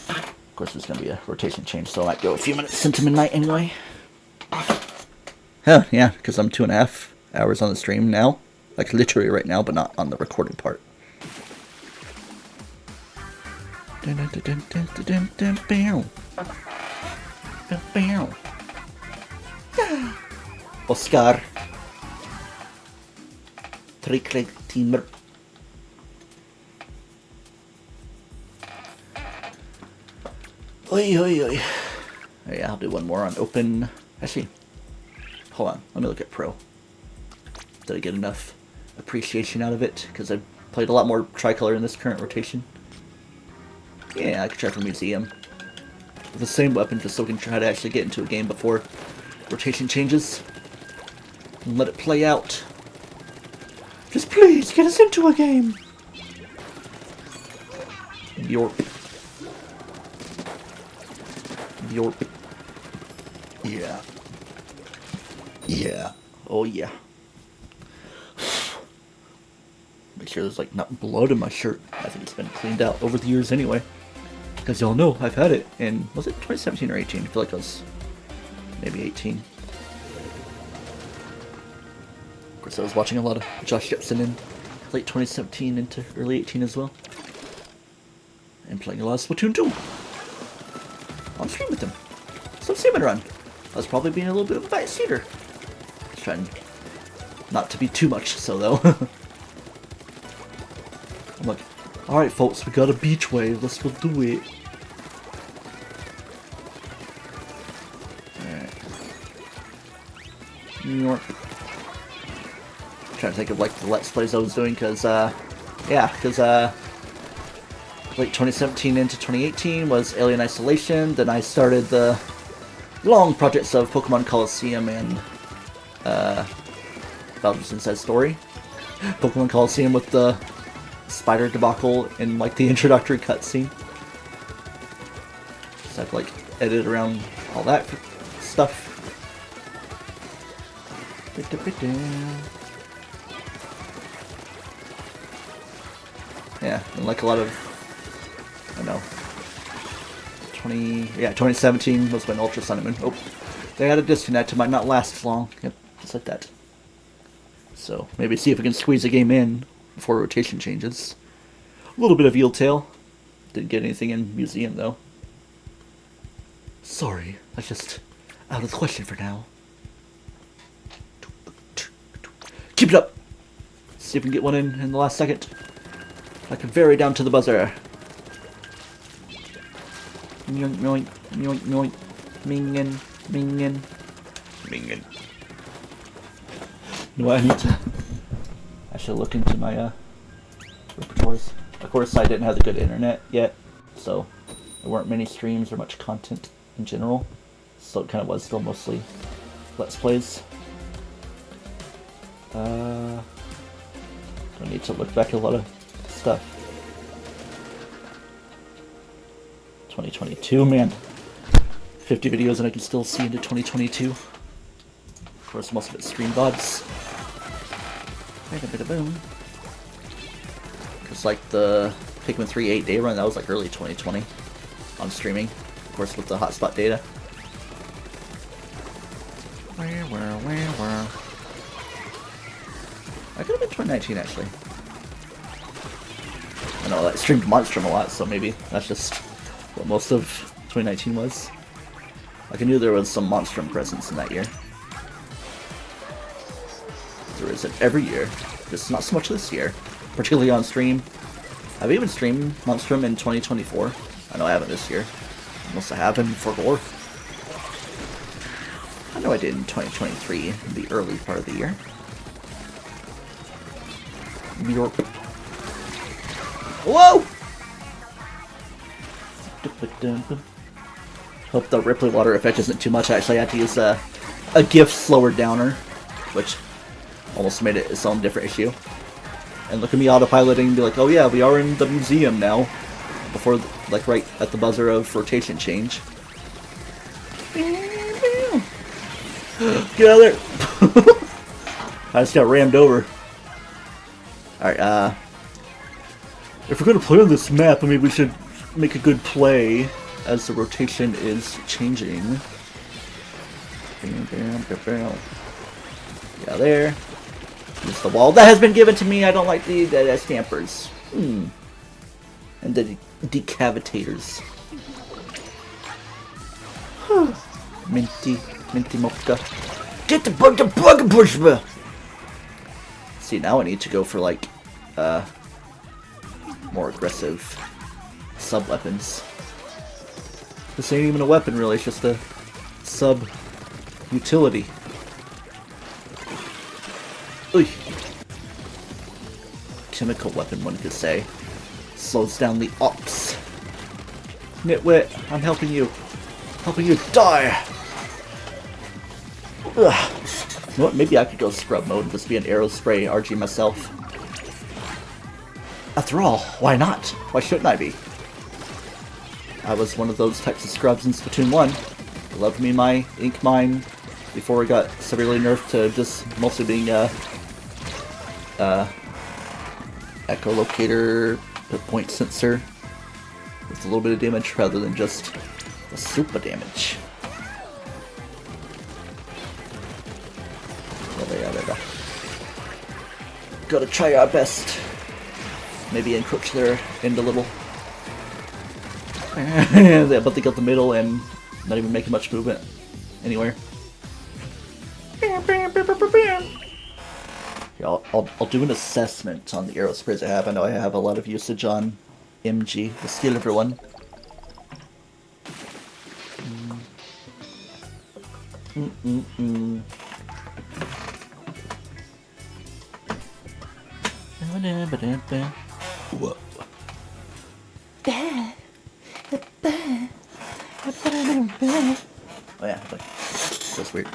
Of course, there's gonna be a rotation change, so I might go a few minutes into midnight anyway. Hell, yeah, because I'm 2.5 hours on the stream now. Like, literally right now, but not on the recorded part. Oscar. TryclydeTamer. Oi, oi, oi. Yeah, I'll do one more on open. Actually, hold on. Let me look at pro. Did I get enough appreciation out of it? Because I've played a lot more tricolor in this current rotation. Yeah, I could try for museum. With the same weapon, just so we can try to actually get into a game before rotation changes. And let it play out. Just please, get us into a game! Yorp. Yorp. Yeah. Yeah. Oh yeah. Make sure there's like not blood in my shirt. I think it's been cleaned out over the years anyway. Because y'all know I've had it in, was it 2017 or 18? I feel like it was maybe 18. Of course I was watching a lot of Josh Jepson in late 2017 into early 18 as well. And playing a lot of Splatoon 2. On stream with him. So Salmon Run. I was probably being a little bit of a bias cheater. Trying not to be too much so though. I'm like, alright folks, we got a beach wave, let's go do it. Alright. New York. Trying to think of like the Let's Plays I was doing, because late 2017 into 2018 was Alien Isolation, then I started the long projects of Pokemon Coliseum and Bowser's Inside Story. Pokemon Coliseum with the spider debacle in like the introductory cutscene. So I've like edited around all that stuff. Yeah, and like a lot of, I don't know, 2017 was when Ultra Sun and Moon. Oh, they had a disconnect. It might not last long. Yep, just like that. So maybe see if we can squeeze a game in before rotation changes. A little bit of Eel Tail. Didn't get anything in Museum though. Sorry, that's just out of the question for now. Keep it up! See if we can get one in the last second. Like very down to the buzzer. Yoink, yoink, yoink, yoink. Mingen, mingen, mingen. You know what, I should look into my repertoires. Of course, I didn't have the good internet yet, so there weren't many streams or much content in general. So it kind of was still mostly Let's Plays. I need to look back at a lot of stuff. 2022, man. 50 videos and I can still see into 2022. Of course, most of it's stream VODs. Boom. Just like the Pikmin 3 8-day run, that was like early 2020 on streaming. Of course, with the hotspot data. I could have been 2019 actually. I know I streamed Monstrum a lot, so maybe that's just what most of 2019 was. Like I knew there was some Monstrum presence in that year. There is it every year, just not so much this year, particularly on stream. I've even streamed Monstrum in 2024. I know I haven't this year, unless I have in forgot. I know I did in 2023, in the early part of the year. York. Whoa! Hope the Ripley water effect isn't too much. Actually, I had to use a GIF slower downer, which almost made it its own different issue. And look at me autopiloting and be like, oh yeah, we are in the museum now. Before, like, right at the buzzer of rotation change. Get out of there! I just got rammed over. Alright, if we're gonna play on this map, I mean, we should make a good play as the rotation is changing. Yeah, there. Use the wall that has been given to me. I don't like the stampers. And the decavitators. Minty mocha. Get the bug push me. See, now I need to go for like more aggressive sub weapons. This ain't even a weapon really, it's just a sub utility. Oy. Chemical weapon, one could say. Slows down the ops. Nitwit, I'm helping you. Helping you die! Ugh. You know what, maybe I could go scrub mode and just be an arrow spray RG myself. After all, why not? Why shouldn't I be? I was one of those types of scrubs in Splatoon 1. I loved me my ink mine before it got severely nerfed to just mostly being echolocator point sensor with a little bit of damage rather than just the super damage. Yeah. Gotta try our best. Maybe encroach their end a little. But they got the middle and not even making much movement anywhere. Yeah, I'll do an assessment on the arrow sprays I have. I know I have a lot of usage on MG, the silver one. Whoa. Oh yeah, like, that's weird.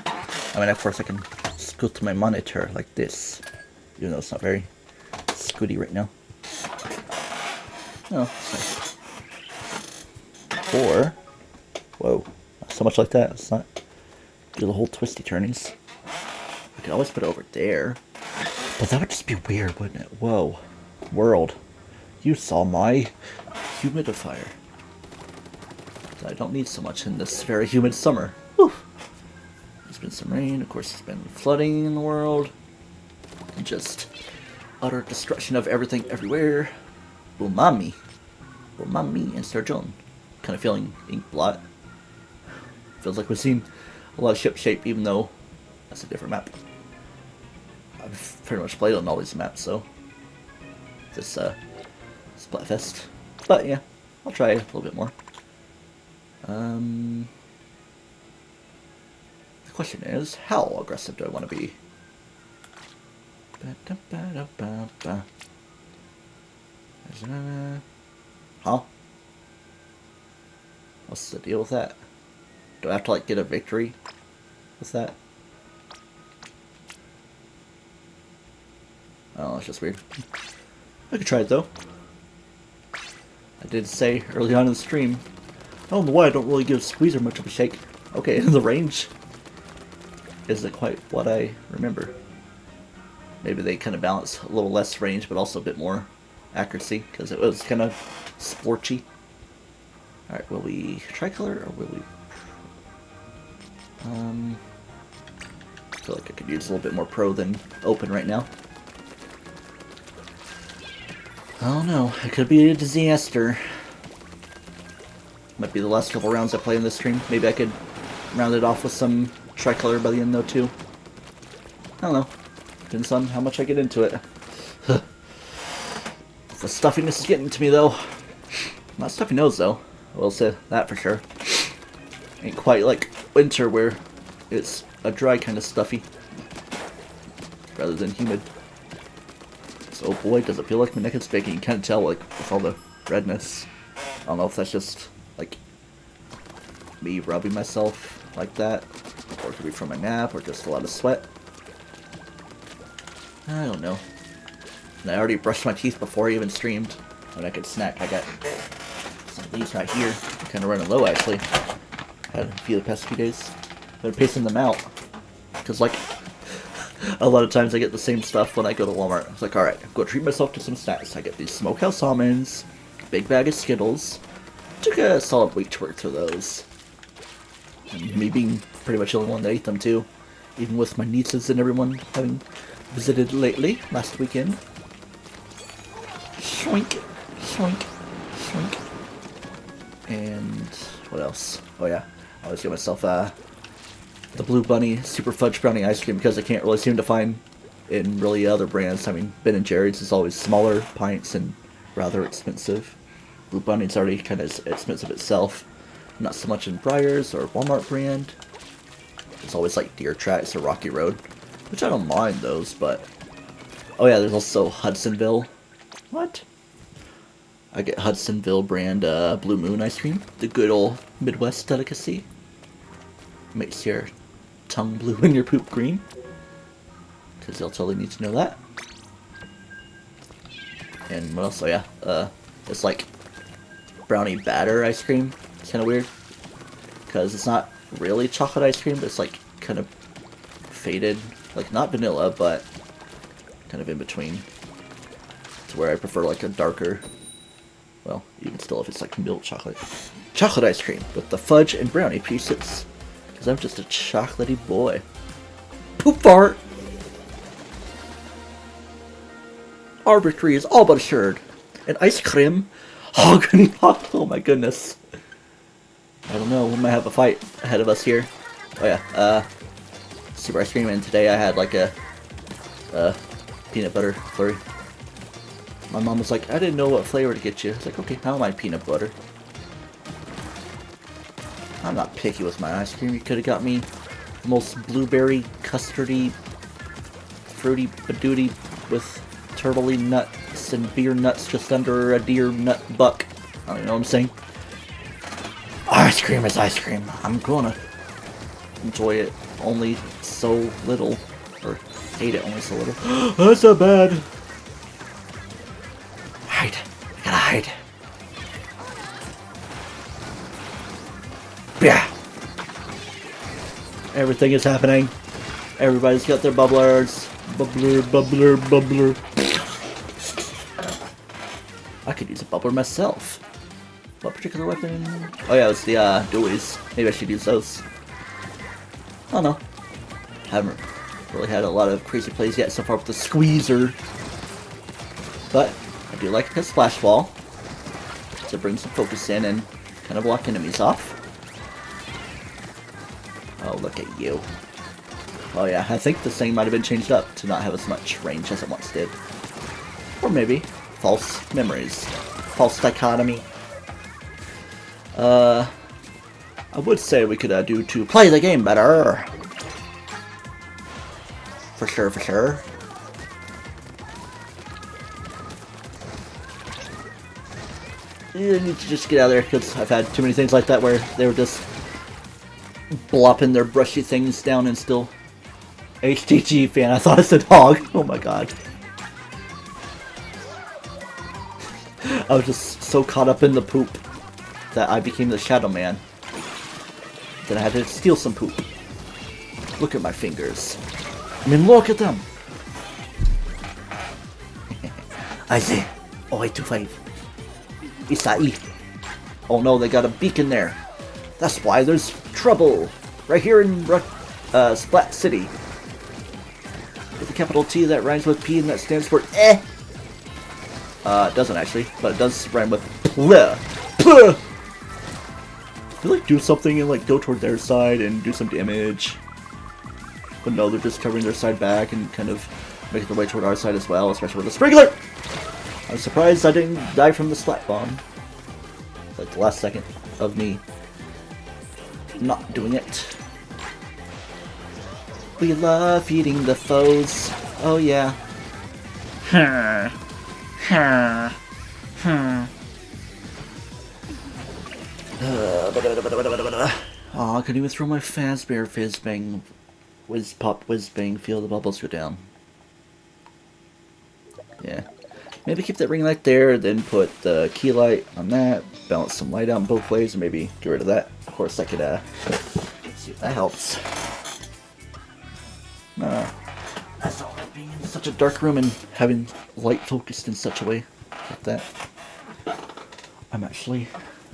I mean, of course I can scoot my monitor like this, even though it's not very scooty right now. Oh, that's nice. Or, whoa, not so much like that. It's not do the whole twisty turnies. I could always put it over there, but that would just be weird, wouldn't it? Whoa, world, you saw my humidifier. I don't need so much in this very humid summer. Whew. There's been some rain, of course there's been flooding in the world. And just utter destruction of everything everywhere. Umami. Umami and Sturgeon. Kind of feeling ink blot. Feels like we've seen a lot of ship shape even though that's a different map. I've pretty much played on all these maps, so this Splatfest. But yeah, I'll try a little bit more. The question is, how aggressive do I want to be? Huh? What's the deal with that? Do I have to like get a victory with that? Oh, it's just weird. I could try it though. I did say early on in the stream, I don't know why I don't really give Squeezer much of a shake. Okay, the range isn't quite what I remember. Maybe they kind of balance a little less range, but also a bit more accuracy, because it was kind of sporty. Alright, will we tricolor, or will we... feel like I could use a little bit more pro than open right now. I don't know. It could be a disaster. Might be the last couple rounds I play in this stream. Maybe I could round it off with some tricolor by the end though too. I don't know. Depends on how much I get into it. The stuffiness is getting to me though. Not stuffy nose though. I will say that for sure. Ain't quite like winter where it's a dry kind of stuffy rather than humid. So oh boy, does it feel like my neck is baking. You can't tell like with all the redness. I don't know if that's just like me rubbing myself like that, or it could be from my nap, or just a lot of sweat. I don't know. And I already brushed my teeth before I even streamed. When I could snack, I got some of these right here. I'm kind of running low actually. Had a few the past few days. Been pacing them out because like a lot of times I get the same stuff when I go to Walmart. It's like, alright, go treat myself to some snacks. I get these smokehouse almonds, big bag of Skittles. Took a solid week to work through those. And me being pretty much the only one that ate them too. Even with my nieces and everyone having visited lately, last weekend. Shoink, shoink, shoink. And what else? Oh yeah, I always get myself the Blue Bunny Super Fudge Brownie ice cream because I can't really seem to find in really other brands. I mean, Ben & Jerry's is always smaller pints and rather expensive. Blue Bunny's already kind of expensive itself. Not so much in Breyers or Walmart brand. It's always like Deer Tracks or Rocky Road, which I don't mind those, but... Oh yeah, there's also Hudsonville. What? I get Hudsonville brand Blue Moon ice cream. The good old Midwest delicacy. Makes your tongue blue and your poop green. Because they'll totally need to know that. And what else? Oh yeah, it's like brownie batter ice cream. It's kind of weird. Because it's not really chocolate ice cream, but it's like kind of faded. Like not vanilla, but kind of in between. To where I prefer like a darker, well, even still if it's like milk chocolate. Chocolate ice cream with the fudge and brownie pieces. Because I'm just a chocolatey boy. Poop fart! Our victory is all but assured. And ice cream? Oh my goodness. I don't know, we might have a fight ahead of us here. Oh yeah, super ice cream, and today I had like a peanut butter flurry. My mom was like, I didn't know what flavor to get you. I was like, okay, I don't mind peanut butter. I'm not picky with my ice cream. You could have got me the most blueberry, custardy, fruity badooty with turtley nuts and beer nuts just under a deer nut buck. I don't even know what I'm saying. Ice cream is ice cream. I'm gonna enjoy it only so little. Or hate it only so little. That's not bad. Hide. I gotta hide. Yeah. Everything is happening. Everybody's got their bubblers. Bubbler, bubbler, bubbler. I could use a bubbler myself. What particular weapon? Oh yeah, it's the dualies. Maybe I should use those. I don't know. Haven't really had a lot of crazy plays yet so far with the squeezer. But I do like the splash ball to bring some focus in and kind of block enemies off. Oh, look at you. Oh yeah, I think this thing might have been changed up to not have as much range as it once did. Or maybe false memories. False dichotomy. I would say we could do to play the game better. For sure, for sure. You need to just get out of there because I've had too many things like that where they were just blopping their brushy things down and still HTG fan. I thought I said hog. Oh my god. I was just so caught up in the poop that I became the Shadow Man. Then I had to steal some poop. Look at my fingers. I mean, look at them. I say, 0825. Isai. Oh no, they got a beacon there. That's why there's trouble right here in Splat City. capital T that rhymes with P and that stands for eh. It doesn't actually, but it does rhyme with pleh. Pleh. They like do something and like go toward their side and do some damage. But no, they're just covering their side back and kind of making their way toward our side as well, especially with the sprinkler! I'm surprised I didn't die from the splat bomb. Like the last second of me not doing it. We love feeding the foes. Oh yeah. Aw, I couldn't even throw my Fazbear Fizzbang. Whiz pop, whiz bang, feel the bubbles go down. Yeah. Maybe keep that ring light there, then put the key light on that, balance some light out in both ways, and maybe get rid of that. Of course, I could, see if that helps. That's all about being in such a dark room and having light focused in such a way like that. I'm actually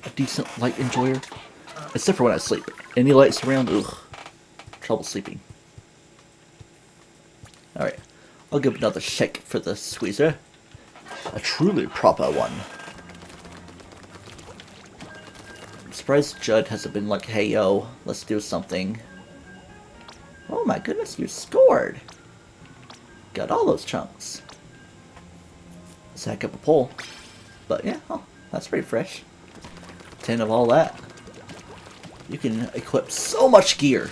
a decent light enjoyer. Except for when I sleep. Any lights around, ugh. Trouble sleeping. Alright, I'll give another shake for the squeezer. A truly proper one. I'm surprised Judd hasn't been like, hey yo, let's do something. Oh my goodness, you scored! Got all those chunks. Let's hack up a pole. But yeah, oh, that's pretty fresh. 10 of all that. You can equip so much gear.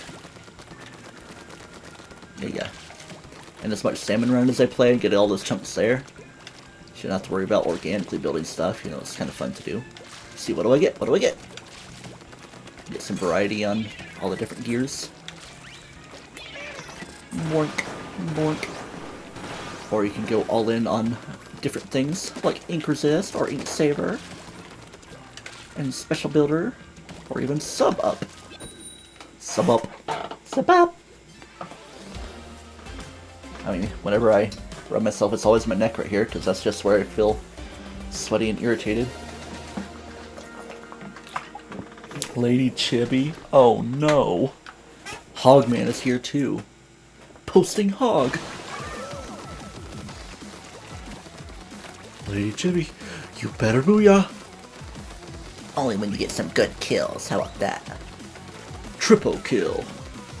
Yeah. And as much salmon run as I play and get all those chunks there, shouldn't have to worry about organically building stuff. You know, it's kind of fun to do. See, what do I get? What do I get? Get some variety on all the different gears. Boink, boink. Or you can go all in on different things, like Ink Resist, or Ink Saver, and Special Builder, or even Sub Up. Sub Up. Sub Up! I mean, whenever I rub myself, it's always my neck right here, because that's just where I feel sweaty and irritated. Lady Chibi? Oh no. Hogman is here too. Posting hog. Lady Chibi, you better booyah. Only when you get some good kills, how about that? Triple kill.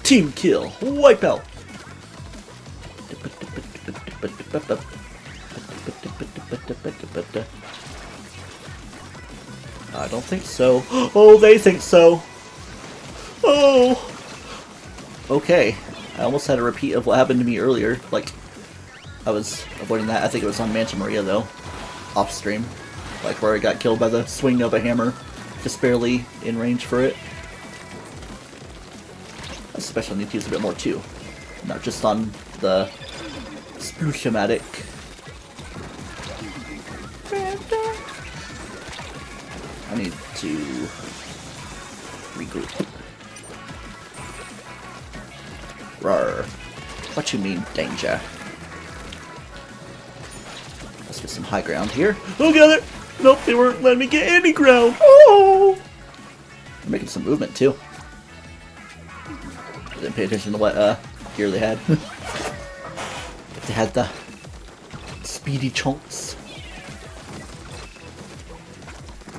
Team kill. Wipeout. I don't think so. Oh, they think so. Oh. Okay. I almost had a repeat of what happened to me earlier. Like, I was avoiding that. I think it was on Manta Maria, though. Off stream. Like, where I got killed by the swing of a hammer. Just barely in range for it. I especially need to use a bit more, too. Not just on the Splatoon-matic. I need to regroup. Rawr. What you mean, danger? Let's get some high ground here. Oh, got it! Nope, they weren't letting me get any ground. Oh! They're making some movement, too. I didn't pay attention to what gear they had. They had the speedy chunks.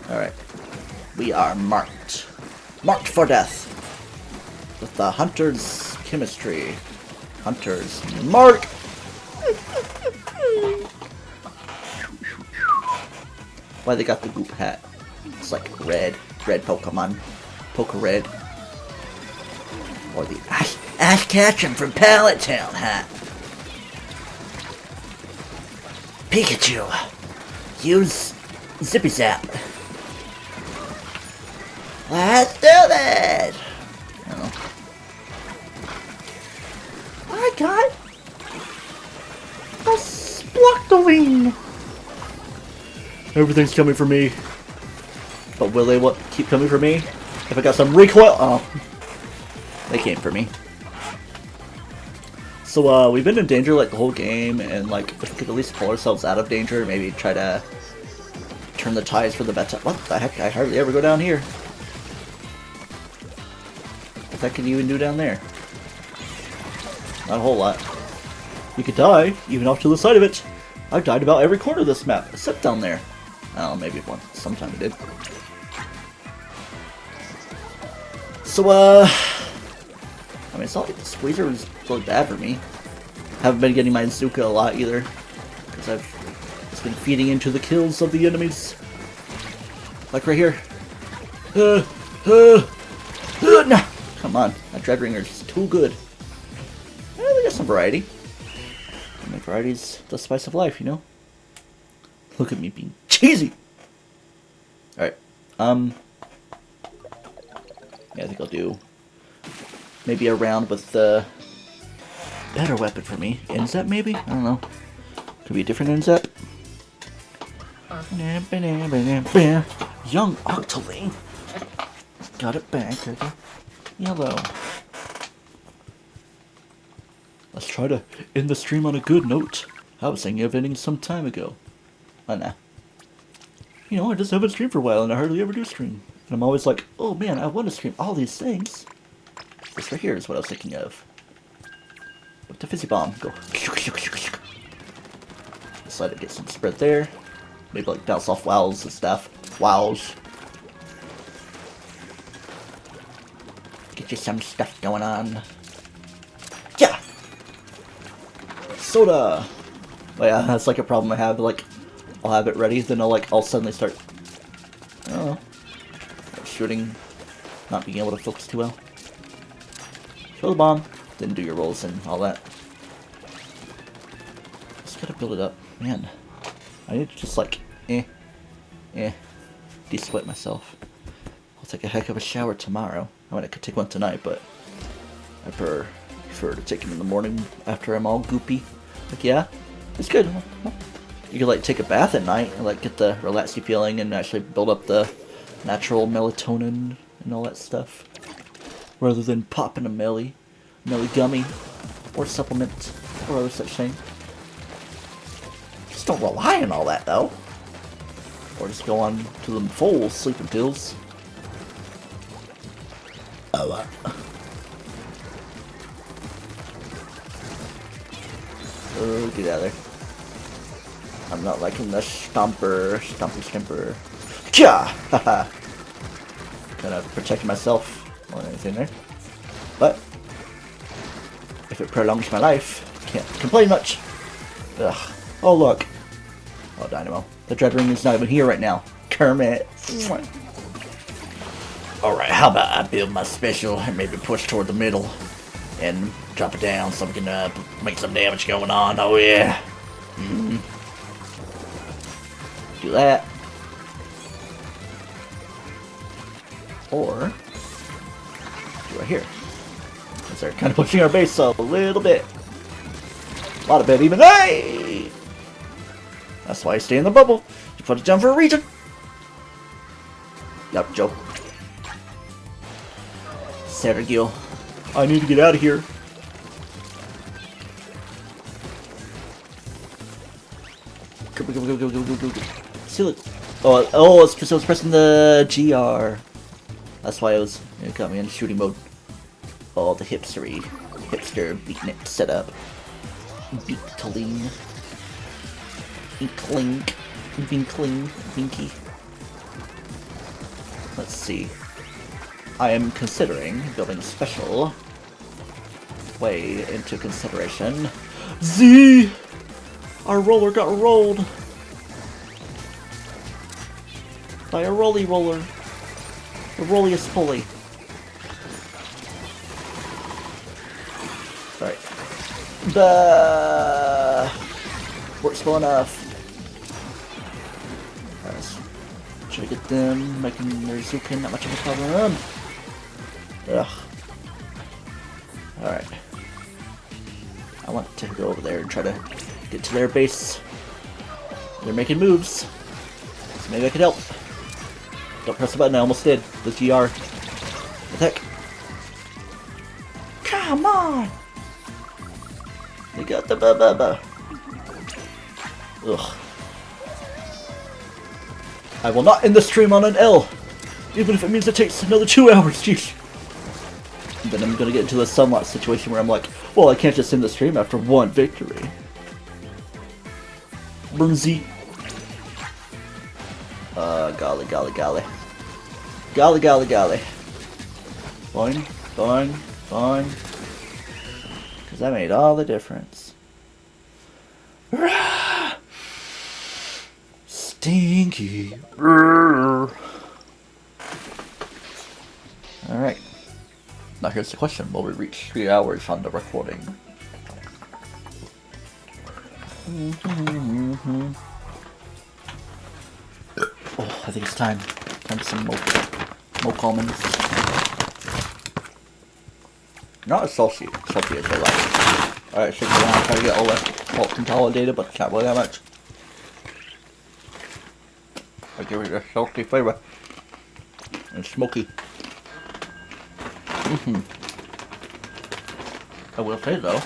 Alright. We are marked. Marked for death. With the Hunter's chemistry. Hunter's mark! Why they got the goop hat? It's like red. Red Pokemon. Poke Red. Or the Ash Ketchum from Pallet Town hat. Pikachu. Use Zippy Zap. Let's do this! Oh. I got a Splatoon. Everything's coming for me. But will they keep coming for me? If I got some recoil? Oh. They came for me. So, we've been in danger, like, the whole game, and, like, if we could at least pull ourselves out of danger, maybe try to turn the tides for the better. What the heck? I hardly ever go down here. What the heck can you even do down there? Not a whole lot. You could die, even off to the side of it. I've died about every corner of this map, except down there. Oh, maybe one. Sometime I did. So, I mean, it's not like the squeezer was really bad for me. Haven't been getting my Zuka a lot either, because I've just been feeding into the kills of the enemies. Like right here. No! Come on, that Dreadringer is too good. Well, they got some variety. And the variety's the spice of life, you know? Look at me being cheesy! Alright, yeah, I think I'll do maybe a round with the better weapon for me. Inzet, maybe? I don't know. Could be a different Inzet. Young Octoling. Got it back. Yellow. Let's try to end the stream on a good note. I was thinking of ending some time ago. Oh, nah. You know, I just haven't streamed for a while and I hardly ever do stream. And I'm always like, oh man, I want to stream all these things. This right here is what I was thinking of. With the fizzy bomb. Go. Decided to get some spread there. Maybe like bounce off wows and stuff. Wows. Get you some stuff going on. Yeah! Soda! Oh yeah, that's like a problem I have. Like, I'll have it ready, then I'll suddenly start, I don't know, shooting, not being able to focus too well. Throw the bomb, then do your rolls and all that. Just gotta build it up. Man, I need to just like, de-sweat myself. I'll take a heck of a shower tomorrow. I mean, I could take one tonight, but I prefer to take it in the morning after I'm all goopy. Like, yeah, it's good. You could like take a bath at night and like get the relaxy feeling and actually build up the natural melatonin and all that stuff. Rather than popping a melly gummy or supplement or other such thing. Just don't rely on all that though. Or just go on to them full sleeping pills. Oh, oh, get out of there. I'm not liking the stumpy stimper. Cha! Haha! Kind of protecting myself more than anything there. But, if it prolongs my life, can't complain much. Ugh. Oh, look. Oh, Dynamo. The Dreadring is not even here right now. Kermit. Alright, how about I build my special and maybe push toward the middle and drop it down so we can make some damage going on. Oh, yeah. Do that. Or do right here. Because they're kind of pushing our base up a little bit. A lot of bit even. Hey! That's why I stay in the bubble. You put it down for a reason. Yup, joke. Sergio. I need to get out of here. Go. See, look. Oh, it's because I was pressing the GR. That's why it got me in shooting mode. Oh, the hipster beatnik setup. Beatling. Inkling. Vinkling. Vinky. Let's see. I am considering building a special way into consideration. Z! Our roller got rolled by a roly roller. The rolliest pulley. Alright. Works well enough. Alright, let's try to get them making their Zukin not much of a problem. Ugh. Alright. I want to go over there and try to get to their base. They're making moves. So maybe I could help. Don't press the button, I almost did. The GR. What the heck? Come on! They got the ba. Ugh. I will not end the stream on an L. Even if it means it takes another 2 hours, jeez. And then I'm gonna get into a somewhat situation where I'm like, well, I can't just end the stream after one victory. Burnzy. Golly, golly, golly. Golly, golly, golly. Fine, fine, fine. Because that made all the difference. Stinky. Alright. Now here's the question. Will we reach 3 hours on the recording? Oh, I think it's time. Time for some milk almonds. Not as salty as I like. Alright, should go around and try to get all the malt consolidated, but can't really that much. I give it a salty flavor. And smoky. I will say though,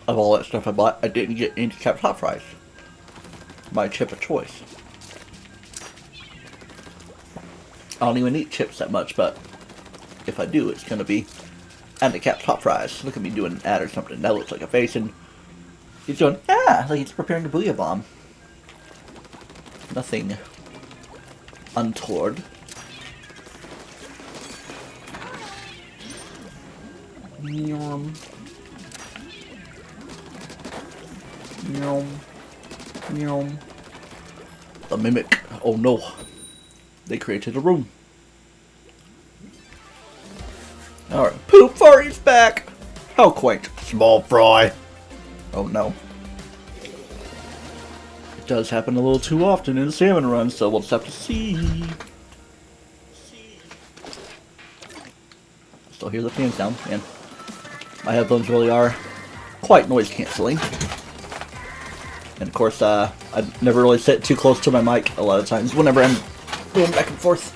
of all that stuff I bought, I didn't get any capped hot fries. My chip of choice. I don't even eat chips that much, but if I do, it's gonna be handicapped hot fries. Look at me doing an ad or something. That looks like a face, and he's going, yeah, like he's preparing a booyah bomb. Nothing untoward. Yum. Yum. Yum. The mimic. Oh no. They created a room. Alright. Poop Farty's back! How quaint. Small fry. Oh no. It does happen a little too often in salmon runs, so we'll just have to see. Still hear the fans down, man. My headphones really are quite noise cancelling. And of course, I never really sit too close to my mic a lot of times whenever I'm going back and forth.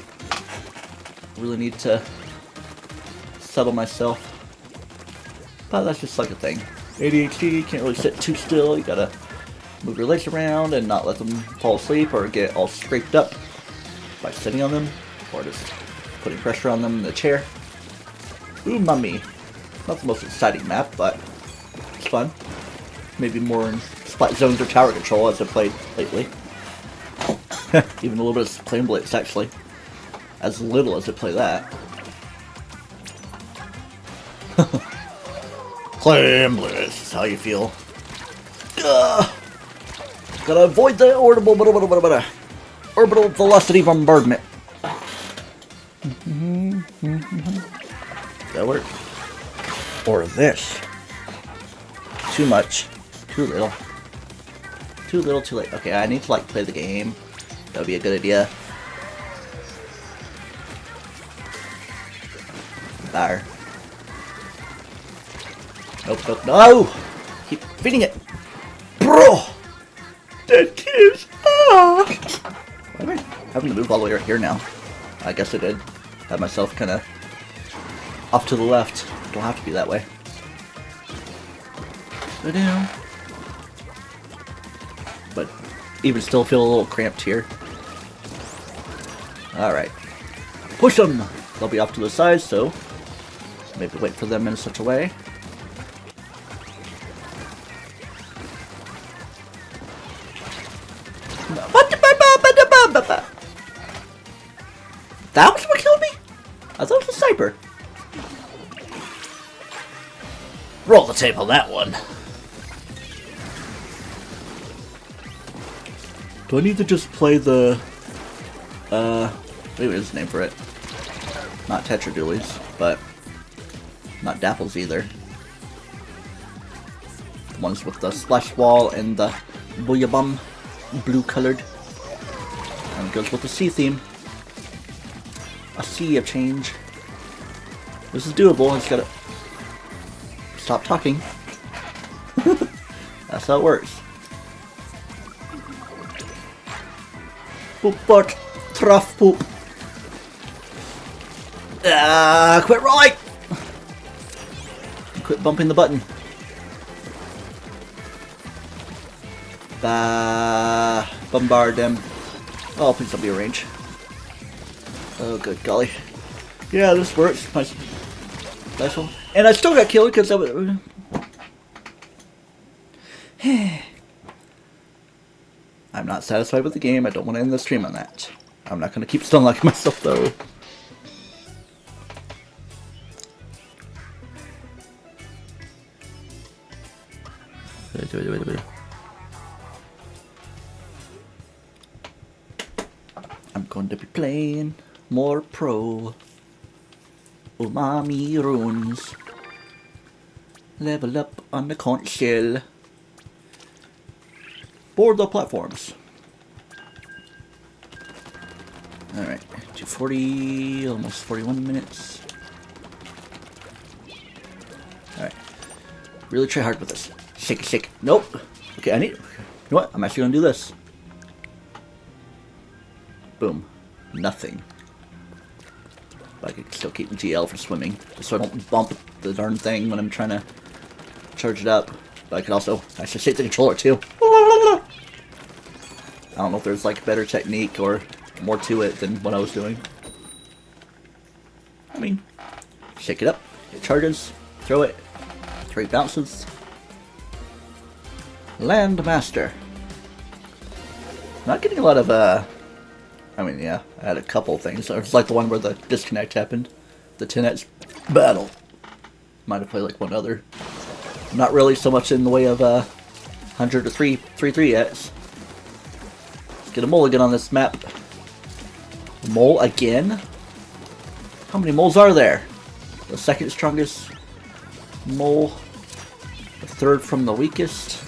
I really need to settle myself. But that's just like a thing. ADHD, can't really sit too still. You gotta move your legs around and not let them fall asleep or get all scraped up by sitting on them or just putting pressure on them in the chair. Ooh, mummy. Not the most exciting map, but it's fun. Maybe more in Splat Zones or Tower Control as I've played lately. Even a little bit of Flame Blitz, actually. As little as I play that. Flame Blitz, how you feel. Gotta avoid the orbital velocity bombardment. That works. Or this. Too much. Too little. Too little, too late. Okay, I need to like play the game. That would be a good idea. There. Nope, nope, no! Keep feeding it! Bro! Dead kids! Ah! Why am I having to move all the way right here now? I guess I did. Have myself kind of off to the left. Don't have to be that way. But even still feel a little cramped here. Alright. Push them! They'll be off to the side, so maybe wait for them in such a way. That was what killed me? I thought it was a sniper. Roll the tape on that one. Do I need to just play the maybe there's a name for it. Not Tetradoolies, but not Dapples either. The ones with the splash wall and the booyah bomb, blue colored. And it goes with the sea theme. A sea of change. This is doable, I just gotta stop talking. That's how it works. Poop butt. Truff poop. Quit rolling! Quit bumping the button. Bombard them. Oh, please don't be a range. Oh, good golly. Yeah, this works. special. And I still got killed because I was... I'm not satisfied with the game. I don't want to end the stream on that. I'm not going to keep stunlocking myself though. I'm going to be playing more pro. Umami runes. Level up on the conch shell. Board the platforms. Alright, 240, almost 41 minutes. Alright. Really try hard with this. Shake it, shake it. Nope. Okay, I need... You know what? I'm actually gonna do this. Boom. Nothing. But I can still keep the GL for swimming, just so I don't bump the darn thing when I'm trying to charge it up. But I can also actually shake the controller too. I don't know if there's like better technique or more to it than what I was doing. I mean, shake it up, it charges, throw it, 3 bounces. Landmaster. Not getting a lot of, I mean, yeah, I had a couple things. It was like the one where the disconnect happened. The 10x battle. Might have played like one other. Not really so much in the way of, 100 or 3-3-3x. Let's get a mulligan on this map. Mole again? How many moles are there? The second strongest mole. The third from the weakest.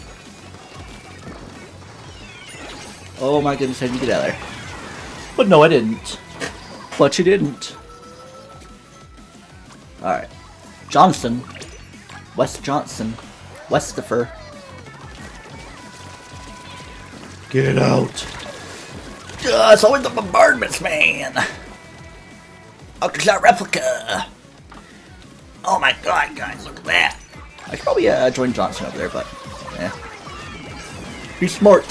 Oh my goodness, I didn't get out of there. But no, I didn't. But you didn't. Alright. Johnson. West Johnson. Westifer. Get out. It's always the bombardments, man. Octoshot replica. Oh my god, guys, look at that. I could probably join Johnson over there, but yeah. Be smart.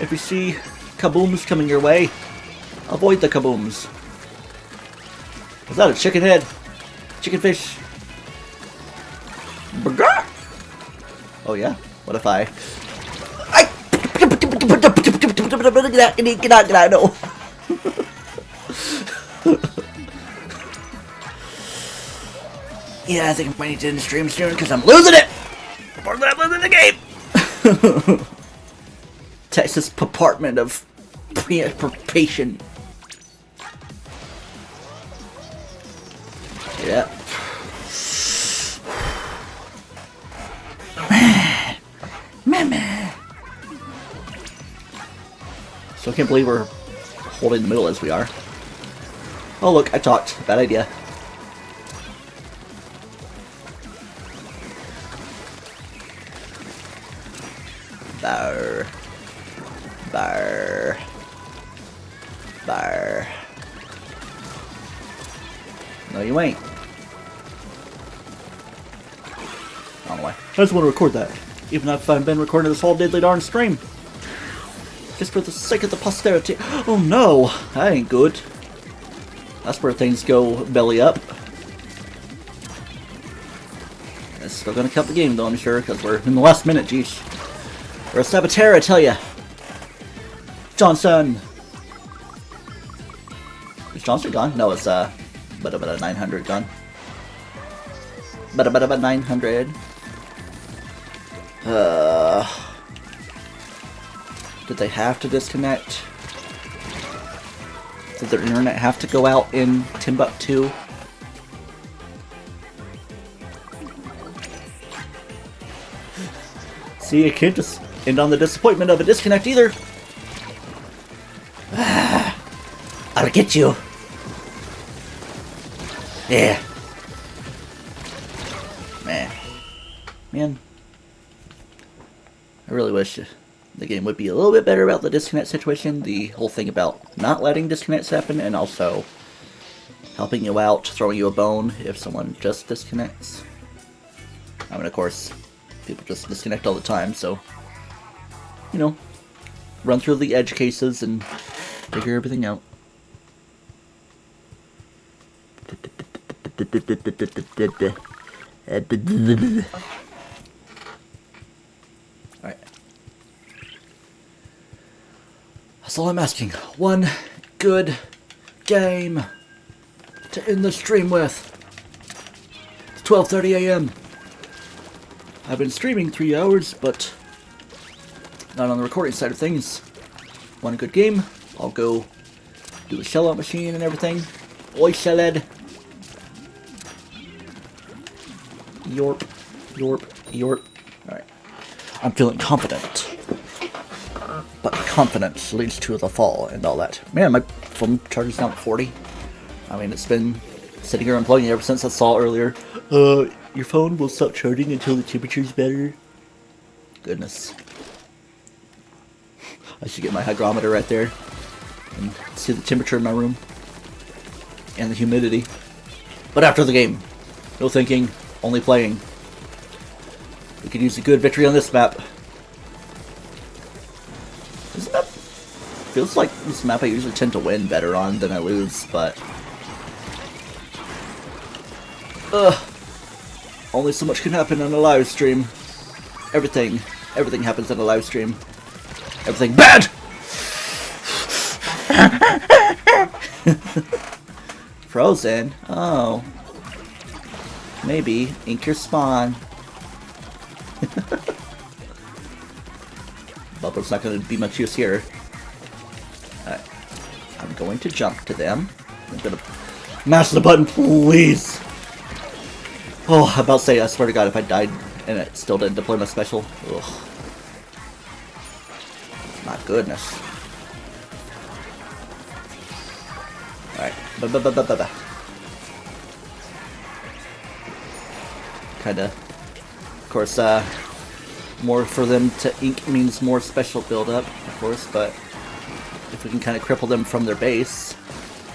If you see kabooms coming your way, avoid the kabooms. Was that a chicken head? Chicken fish? Burger? Oh yeah? What if I... Get out, no. Yeah, I think I might need to end the stream soon because I'm losing it! Or I'm losing the game! Texas Department of Preoccupation. Yeah. Man. So I can't believe we're holding the middle as we are. Oh look, I talked. Bad idea. Bar. No, you ain't. I don't know why. I just want to record that. Even if I've been recording this whole diddly darn stream. Just for the sake of the posterity. Oh no! That ain't good. That's where things go belly up. It's still gonna cut the game though, I'm sure, because we're in the last minute, geez. We're a saboteur, I tell ya. Johnson! Is Johnson gone? No, it's but about a 900 gone. But about 900. Did they have to disconnect? Did their internet have to go out in Timbuktu? See, you can't just end on the disappointment of a disconnect either. I'll get you. Yeah. Man. I really wish the game would be a little bit better about the disconnect situation. The whole thing about not letting disconnects happen and also helping you out, throwing you a bone if someone just disconnects. I mean, of course, people just disconnect all the time, so, you know, run through the edge cases and figure everything out. Alright. That's all I'm asking. One good game to end the stream with. It's 12:30 a.m. I've been streaming 3 hours, but not on the recording side of things. One good game. I'll go do the shell out machine and everything. Oi, shelled. Yorp, yorp, yorp. Alright. I'm feeling confident. But confidence leads to the fall and all that. Man, my phone charge is down at 40. I mean, it's been sitting here unplugging ever since I saw earlier. Your phone will stop charging until the temperature's better. Goodness. I should get my hygrometer right there and see the temperature in my room and the humidity. But after the game, no thinking, only playing. We could use a good victory on this map. This map feels like this map I usually tend to win better on than I lose, but only so much can happen on a live stream. Everything happens on a live stream. Everything bad! Frozen? Oh. Maybe. Ink your spawn. Bubble's not going to be much use here. Alright. I'm going to jump to them. I'm going to mash the button, please! Oh, I'm about to say, I swear to God, if I died and it still didn't deploy my special. Ugh. My goodness. Alright. Kinda. Of course, more for them to ink means more special build-up, of course, but if we can kind of cripple them from their base,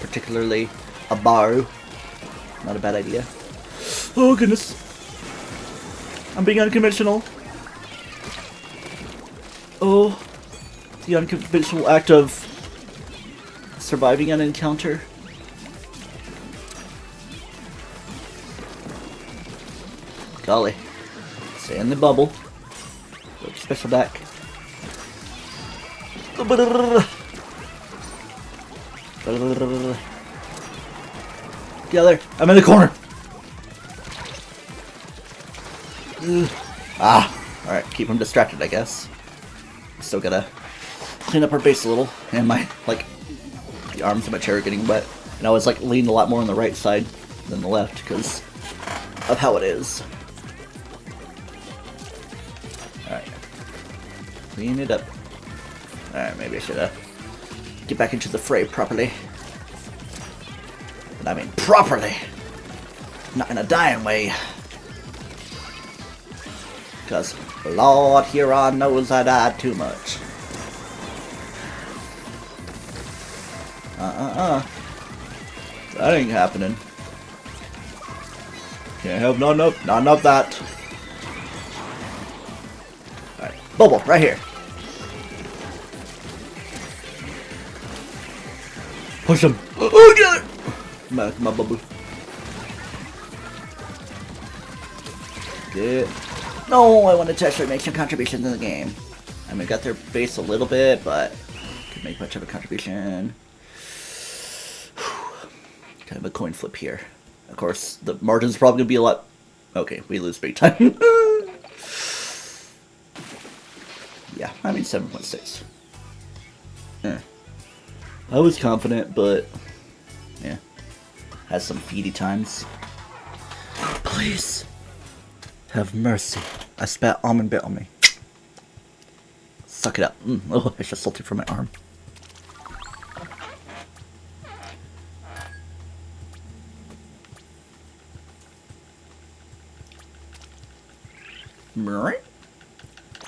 particularly a bar, not a bad idea. Oh goodness. I'm being unconventional. Oh. The unconventional act of surviving an encounter. Golly. Stay in the bubble. Go special back. Together. I'm in the corner. Alright, keep him distracted, I guess. Still gotta clean up our base a little, and my, like, the arms of my chair are getting wet, and I was, like, leaning a lot more on the right side than the left, because of how it is. Alright. Clean it up. Alright, maybe I should, get back into the fray properly. And I mean properly! Not in a dying way. Because Lord Huron knows I died too much. That ain't happening. Can't have none of that. Alright, bubble, right here. Push him. Oh, get it! My bubble. Good. No, I want to actually make some contributions in the game. I mean, got their base a little bit, but could make much of a contribution. Kind of a coin flip here. Of course, the margin's probably gonna be a lot. Okay, we lose big time. Yeah, I mean 7.6. I was confident, but yeah, has some feedy times. Please. Have mercy. I spat almond bit on me. Suck it up. Oh, I just salted from my arm.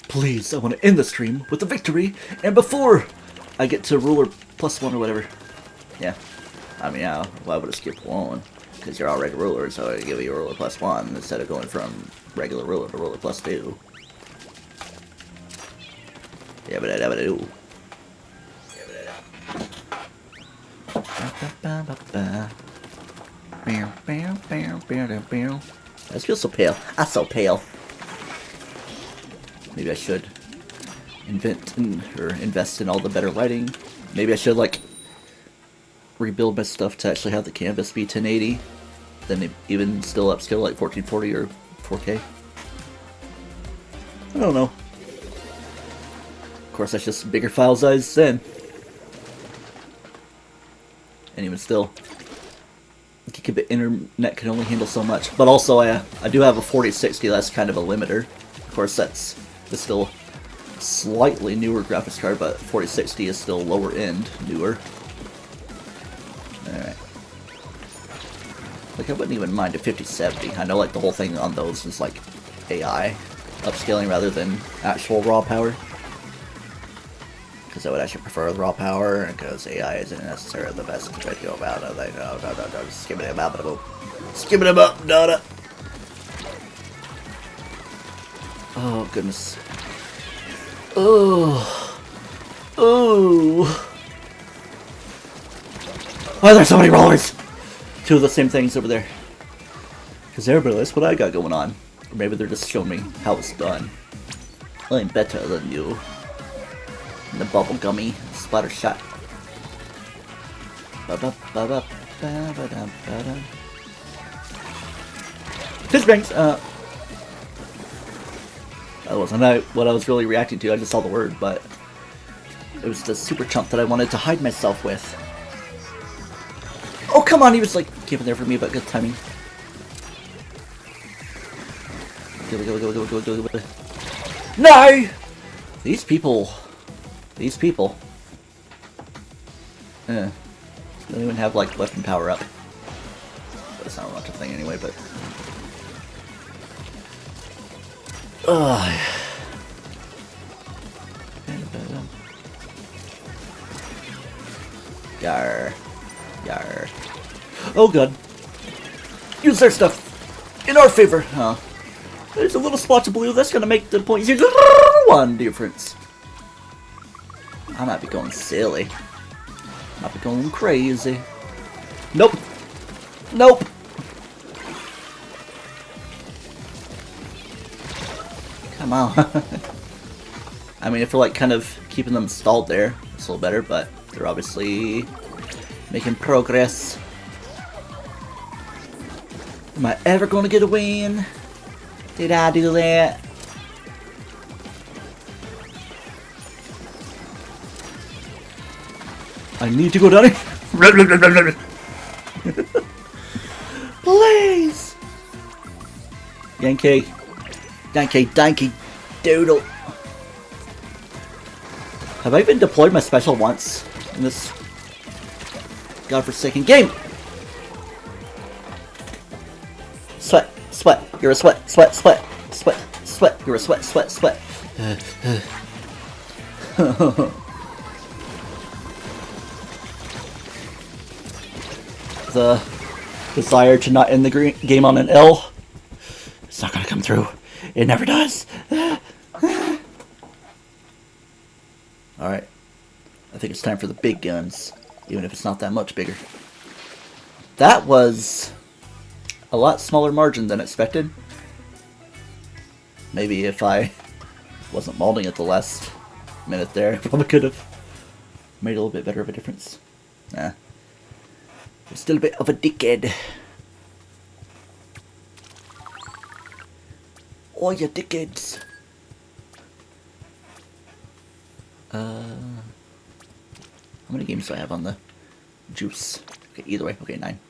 Please, I want to end the stream with a victory, and before I get to ruler +1 or whatever. Yeah. I mean, yeah, why would I skip one? Because you're already ruler, so I give you a ruler +1 instead of going from regular ruler to ruler +2. Yeah, but I do. This feels so pale. I'm so pale. Maybe I should invest in all the better lighting. Maybe I should like rebuild my stuff to actually have the canvas be 1080, then even still upscale like 1440 or 4K. I don't know. Of course, that's just bigger file size then. And even still, the internet can only handle so much. But also, I do have a 4060. That's kind of a limiter. Of course, it's still slightly newer graphics card, but 4060 is still lower end, newer. Alright. Like, I wouldn't even mind a 5070. I know, like, the whole thing on those is, like, AI upscaling rather than actual raw power. Because I would actually prefer the raw power, because AI isn't necessarily the best way to go about it. Like, no, just skip it about it. Skip it about data. Oh, goodness. Oh. Oh. Why are there so many rollers? Two of the same things over there. Because everybody likes what I got going on. Or maybe they're just showing me how it's done. I'm better than you. The bubble gummy splatter shot. Fish bangs! That wasn't what I was really reacting to. I just saw the word, but it was the super chump that I wanted to hide myself with. Oh, come on! He was like keeping there for me, but good timing. Go. No! These people. Don't even have like weapon power up. That's not much of a thing anyway, but. Yar. Oh god. Use their stuff in our favor, huh? There's a little splotch of blue. That's gonna make the point 0.01 difference. I might be going silly. Might be going crazy. Nope. Come on. I mean, if we're like kind of keeping them stalled there, it's a little better, but they're obviously making progress. Am I ever going to get a win? Did I do that? I need to go down here. Please! Yankee Doodle. Have I even deployed my special once in this godforsaken game? Sweat. You're a sweat. You're a sweat. The desire to not end the game on an L. It's not gonna come through. It never does. Alright. I think it's time for the big guns. Even if it's not that much bigger. That was a lot smaller margin than expected. Maybe if I wasn't molding at the last minute there, I probably could have made a little bit better of a difference. Nah. You're still a bit of a dickhead. Oh, you dickheads. How many games do I have on the juice? Okay, either way. Okay, 9.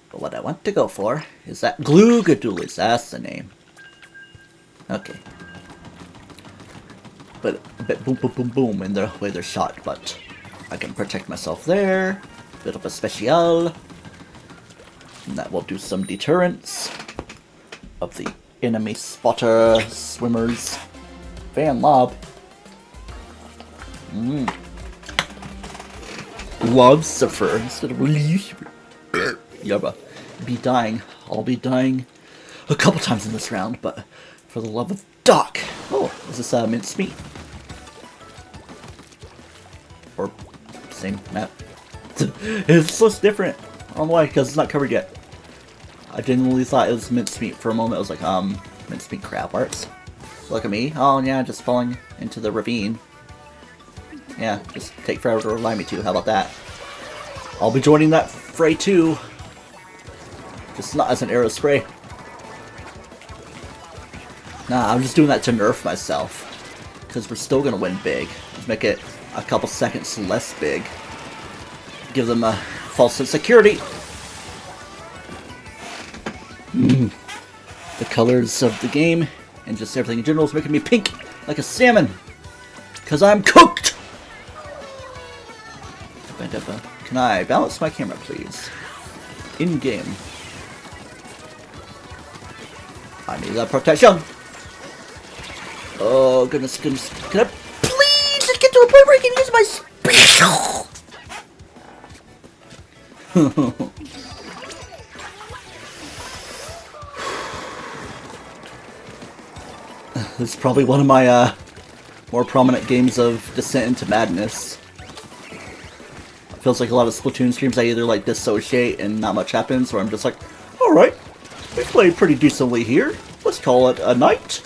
But what I want to go for is that Gloogadoolies. That's the name. Okay. But a bit boom in the way they're shot, but I can protect myself there. Bit of a special. And that will do some deterrence of the enemy spotter swimmers. Fan lob. Love suffer instead of relief. Yabba. Be dying. I'll be dying a couple times in this round, but for the love of Doc. Oh, is this mincemeat? Or same map? It's just different. On the way, because it's not covered yet. I genuinely thought it was mincemeat for a moment. I was like, mincemeat crab hearts. Look at me. Oh, yeah, just falling into the ravine. Yeah, just take forever to remind me to. How about that? I'll be joining that fray too. Just not as an arrow spray. Nah, I'm just doing that to nerf myself. Because we're still going to win big. Let's make it a couple seconds less big. Give them a false sense of security. The colors of the game and just everything in general is making me pink like a salmon. Because I'm cooked! Can I balance my camera, please? In-game. I need that protection. Oh, goodness, goodness. Can I please just get to a point where I can use my special? This is probably one of my more prominent games of descent into madness. It feels like a lot of Splatoon streams I either like dissociate and not much happens, or I'm just like, alright, we played pretty decently here. Let's call it a night.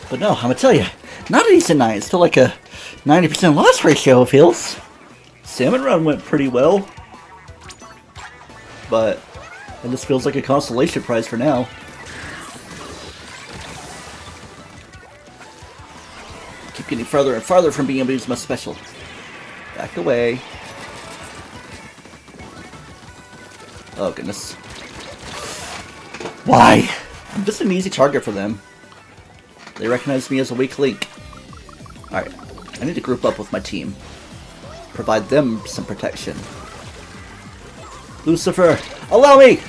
But no, I'm gonna tell you, not a decent night. It's still like a 90% loss ratio, it feels. Salmon Run went pretty well. But it just feels like a consolation prize for now. Keep getting farther and farther from being able to use my special. Back away. Oh goodness. Why? I'm just an easy target for them. They recognize me as a weak link. Alright, I need to group up with my team. Provide them some protection. Lucifer, allow me!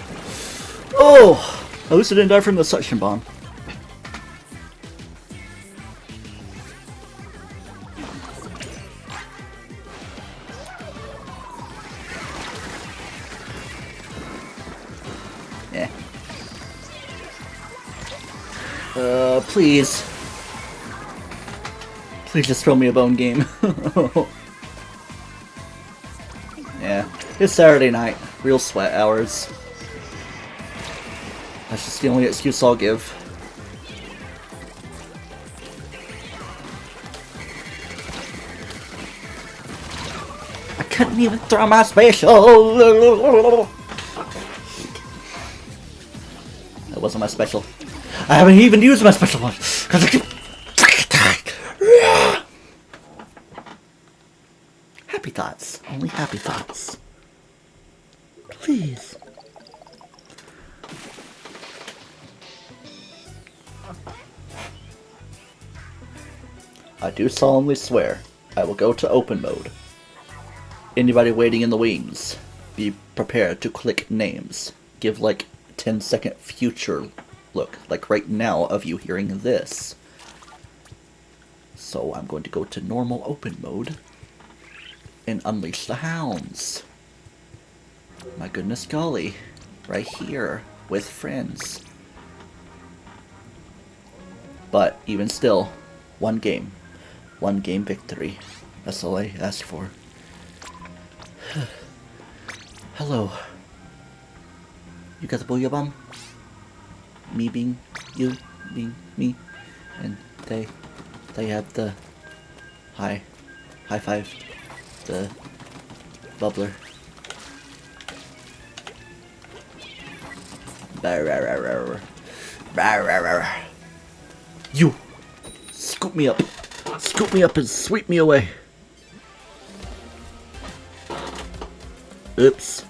Oh! At least I didn't die from the suction bomb. Please. Please just throw me a bone game. Yeah, it's Saturday night. Real sweat hours. That's just the only excuse I'll give. I couldn't even throw my special! That wasn't my special. I haven't even used my special one because I keep happy thoughts. Only happy thoughts. Please. I do solemnly swear I will go to open mode. Anybody waiting in the wings, be prepared to click names. Give like 10-second future look, like right now of you hearing this. So I'm going to go to normal open mode and unleash the hounds. My goodness golly, right here with friends. But even still, one game victory. That's all I asked for. Hello. You got the booyah bomb? Me being you, being me, and they have the high five, the bubbler. You scoop me up and sweep me away. Oops.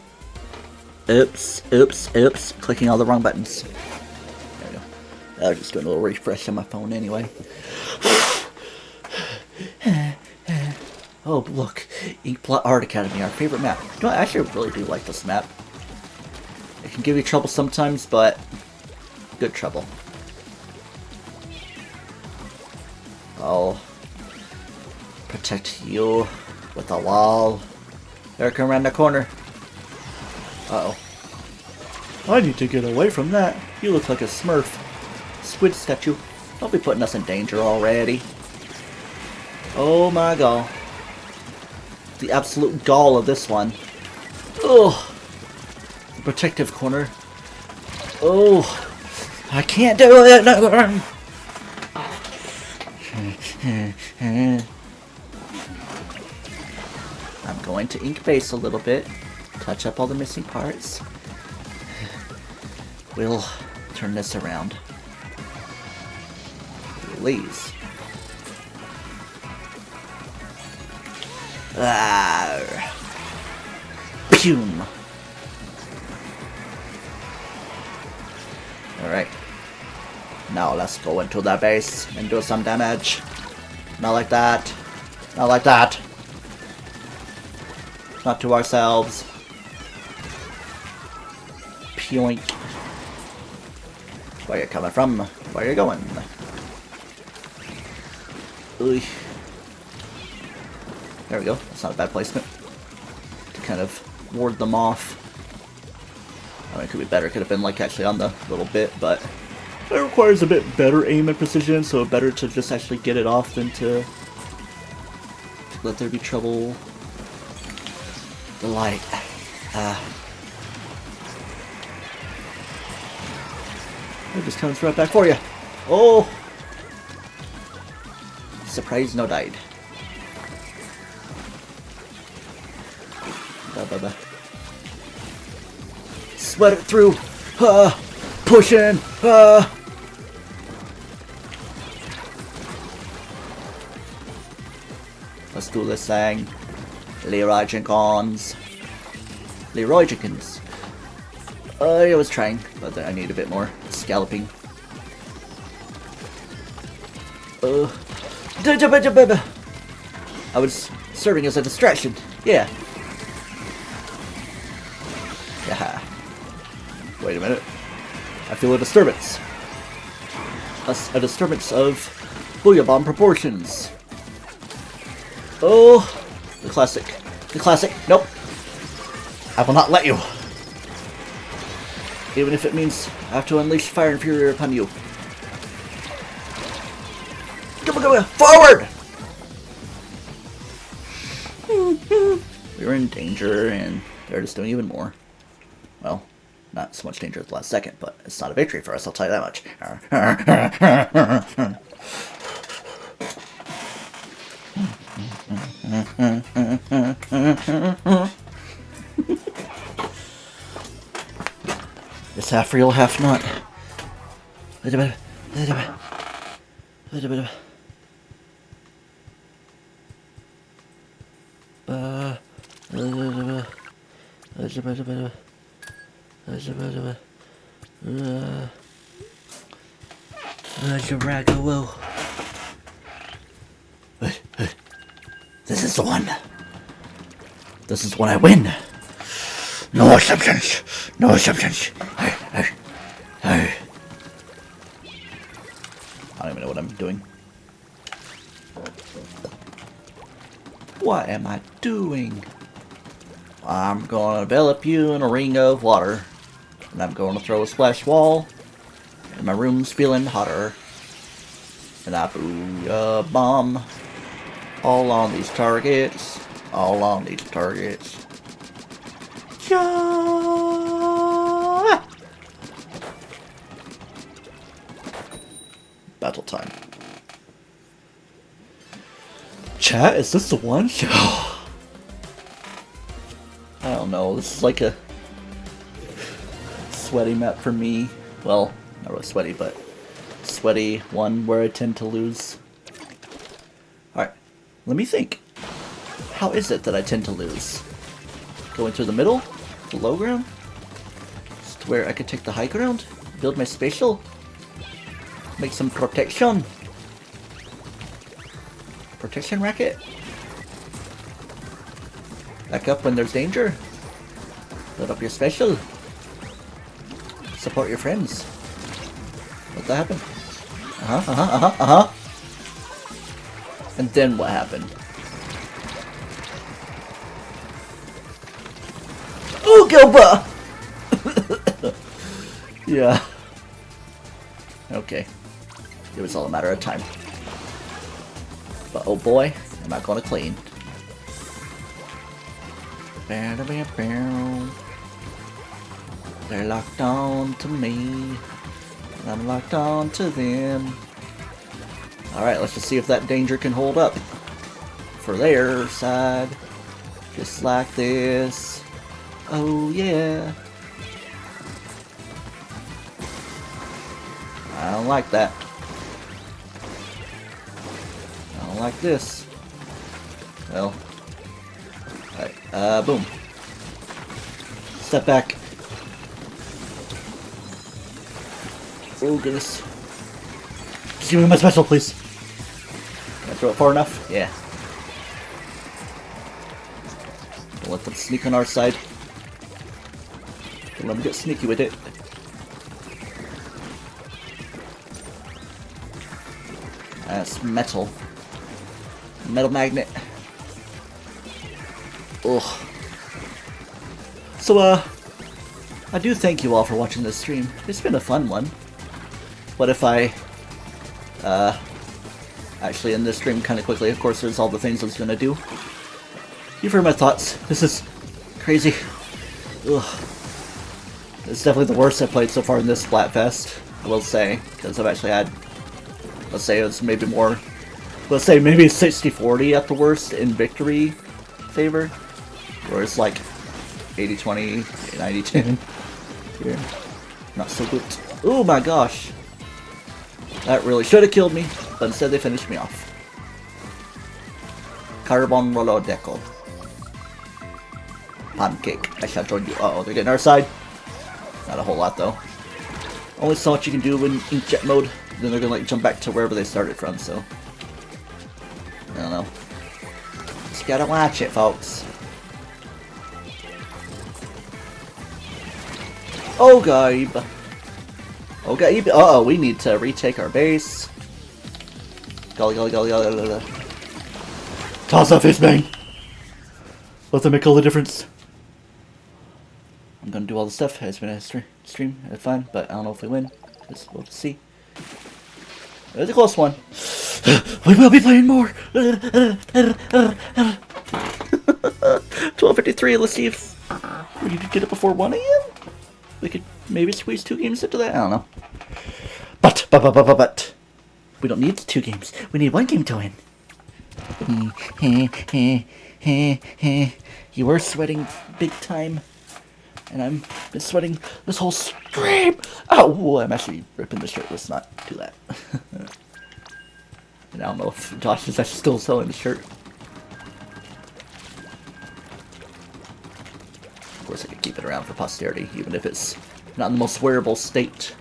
Clicking all the wrong buttons. I was just doing a little refresh on my phone anyway. Oh, look. Inkblot Art Academy, our favorite map. You know, I actually really do like this map. It can give you trouble sometimes, but good trouble. I'll protect you with a wall. There, come around the corner. Uh-oh. I need to get away from that. You look like a smurf. Squid statue. Don't be putting us in danger already. Oh my god. The absolute gall of this one. Ugh. protective corner. Oh, I can't do it! I'm going to ink base a little bit, touch up all the missing parts. We'll turn this around. Please. Pume. Alright. Now let's go into the base and do some damage. Not like that. Not like that. Not to ourselves. Poink. Where you coming from? Where you going? Ooh. There we go. That's not a bad placement. To kind of ward them off. I mean, it could be better. It could have been like actually on the little bit, but it requires a bit better aim and precision, so better to just actually get it off than to let there be trouble. The light. It just comes right back for you. Oh! Surprise, no died. Bye. Sweat it through. Push in. Let's do this thing. Leroy Jenkins. Leroy Jenkins. I was trying, but I need a bit more scalloping. I was serving as a distraction. Yeah. Yeah. Wait a minute. I feel a disturbance. A disturbance of booyah bomb proportions. Oh, the classic. The classic. Nope. I will not let you. Even if it means I have to unleash fire and fury upon you. Come on, forward! We were in danger, and they're just doing even more. Well, not so much danger at the last second, but it's not a victory for us, I'll tell you that much. It's half real, half not. This is the one. This is when I win. No exceptions. No exceptions. I don't even know what I'm doing. What am I doing? I'm going to envelop you in a ring of water. And I'm going to throw a splash wall. And my room's feeling hotter. And I booyah bomb. All on these targets. All on these targets. Yeah. Battle time. Chat, is this the one? I don't know. This is like a sweaty map for me. Well, not really sweaty, but sweaty one where I tend to lose. Alright, let me think. How is it that I tend to lose? Going through the middle? The low ground? Just where I could take the high ground? Build my spatial? Make some protection? Protection racket? Back up when there's danger? Build up your special? Support your friends? What that happened? And then what happened? Oh, Gilba! Yeah. Okay. It was all a matter of time. But oh boy, am I gonna clean. They're locked on to me, and I'm locked on to them. Alright, let's just see if that danger can hold up for their side. Just like this. Oh yeah. I don't like that. I don't like this. Well. Alright, boom. Step back. Oh goodness. Just give me my special, please. Can I throw it far enough? Yeah. Don't let them sneak on our side. Don't let them get sneaky with it. That's metal. Metal magnet. Ugh. So, I do thank you all for watching this stream. It's been a fun one. What if I, actually end this stream kind of quickly? Of course, there's all the things I was gonna do. You've heard my thoughts. This is crazy. Ugh. It's definitely the worst I've played so far in this Splatfest, I will say, because I've actually had, let's say it was maybe more, let's say maybe 60-40 at the worst in victory favor, where it's like 80-20, 90-10. Here. Not so good. Oh my gosh. That really should have killed me, but instead they finished me off. Carbon Rollo Deco. Pancake. I shall join you. Uh-oh, they're getting our side. Not a whole lot though. Only so much you can do in inkjet mode. Then they're gonna like jump back to wherever they started from, so. I don't know. Just gotta watch it, folks. Oh, Gabe. Oh, Gabe. Uh-oh, we need to retake our base. Golly, golly, golly, golly, golly, golly. Toss off his bang. Let them make all the difference. I'm gonna do all the stuff. It's been a stream. It's fun, but I don't know if we win. We'll just see. It was a close one. We will be playing more. 12:53. Let's see if we can get it before 1 AM. We could maybe squeeze 2 games into that. I don't know. But we don't need 2 games. We need 1 game to win. You were sweating big time, and I'm been sweating this whole stream. Oh, I'm actually ripping the shirt. Let's not do that. And I don't know if Josh is actually still selling the shirt. Of course, I could keep it around for posterity, even if it's not in the most wearable state.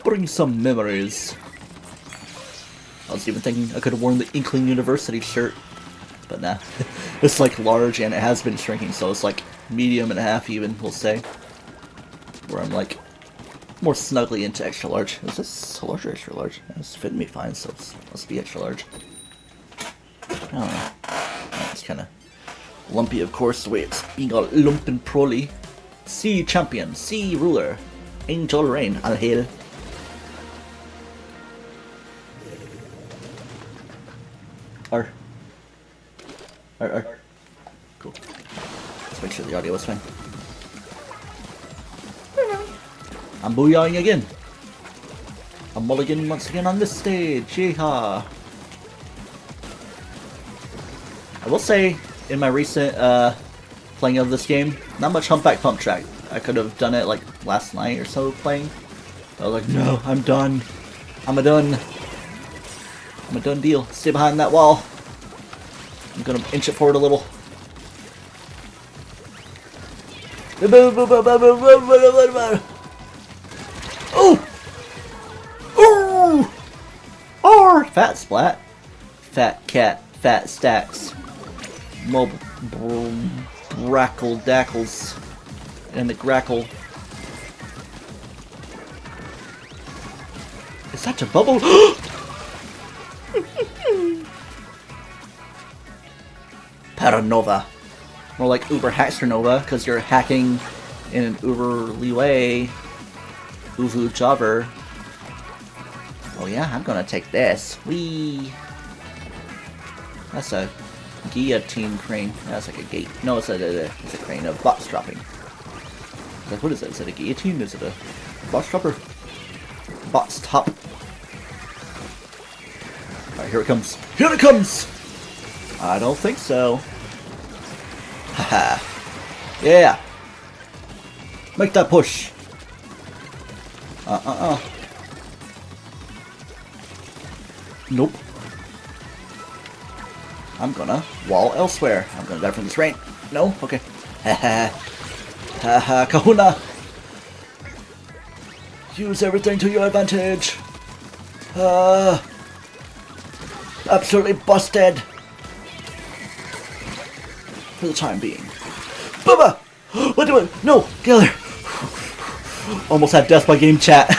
Bring some memories. I was even thinking I could have worn the Inkling University shirt, but nah. It's like large, and it has been shrinking, so it's like medium and a half even, we'll say. Where I'm like more snugly into extra large. Is this large or extra large? It's fitting me fine, so let's be extra large. I don't know. It's kind of lumpy, of course, the way it's being all lump and proly. Sea champion, sea ruler, angel rain, I'll hail. R. Cool. Let's make sure the audio is fine. I'm booyahing again. I'm mulliganing once again on this stage. Yeehaw. I will say, in my recent playing of this game, not much humpback pump track. I could have done it like last night or so playing. I was like, no, I'm done. I'm a done deal. Stay behind that wall. I'm gonna inch it forward a little. Oh! Oh! Oh! Fat splat. Fat cat. Fat stacks. Mobile. Brackle dackles. And the grackle. Is that a bubble? Paranova. More like Uber Hackster Nova, because you're hacking in an Uberly way. Uvu Jobber. Oh yeah, I'm gonna take this. Whee! That's a guillotine crane. That's like a gate. No, it's a crane of box dropping. Like, what is that? Is it a guillotine? Is it a box chopper? Box top. Alright, here it comes. Here it comes! I don't think so. Haha. Yeah! Make that push! Nope. I'm gonna wall elsewhere. I'm gonna die from this rain. No? Okay. Haha. Haha, kahuna! Use everything to your advantage! Absolutely busted! For the time being. Bubba! What do I? No! Get out of there! Almost had death by game chat.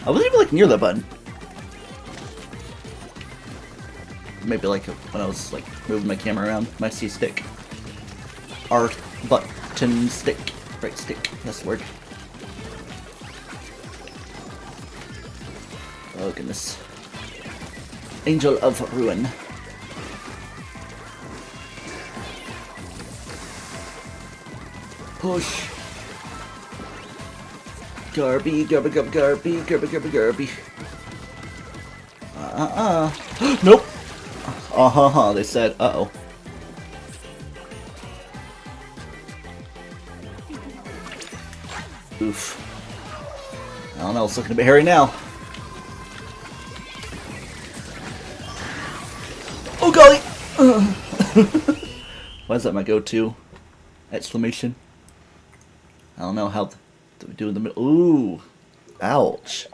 I wasn't even like near that button. Maybe like when I was like moving my camera around, my C stick. R button stick. Right stick, that's the word. Oh goodness. Angel of Ruin. Push. Garby, garby, garby, garby, garby, garby, garby. Nope. They said, uh-oh. Oof. I don't know, it's looking a bit hairy now. Oh golly! Why is that my go-to? Exclamation. I don't know how do we do in the middle. Ooh! Ouch.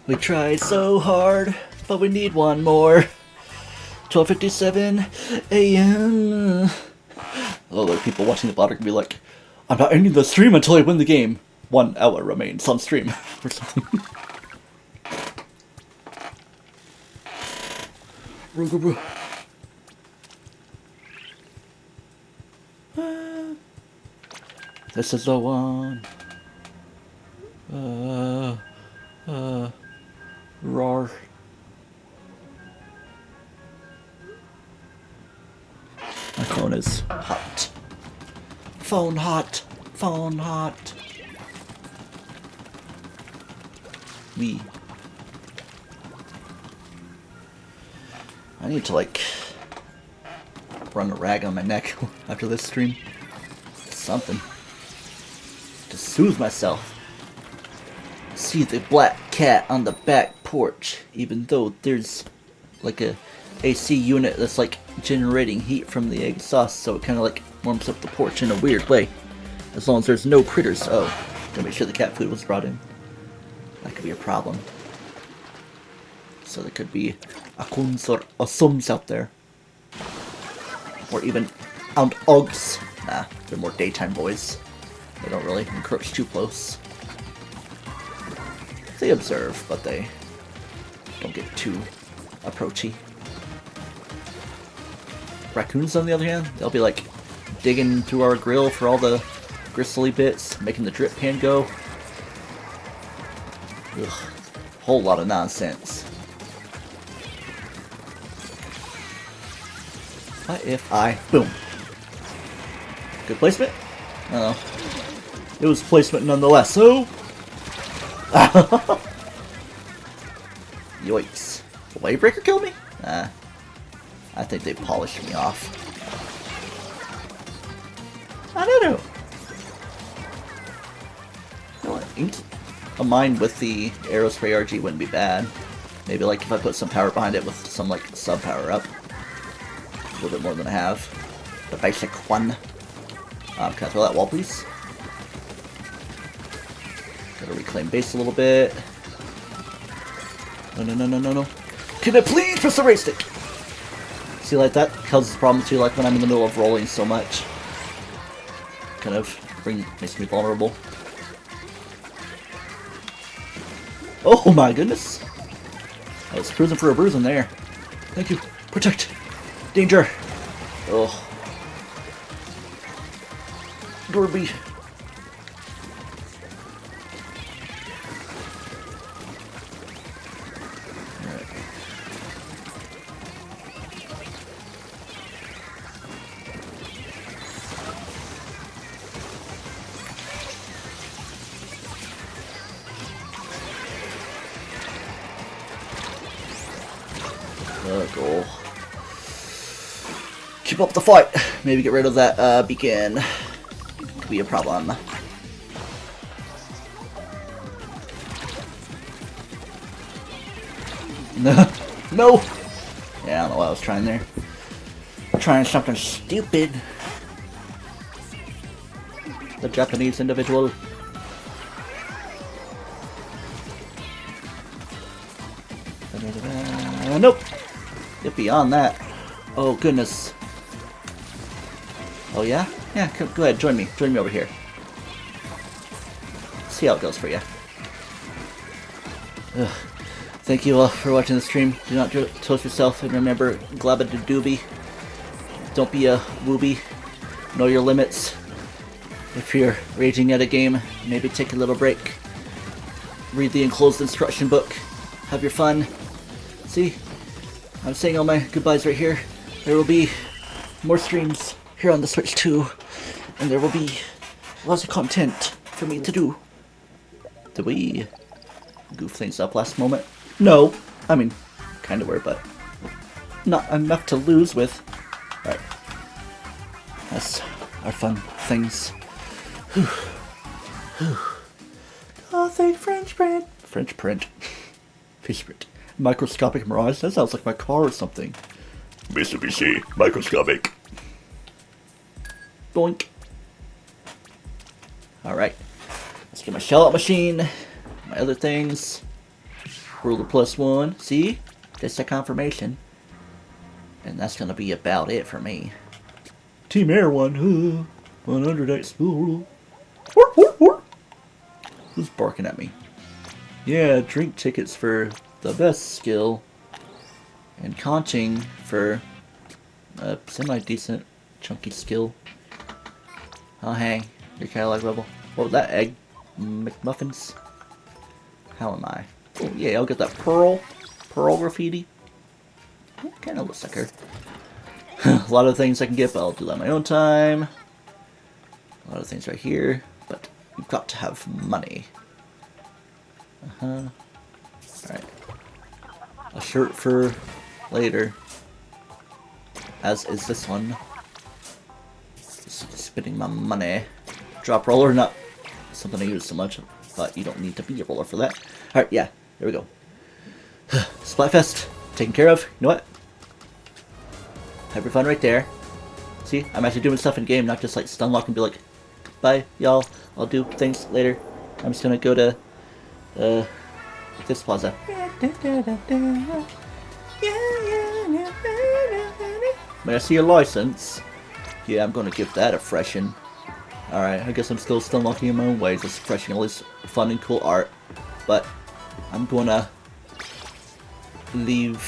We tried so hard, but we need one more. 12:57 a.m. Oh, there are people watching the bot are gonna be like, I'm not ending the stream until I win the game. 1 hour remains on stream. Or something. This is the one. Roar. My phone is hot. Phone hot. Phone hot. Me. I need to like run a rag on my neck after this stream. Something. To soothe myself. See the black cat on the back porch, even though there's like a AC unit that's like generating heat from the exhaust, so it kind of like warms up the porch in a weird way. As long as there's no critters. Oh, gotta make sure the cat food was brought in. That could be a problem. So there could be akuns or asums out there. Or even ogs. Nah, they're more daytime boys. They don't really encroach too close. They observe, but they don't get too approachy. Raccoons, on the other hand, they'll be like digging through our grill for all the gristly bits, making the drip pan go. Ugh, whole lot of nonsense. What if I... Boom. Good placement? Oh. It was placement nonetheless, so... Yoicks. The wave breaker killed me? Nah. I think they polished me off. I don't know. You know what? A mine with the Aerospray RG wouldn't be bad. Maybe like if I put some power behind it with some like sub power up. A little bit more than I have. The basic one. Can I throw that wall, please? Gotta reclaim base a little bit. No. Can I please press the race stick? See, like that causes problems too, like when I'm in the middle of rolling so much. Kind of makes me vulnerable. Oh my goodness! I was cruising for a bruise in there. Thank you. Protect. Danger. Oh. Dorby. Goal. Keep up the fight. Maybe get rid of that beacon. Could be a problem. No. No. Yeah, I don't know what I was trying there. Trying something stupid. The Japanese individual. Nope. Get beyond that. Oh goodness. Oh yeah? Yeah, go ahead, join me. Join me over here. See how it goes for you. Ugh. Thank you all for watching the stream. Do not toast yourself, and remember, glabba doobie. Don't be a wooby. Know your limits. If you're raging at a game, maybe take a little break. Read the enclosed instruction book. Have your fun. See? I'm saying all my goodbyes right here. There will be more streams here on the Switch too. And there will be lots of content for me to do. Did we goof things up last moment? No. I mean, kind of were, but not enough to lose with. Alright. That's our fun things. Whew. Whew. Oh, thank French print. French print. Fish print. Microscopic mirage? That sounds like my car or something. Mitsubishi. Microscopic. Boink. Alright. Let's get my shell out machine. My other things. Ruler +1. See? Just a confirmation. And that's gonna be about it for me. Team Air 1. 100 at school. Who's barking at me? Yeah, drink tickets for the best skill. And conching for a semi-decent chunky skill. Oh hey, you're kinda like Rebel. What was that? Egg McMuffins? How am I? Oh yeah, I'll get that pearl graffiti. Kinda looks like her. A lot of things I can get, but I'll do that on my own time. A lot of things right here, but you've got to have money. Alright. A shirt for later. As is this one. Just spending my money. Drop roller, not something I use so much, but you don't need to be a roller for that. Alright, yeah, there we go. Splatfest, taken care of. You know what? Have your fun right there. See, I'm actually doing stuff in game, not just like stun lock and be like, bye, y'all. I'll do things later. I'm just gonna go to this plaza. May I see your license? Yeah, I'm gonna give that a freshen. Alright, I guess I'm still stun locking in my own ways, just freshening all this fun and cool art. But I'm gonna leave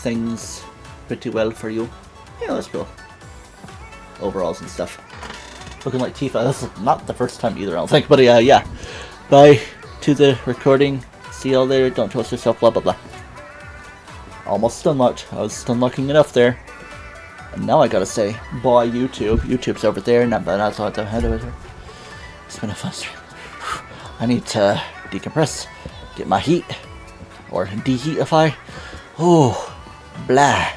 things pretty well for you. Yeah, that's cool. Overalls and stuff. Looking like Tifa. This is not the first time either, I don't think. But yeah. Bye to the recording. See y'all later. Don't toast yourself. Blah, blah, blah. Almost stun locked. I was stun locking enough there. And now I gotta say, bye YouTube. YouTube's over there. Not bad. That's all I had over there. It's been a fun stream. I need to decompress. Get my heat. Or deheatify. Oh, blah.